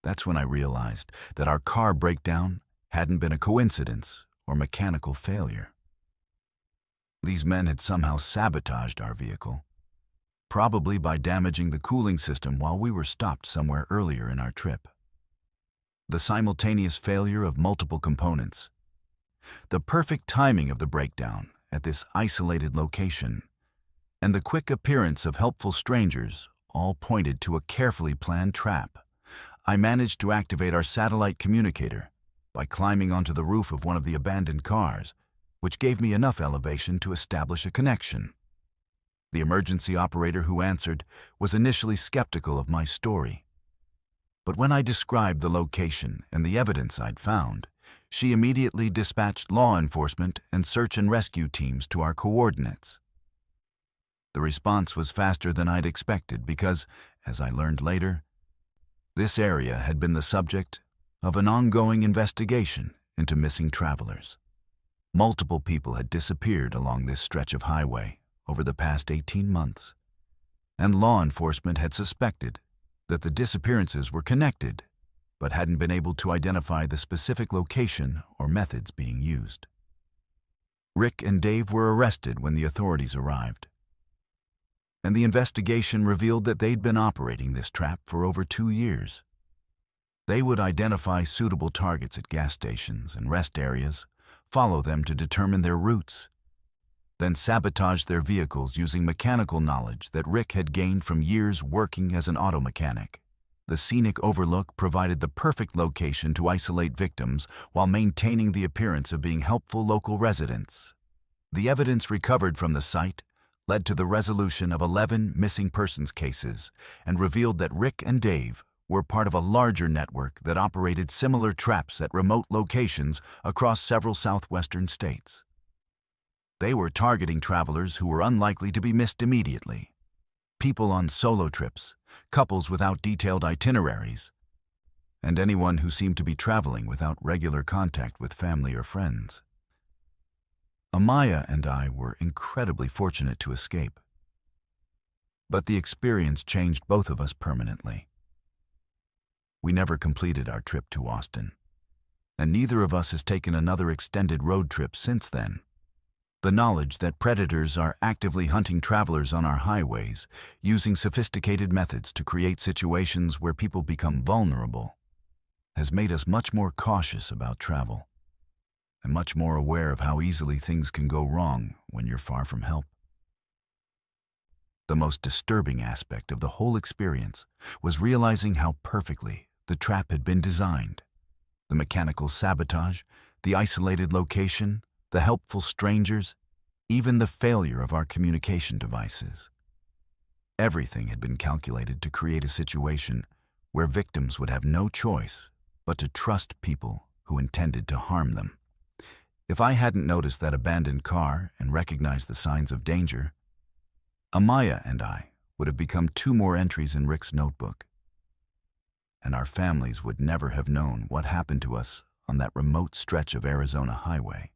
That's when I realized that our car breakdown hadn't been a coincidence or mechanical failure. These men had somehow sabotaged our vehicle, probably by damaging the cooling system while we were stopped somewhere earlier in our trip. The simultaneous failure of multiple components, the perfect timing of the breakdown at this isolated location, and the quick appearance of helpful strangers all pointed to a carefully planned trap. I managed to activate our satellite communicator by climbing onto the roof of one of the abandoned cars, which gave me enough elevation to establish a connection. The emergency operator who answered was initially skeptical of my story. But when I described the location and the evidence I'd found, she immediately dispatched law enforcement and search and rescue teams to our coordinates. The response was faster than I'd expected because, as I learned later, this area had been the subject of an ongoing investigation into missing travelers. Multiple people had disappeared along this stretch of highway over the past 18 months, and law enforcement had suspected that the disappearances were connected, but hadn't been able to identify the specific location or methods being used. Rick and Dave were arrested when the authorities arrived, and the investigation revealed that they'd been operating this trap for over 2 years. They would identify suitable targets at gas stations and rest areas, follow them to determine their routes, then sabotage their vehicles using mechanical knowledge that Rick had gained from years working as an auto mechanic. The scenic overlook provided the perfect location to isolate victims while maintaining the appearance of being helpful local residents. The evidence recovered from the site led to the resolution of 11 missing persons cases and revealed that Rick and Dave were part of a larger network that operated similar traps at remote locations across several southwestern states. They were targeting travelers who were unlikely to be missed immediately, people on solo trips, couples without detailed itineraries, and anyone who seemed to be traveling without regular contact with family or friends. Amaya and I were incredibly fortunate to escape, but the experience changed both of us permanently. We never completed our trip to Austin, and neither of us has taken another extended road trip since then. The knowledge that predators are actively hunting travelers on our highways, using sophisticated methods to create situations where people become vulnerable, has made us much more cautious about travel, and much more aware of how easily things can go wrong when you're far from help. The most disturbing aspect of the whole experience was realizing how perfectly the trap had been designed. The mechanical sabotage, the isolated location, the helpful strangers, even the failure of our communication devices. Everything had been calculated to create a situation where victims would have no choice but to trust people who intended to harm them. If I hadn't noticed that abandoned car and recognized the signs of danger, Amaya and I would have become 2 more entries in Rick's notebook, and our families would never have known what happened to us on that remote stretch of Arizona highway.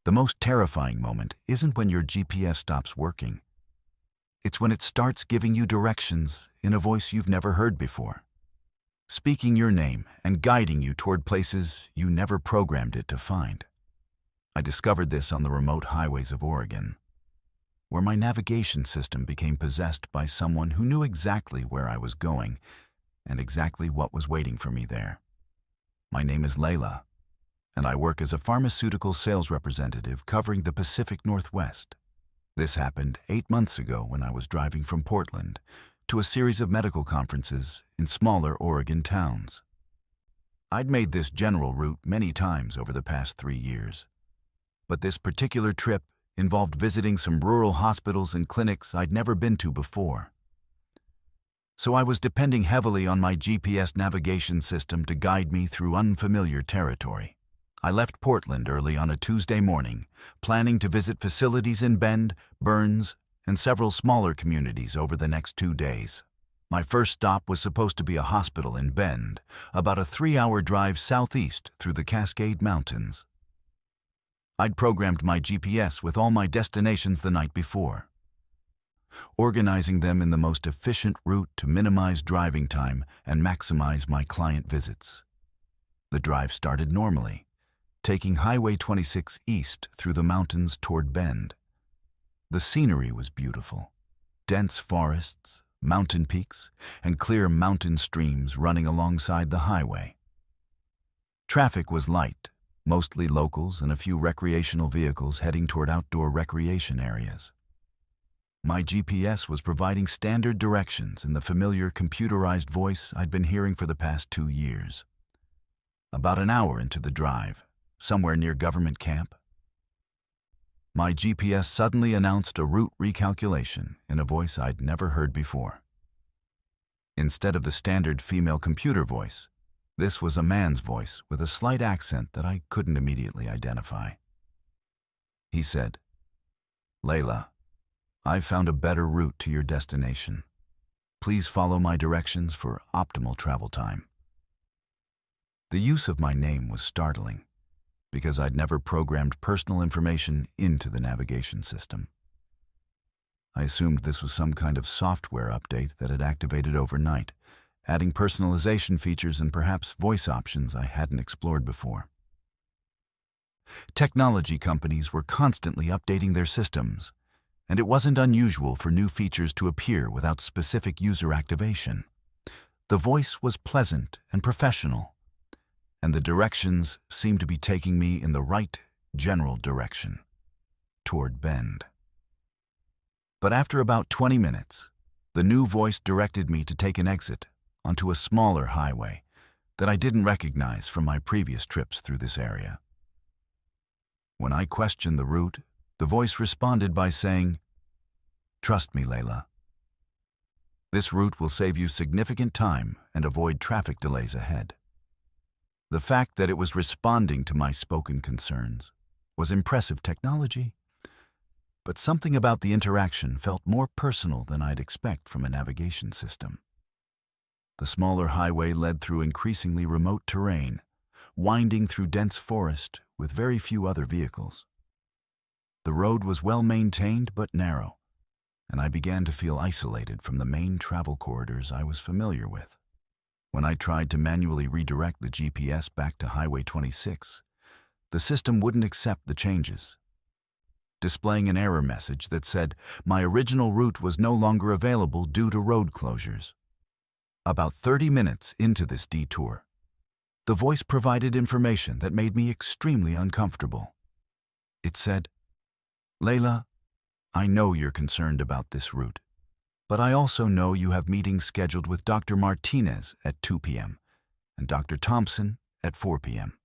The most terrifying moment isn't when your GPS stops working. It's when it starts giving you directions in a voice you've never heard before, speaking your name and guiding you toward places you never programmed it to find. I discovered this on the remote highways of Oregon, where my navigation system became possessed by someone who knew exactly where I was going and exactly what was waiting for me there. My name is Layla, and I work as a pharmaceutical sales representative covering the Pacific Northwest. This happened 8 months ago when I was driving from Portland to a series of medical conferences in smaller Oregon towns. I'd made this general route many times over the past 3 years, but this particular trip involved visiting some rural hospitals and clinics I'd never been to before. So I was depending heavily on my GPS navigation system to guide me through unfamiliar territory. I left Portland early on a Tuesday morning, planning to visit facilities in Bend, Burns, and several smaller communities over the next 2 days. My first stop was supposed to be a hospital in Bend, about a 3-hour drive southeast through the Cascade Mountains. I'd programmed my GPS with all my destinations the night before, organizing them in the most efficient route to minimize driving time and maximize my client visits. The drive started normally, taking Highway 26 east through the mountains toward Bend. The scenery was beautiful. Dense forests, mountain peaks, and clear mountain streams running alongside the highway. Traffic was light, mostly locals and a few recreational vehicles heading toward outdoor recreation areas. My GPS was providing standard directions in the familiar computerized voice I'd been hearing for the past 2 years. About an hour into the drive, somewhere near Government Camp, my GPS suddenly announced a route recalculation in a voice I'd never heard before. Instead of the standard female computer voice, this was a man's voice with a slight accent that I couldn't immediately identify. He said, "Layla, I've found a better route to your destination. Please follow my directions for optimal travel time." The use of my name was startling, because I'd never programmed personal information into the navigation system. I assumed this was some kind of software update that had activated overnight, adding personalization features and perhaps voice options I hadn't explored before. Technology companies were constantly updating their systems, and it wasn't unusual for new features to appear without specific user activation. The voice was pleasant and professional, and the directions seemed to be taking me in the right general direction, toward Bend. But after about 20 minutes, the new voice directed me to take an exit onto a smaller highway that I didn't recognize from my previous trips through this area. When I questioned the route, the voice responded by saying, "Trust me, Layla. This route will save you significant time and avoid traffic delays ahead." The fact that it was responding to my spoken concerns was impressive technology, but something about the interaction felt more personal than I'd expect from a navigation system. The smaller highway led through increasingly remote terrain, winding through dense forest with very few other vehicles. The road was well maintained but narrow, and I began to feel isolated from the main travel corridors I was familiar with. When I tried to manually redirect the GPS back to Highway 26, the system wouldn't accept the changes, displaying an error message that said my original route was no longer available due to road closures. About 30 minutes into this detour, the voice provided information that made me extremely uncomfortable. It said, "Layla, I know you're concerned about this route, but I also know you have meetings scheduled with Dr. Martinez at 2 p.m. and Dr. Thompson at 4 p.m.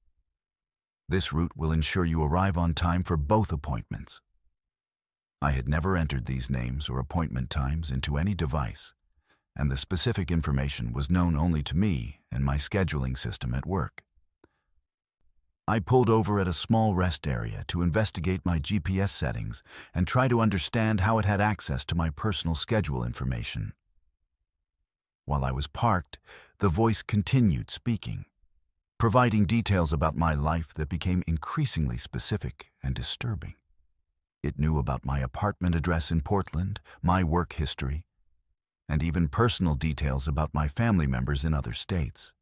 This route will ensure you arrive on time for both appointments. I had never entered these names or appointment times into any device, and the specific information was known only to me and my scheduling system at work. I pulled over at a small rest area to investigate my GPS settings and try to understand how it had access to my personal schedule information. While I was parked, the voice continued speaking, providing details about my life that became increasingly specific and disturbing. It knew about my apartment address in Portland, my work history, and even personal details about my family members in other states.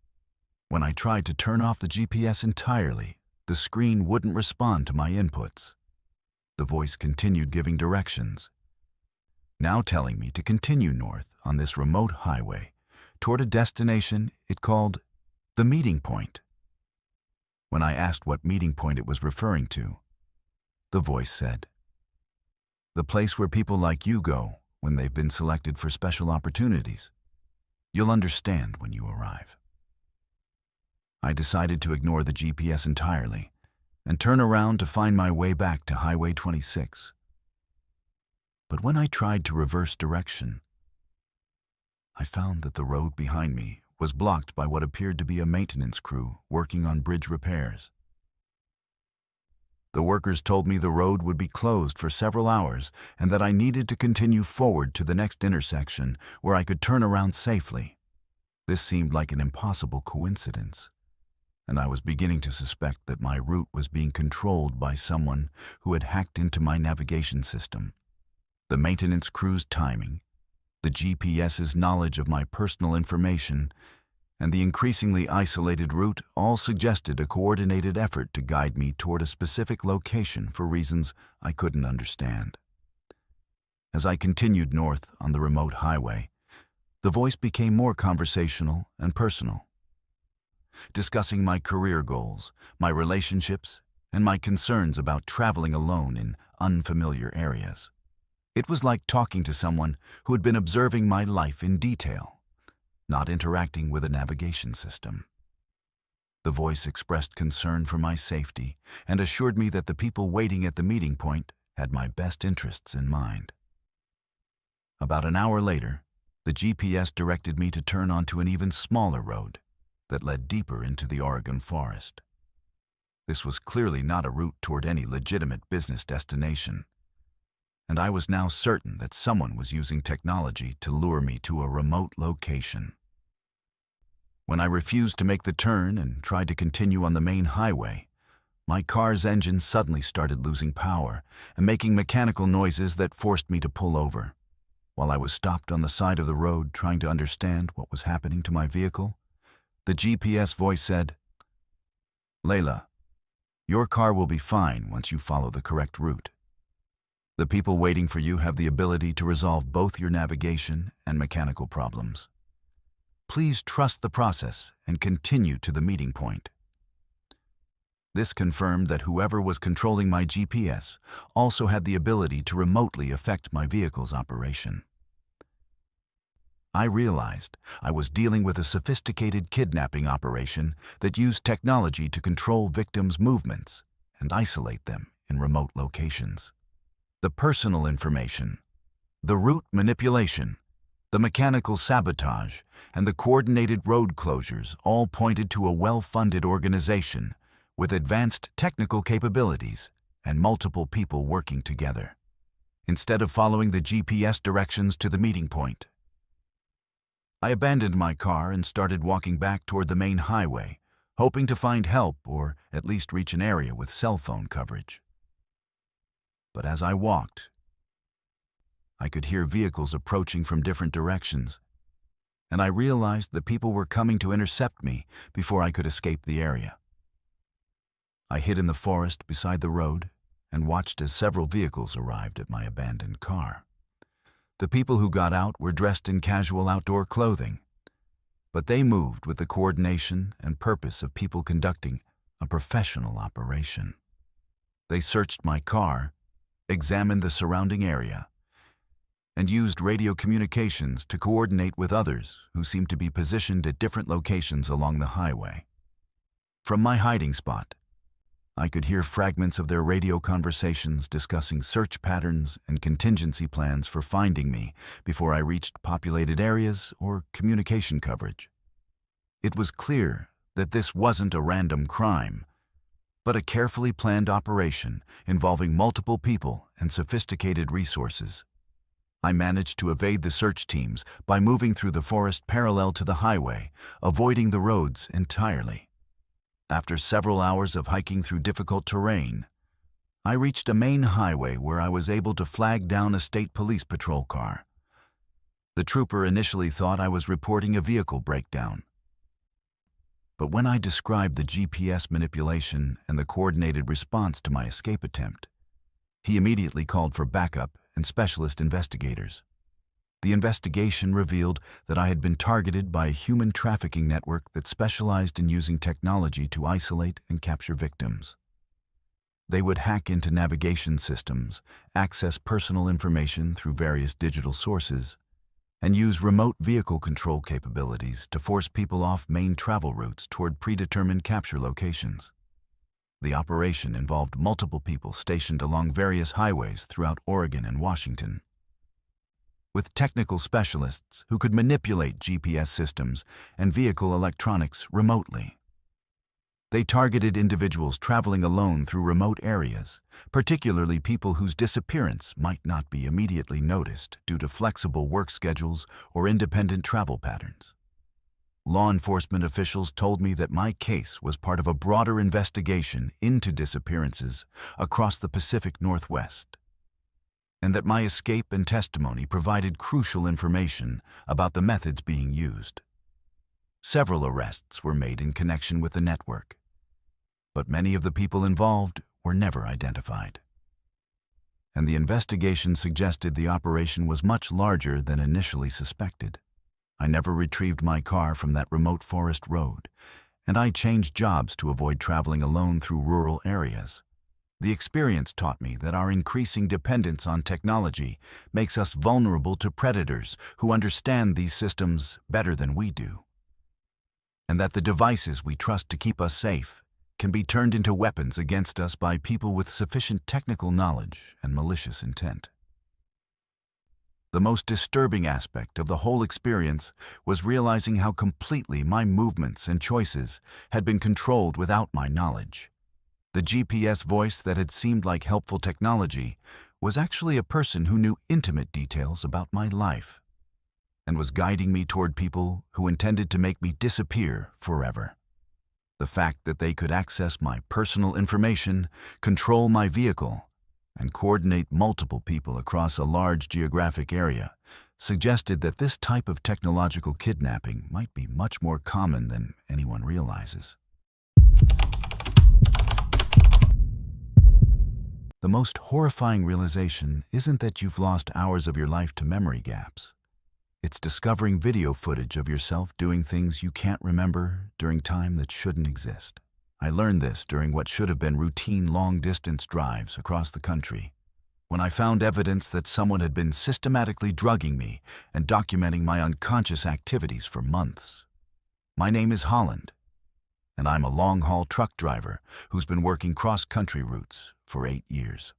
When I tried to turn off the GPS entirely, the screen wouldn't respond to my inputs. The voice continued giving directions, now telling me to continue north on this remote highway toward a destination it called the meeting point. When I asked what meeting point it was referring to, the voice said, "The place where people like you go when they've been selected for special opportunities. You'll understand when you arrive." I decided to ignore the GPS entirely and turn around to find my way back to Highway 26. But when I tried to reverse direction, I found that the road behind me was blocked by what appeared to be a maintenance crew working on bridge repairs. The workers told me the road would be closed for several hours and that I needed to continue forward to the next intersection where I could turn around safely. This seemed like an impossible coincidence, and I was beginning to suspect that my route was being controlled by someone who had hacked into my navigation system. The maintenance crew's timing, the GPS's knowledge of my personal information, and the increasingly isolated route all suggested a coordinated effort to guide me toward a specific location for reasons I couldn't understand. As I continued north on the remote highway, the voice became more conversational and personal, discussing my career goals, my relationships, and my concerns about traveling alone in unfamiliar areas. It was like talking to someone who had been observing my life in detail, not interacting with a navigation system. The voice expressed concern for my safety and assured me that the people waiting at the meeting point had my best interests in mind. About an hour later, the GPS directed me to turn onto an even smaller road that led deeper into the Oregon forest. This was clearly not a route toward any legitimate business destination, and I was now certain that someone was using technology to lure me to a remote location. When I refused to make the turn and tried to continue on the main highway, my car's engine suddenly started losing power and making mechanical noises that forced me to pull over. While I was stopped on the side of the road trying to understand what was happening to my vehicle, the GPS voice said, "Layla, your car will be fine once you follow the correct route. The people waiting for you have the ability to resolve both your navigation and mechanical problems. Please trust the process and continue to the meeting point." This confirmed that whoever was controlling my GPS also had the ability to remotely affect my vehicle's operation. I realized I was dealing with a sophisticated kidnapping operation that used technology to control victims' movements and isolate them in remote locations. The personal information, the route manipulation, the mechanical sabotage, and the coordinated road closures all pointed to a well-funded organization with advanced technical capabilities and multiple people working together, instead of following the GPS directions to the meeting point. I abandoned my car and started walking back toward the main highway, hoping to find help or at least reach an area with cell phone coverage. But as I walked, I could hear vehicles approaching from different directions, and I realized that people were coming to intercept me before I could escape the area. I hid in the forest beside the road and watched as several vehicles arrived at my abandoned car. The people who got out were dressed in casual outdoor clothing, but they moved with the coordination and purpose of people conducting a professional operation. They searched my car, examined the surrounding area, and used radio communications to coordinate with others who seemed to be positioned at different locations along the highway. From my hiding spot, I could hear fragments of their radio conversations discussing search patterns and contingency plans for finding me before I reached populated areas or communication coverage. It was clear that this wasn't a random crime, but a carefully planned operation involving multiple people and sophisticated resources. I managed to evade the search teams by moving through the forest parallel to the highway, avoiding the roads entirely. After several hours of hiking through difficult terrain, I reached a main highway where I was able to flag down a state police patrol car. The trooper initially thought I was reporting a vehicle breakdown. But when I described the GPS manipulation and the coordinated response to my escape attempt, he immediately called for backup and specialist investigators. The investigation revealed that I had been targeted by a human trafficking network that specialized in using technology to isolate and capture victims. They would hack into navigation systems, access personal information through various digital sources, and use remote vehicle control capabilities to force people off main travel routes toward predetermined capture locations. The operation involved multiple people stationed along various highways throughout Oregon and Washington, with technical specialists who could manipulate GPS systems and vehicle electronics remotely. They targeted individuals traveling alone through remote areas, particularly people whose disappearance might not be immediately noticed due to flexible work schedules or independent travel patterns. Law enforcement officials told me that my case was part of a broader investigation into disappearances across the Pacific Northwest, and that my escape and testimony provided crucial information about the methods being used. Several arrests were made in connection with the network, but many of the people involved were never identified. And the investigation suggested the operation was much larger than initially suspected. I never retrieved my car from that remote forest road, and I changed jobs to avoid traveling alone through rural areas. The experience taught me that our increasing dependence on technology makes us vulnerable to predators who understand these systems better than we do, and that the devices we trust to keep us safe can be turned into weapons against us by people with sufficient technical knowledge and malicious intent. The most disturbing aspect of the whole experience was realizing how completely my movements and choices had been controlled without my knowledge. The GPS voice that had seemed like helpful technology was actually a person who knew intimate details about my life and was guiding me toward people who intended to make me disappear forever. The fact that they could access my personal information, control my vehicle, and coordinate multiple people across a large geographic area suggested that this type of technological kidnapping might be much more common than anyone realizes. The most horrifying realization isn't that you've lost hours of your life to memory gaps. It's discovering video footage of yourself doing things you can't remember during time that shouldn't exist. I learned this during what should have been routine long-distance drives across the country, when I found evidence that someone had been systematically drugging me and documenting my unconscious activities for months. My name is Holland, and I'm a long-haul truck driver who's been working cross-country routes for 8 years.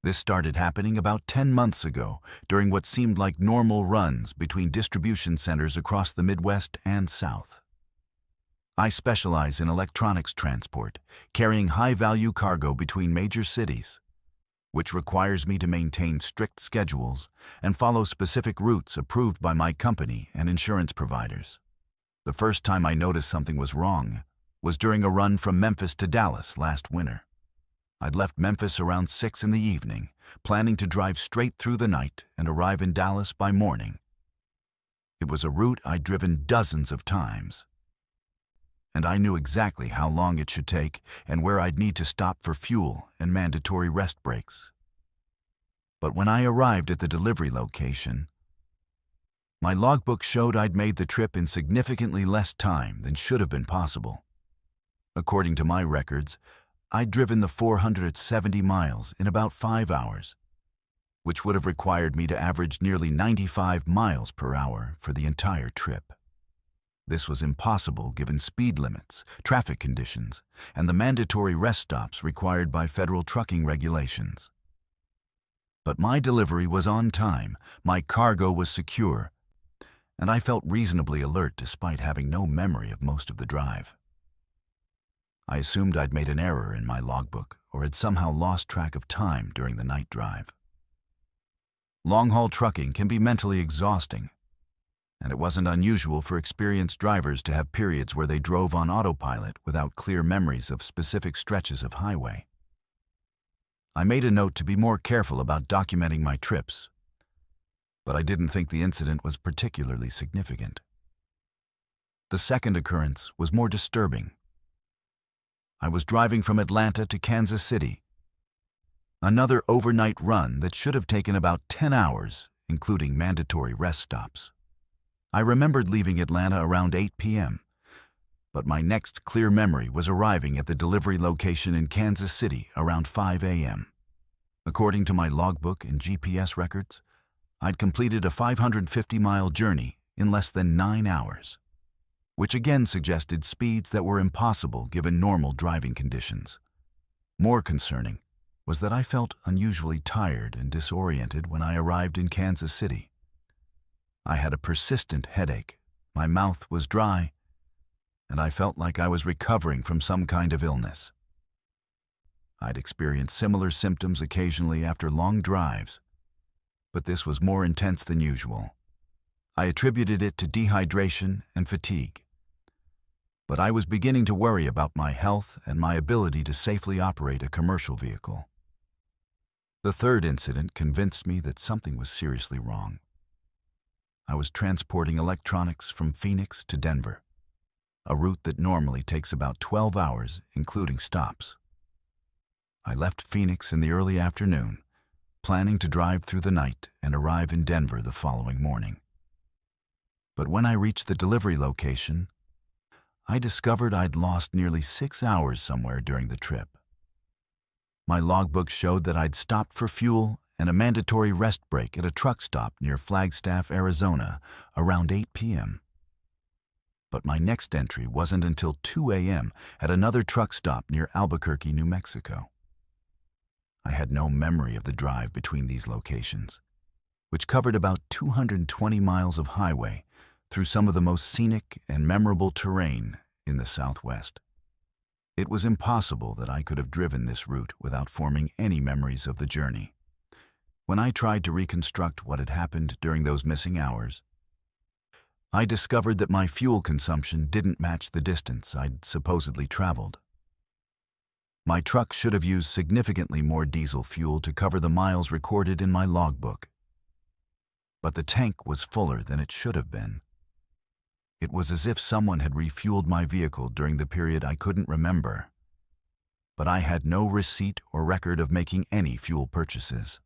This started happening about 10 months ago during what seemed like normal runs between distribution centers across the Midwest and South. I specialize in electronics transport, carrying high-value cargo between major cities, which requires me to maintain strict schedules and follow specific routes approved by my company and insurance providers. The first time I noticed something was wrong was during a run from Memphis to Dallas last winter. I'd left Memphis around 6 in the evening, planning to drive straight through the night and arrive in Dallas by morning. It was a route I'd driven dozens of times, and I knew exactly how long it should take and where I'd need to stop for fuel and mandatory rest breaks. But when I arrived at the delivery location, my logbook showed I'd made the trip in significantly less time than should have been possible. According to my records, I'd driven the 470 miles in about 5 hours, which would have required me to average nearly 95 miles per hour for the entire trip. This was impossible given speed limits, traffic conditions, and the mandatory rest stops required by federal trucking regulations. But my delivery was on time, my cargo was secure, and I felt reasonably alert despite having no memory of most of the drive. I assumed I'd made an error in my logbook or had somehow lost track of time during the night drive. Long-haul trucking can be mentally exhausting, and it wasn't unusual for experienced drivers to have periods where they drove on autopilot without clear memories of specific stretches of highway. I made a note to be more careful about documenting my trips, but I didn't think the incident was particularly significant. The second occurrence was more disturbing. I was driving from Atlanta to Kansas City, another overnight run that should have taken about 10 hours, including mandatory rest stops. I remembered leaving Atlanta around 8 p.m., but my next clear memory was arriving at the delivery location in Kansas City around 5 a.m. According to my logbook and GPS records, I'd completed a 550-mile journey in less than 9 hours, which again suggested speeds that were impossible given normal driving conditions. More concerning was that I felt unusually tired and disoriented when I arrived in Kansas City. I had a persistent headache, my mouth was dry, and I felt like I was recovering from some kind of illness. I'd experienced similar symptoms occasionally after long drives, but this was more intense than usual. I attributed it to dehydration and fatigue, but I was beginning to worry about my health and my ability to safely operate a commercial vehicle. The third incident convinced me that something was seriously wrong. I was transporting electronics from Phoenix to Denver, a route that normally takes about 12 hours, including stops. I left Phoenix in the early afternoon, planning to drive through the night and arrive in Denver the following morning. But when I reached the delivery location, I discovered I'd lost nearly 6 hours somewhere during the trip. My logbook showed that I'd stopped for fuel and a mandatory rest break at a truck stop near Flagstaff, Arizona, around 8 p.m. But my next entry wasn't until 2 a.m. at another truck stop near Albuquerque, New Mexico. I had no memory of the drive between these locations, which covered about 220 miles of highway through some of the most scenic and memorable terrain in the Southwest. It was impossible that I could have driven this route without forming any memories of the journey. When I tried to reconstruct what had happened during those missing hours, I discovered that my fuel consumption didn't match the distance I'd supposedly traveled. My truck should have used significantly more diesel fuel to cover the miles recorded in my logbook, but the tank was fuller than it should have been. It was as if someone had refueled my vehicle during the period I couldn't remember, but I had no receipt or record of making any fuel purchases.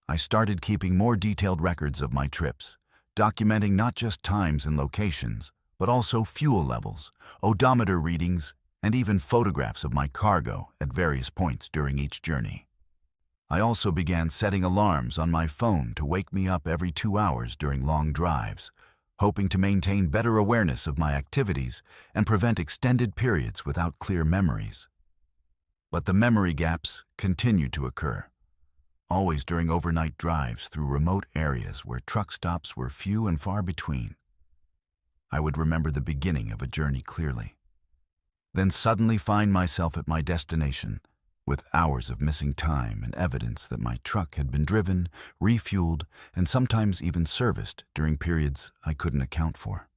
I started keeping more detailed records of my trips, documenting not just times and locations, but also fuel levels, odometer readings, and even photographs of my cargo at various points during each journey. I also began setting alarms on my phone to wake me up every 2 hours during long drives, hoping to maintain better awareness of my activities and prevent extended periods without clear memories. But the memory gaps continued to occur, always during overnight drives through remote areas where truck stops were few and far between. I would remember the beginning of a journey clearly, then suddenly find myself at my destination with hours of missing time and evidence that my truck had been driven, refueled, and sometimes even serviced during periods I couldn't account for.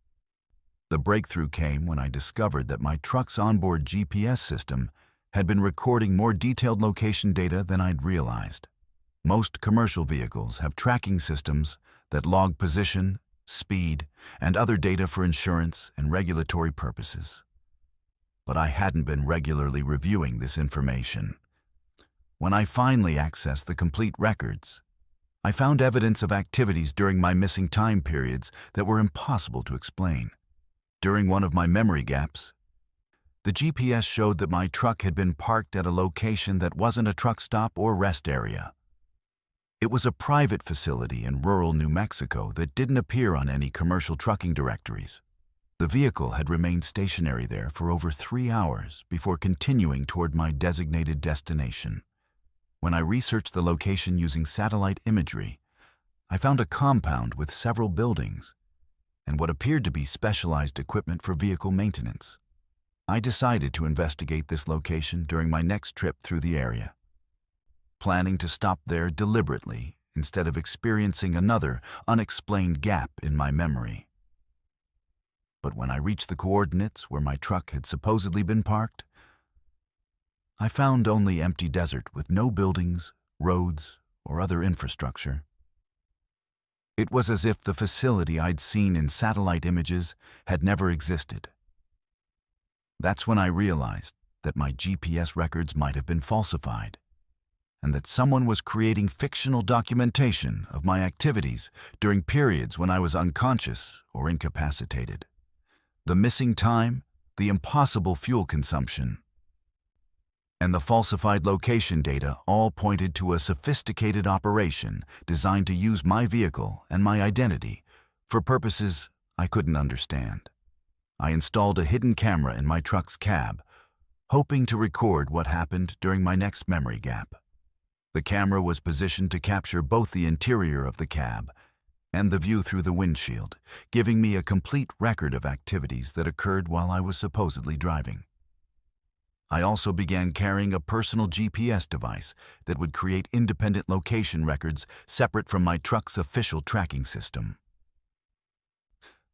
The breakthrough came when I discovered that my truck's onboard GPS system had been recording more detailed location data than I'd realized. Most commercial vehicles have tracking systems that log position, speed, and other data for insurance and regulatory purposes. But I hadn't been regularly reviewing this information. When I finally accessed the complete records, I found evidence of activities during my missing time periods that were impossible to explain. During one of my memory gaps, the GPS showed that my truck had been parked at a location that wasn't a truck stop or rest area. It was a private facility in rural New Mexico that didn't appear on any commercial trucking directories. The vehicle had remained stationary there for over 3 hours before continuing toward my designated destination. When I researched the location using satellite imagery, I found a compound with several buildings and what appeared to be specialized equipment for vehicle maintenance. I decided to investigate this location during my next trip through the area, planning to stop there deliberately instead of experiencing another unexplained gap in my memory. But when I reached the coordinates where my truck had supposedly been parked, I found only empty desert with no buildings, roads, or other infrastructure. It was as if the facility I'd seen in satellite images had never existed. That's when I realized that my GPS records might have been falsified, and that someone was creating fictional documentation of my activities during periods when I was unconscious or incapacitated. The missing time, the impossible fuel consumption, and the falsified location data all pointed to a sophisticated operation designed to use my vehicle and my identity for purposes I couldn't understand. I installed a hidden camera in my truck's cab, hoping to record what happened during my next memory gap. The camera was positioned to capture both the interior of the cab and the view through the windshield, giving me a complete record of activities that occurred while I was supposedly driving. I also began carrying a personal GPS device that would create independent location records separate from my truck's official tracking system.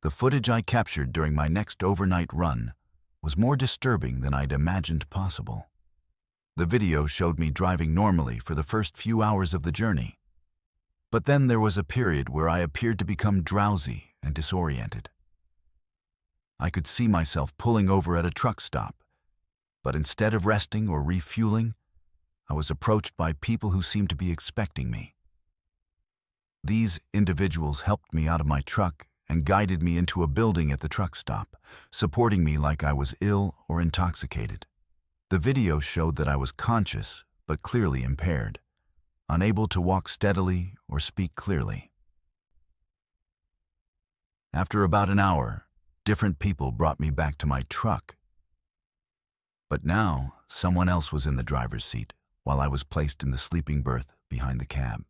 The footage I captured during my next overnight run was more disturbing than I'd imagined possible. The video showed me driving normally for the first few hours of the journey, but then there was a period where I appeared to become drowsy and disoriented. I could see myself pulling over at a truck stop, but instead of resting or refueling, I was approached by people who seemed to be expecting me. These individuals helped me out of my truck and guided me into a building at the truck stop, supporting me like I was ill or intoxicated. The video showed that I was conscious but clearly impaired, unable to walk steadily or speak clearly. After about an hour, different people brought me back to my truck. But now, someone else was in the driver's seat while I was placed in the sleeping berth behind the cab.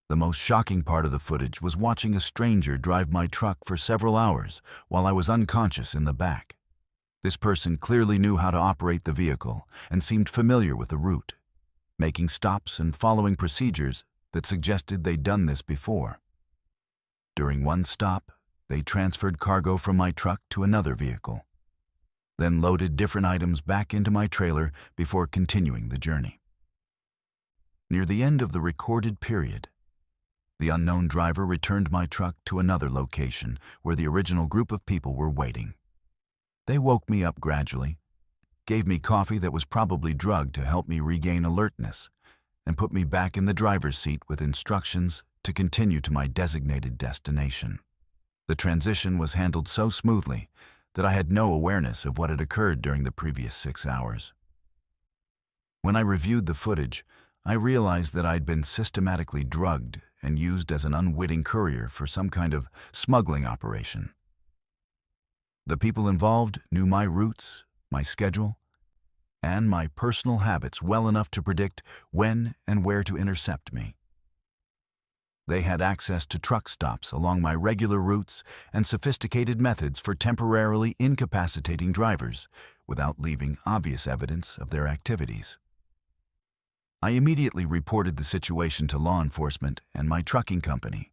The most shocking part of the footage was watching a stranger drive my truck for several hours while I was unconscious in the back. This person clearly knew how to operate the vehicle and seemed familiar with the route, making stops and following procedures that suggested they'd done this before. During one stop, they transferred cargo from my truck to another vehicle, then loaded different items back into my trailer before continuing the journey. Near the end of the recorded period, the unknown driver returned my truck to another location where the original group of people were waiting. They woke me up gradually, gave me coffee that was probably drugged to help me regain alertness, and put me back in the driver's seat with instructions to continue to my designated destination. The transition was handled so smoothly that I had no awareness of what had occurred during the previous 6 hours. When I reviewed the footage, I realized that I'd been systematically drugged and used as an unwitting courier for some kind of smuggling operation. The people involved knew my routes, my schedule, and my personal habits well enough to predict when and where to intercept me. They had access to truck stops along my regular routes and sophisticated methods for temporarily incapacitating drivers without leaving obvious evidence of their activities. I immediately reported the situation to law enforcement and my trucking company,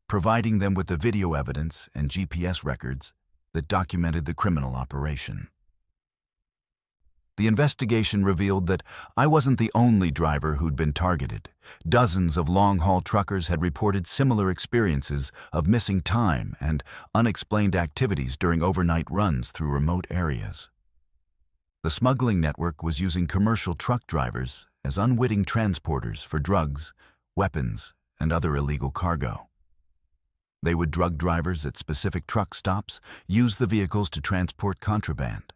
providing them with the video evidence and GPS records that documented the criminal operation. The investigation revealed that I wasn't the only driver who'd been targeted. Dozens of long-haul truckers had reported similar experiences of missing time and unexplained activities during overnight runs through remote areas. The smuggling network was using commercial truck drivers as unwitting transporters for drugs, weapons, and other illegal cargo. They would drug drivers at specific truck stops, use the vehicles to transport contraband,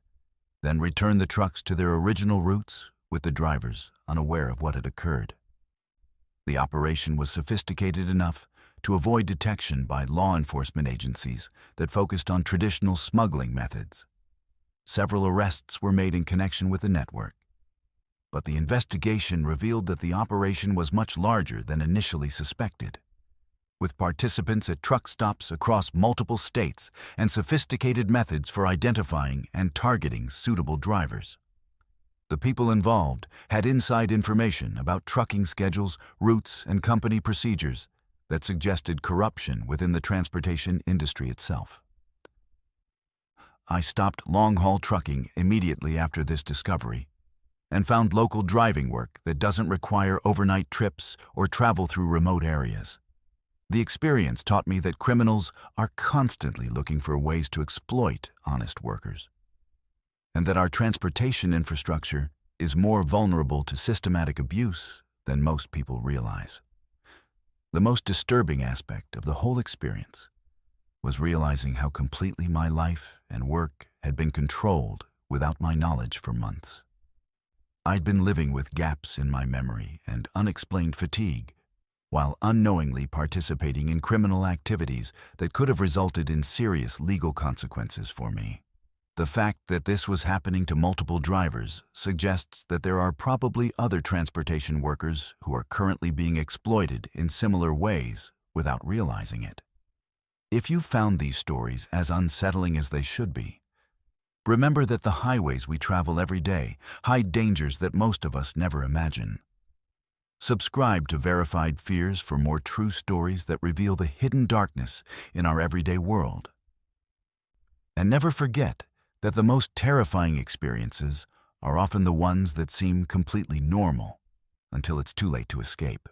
then return the trucks to their original routes with the drivers unaware of what had occurred. The operation was sophisticated enough to avoid detection by law enforcement agencies that focused on traditional smuggling methods. Several arrests were made in connection with the network, but the investigation revealed that the operation was much larger than initially suspected, with participants at truck stops across multiple states and sophisticated methods for identifying and targeting suitable drivers. The people involved had inside information about trucking schedules, routes, and company procedures that suggested corruption within the transportation industry itself. I stopped long-haul trucking immediately after this discovery and found local driving work that doesn't require overnight trips or travel through remote areas. The experience taught me that criminals are constantly looking for ways to exploit honest workers, and that our transportation infrastructure is more vulnerable to systematic abuse than most people realize. The most disturbing aspect of the whole experience was realizing how completely my life and work had been controlled without my knowledge for months. I'd been living with gaps in my memory and unexplained fatigue, while unknowingly participating in criminal activities that could have resulted in serious legal consequences for me. The fact that this was happening to multiple drivers suggests that there are probably other transportation workers who are currently being exploited in similar ways without realizing it. If you found these stories as unsettling as they should be, remember that the highways we travel every day hide dangers that most of us never imagine. Subscribe to Verified Fears for more true stories that reveal the hidden darkness in our everyday world. And never forget that the most terrifying experiences are often the ones that seem completely normal until it's too late to escape.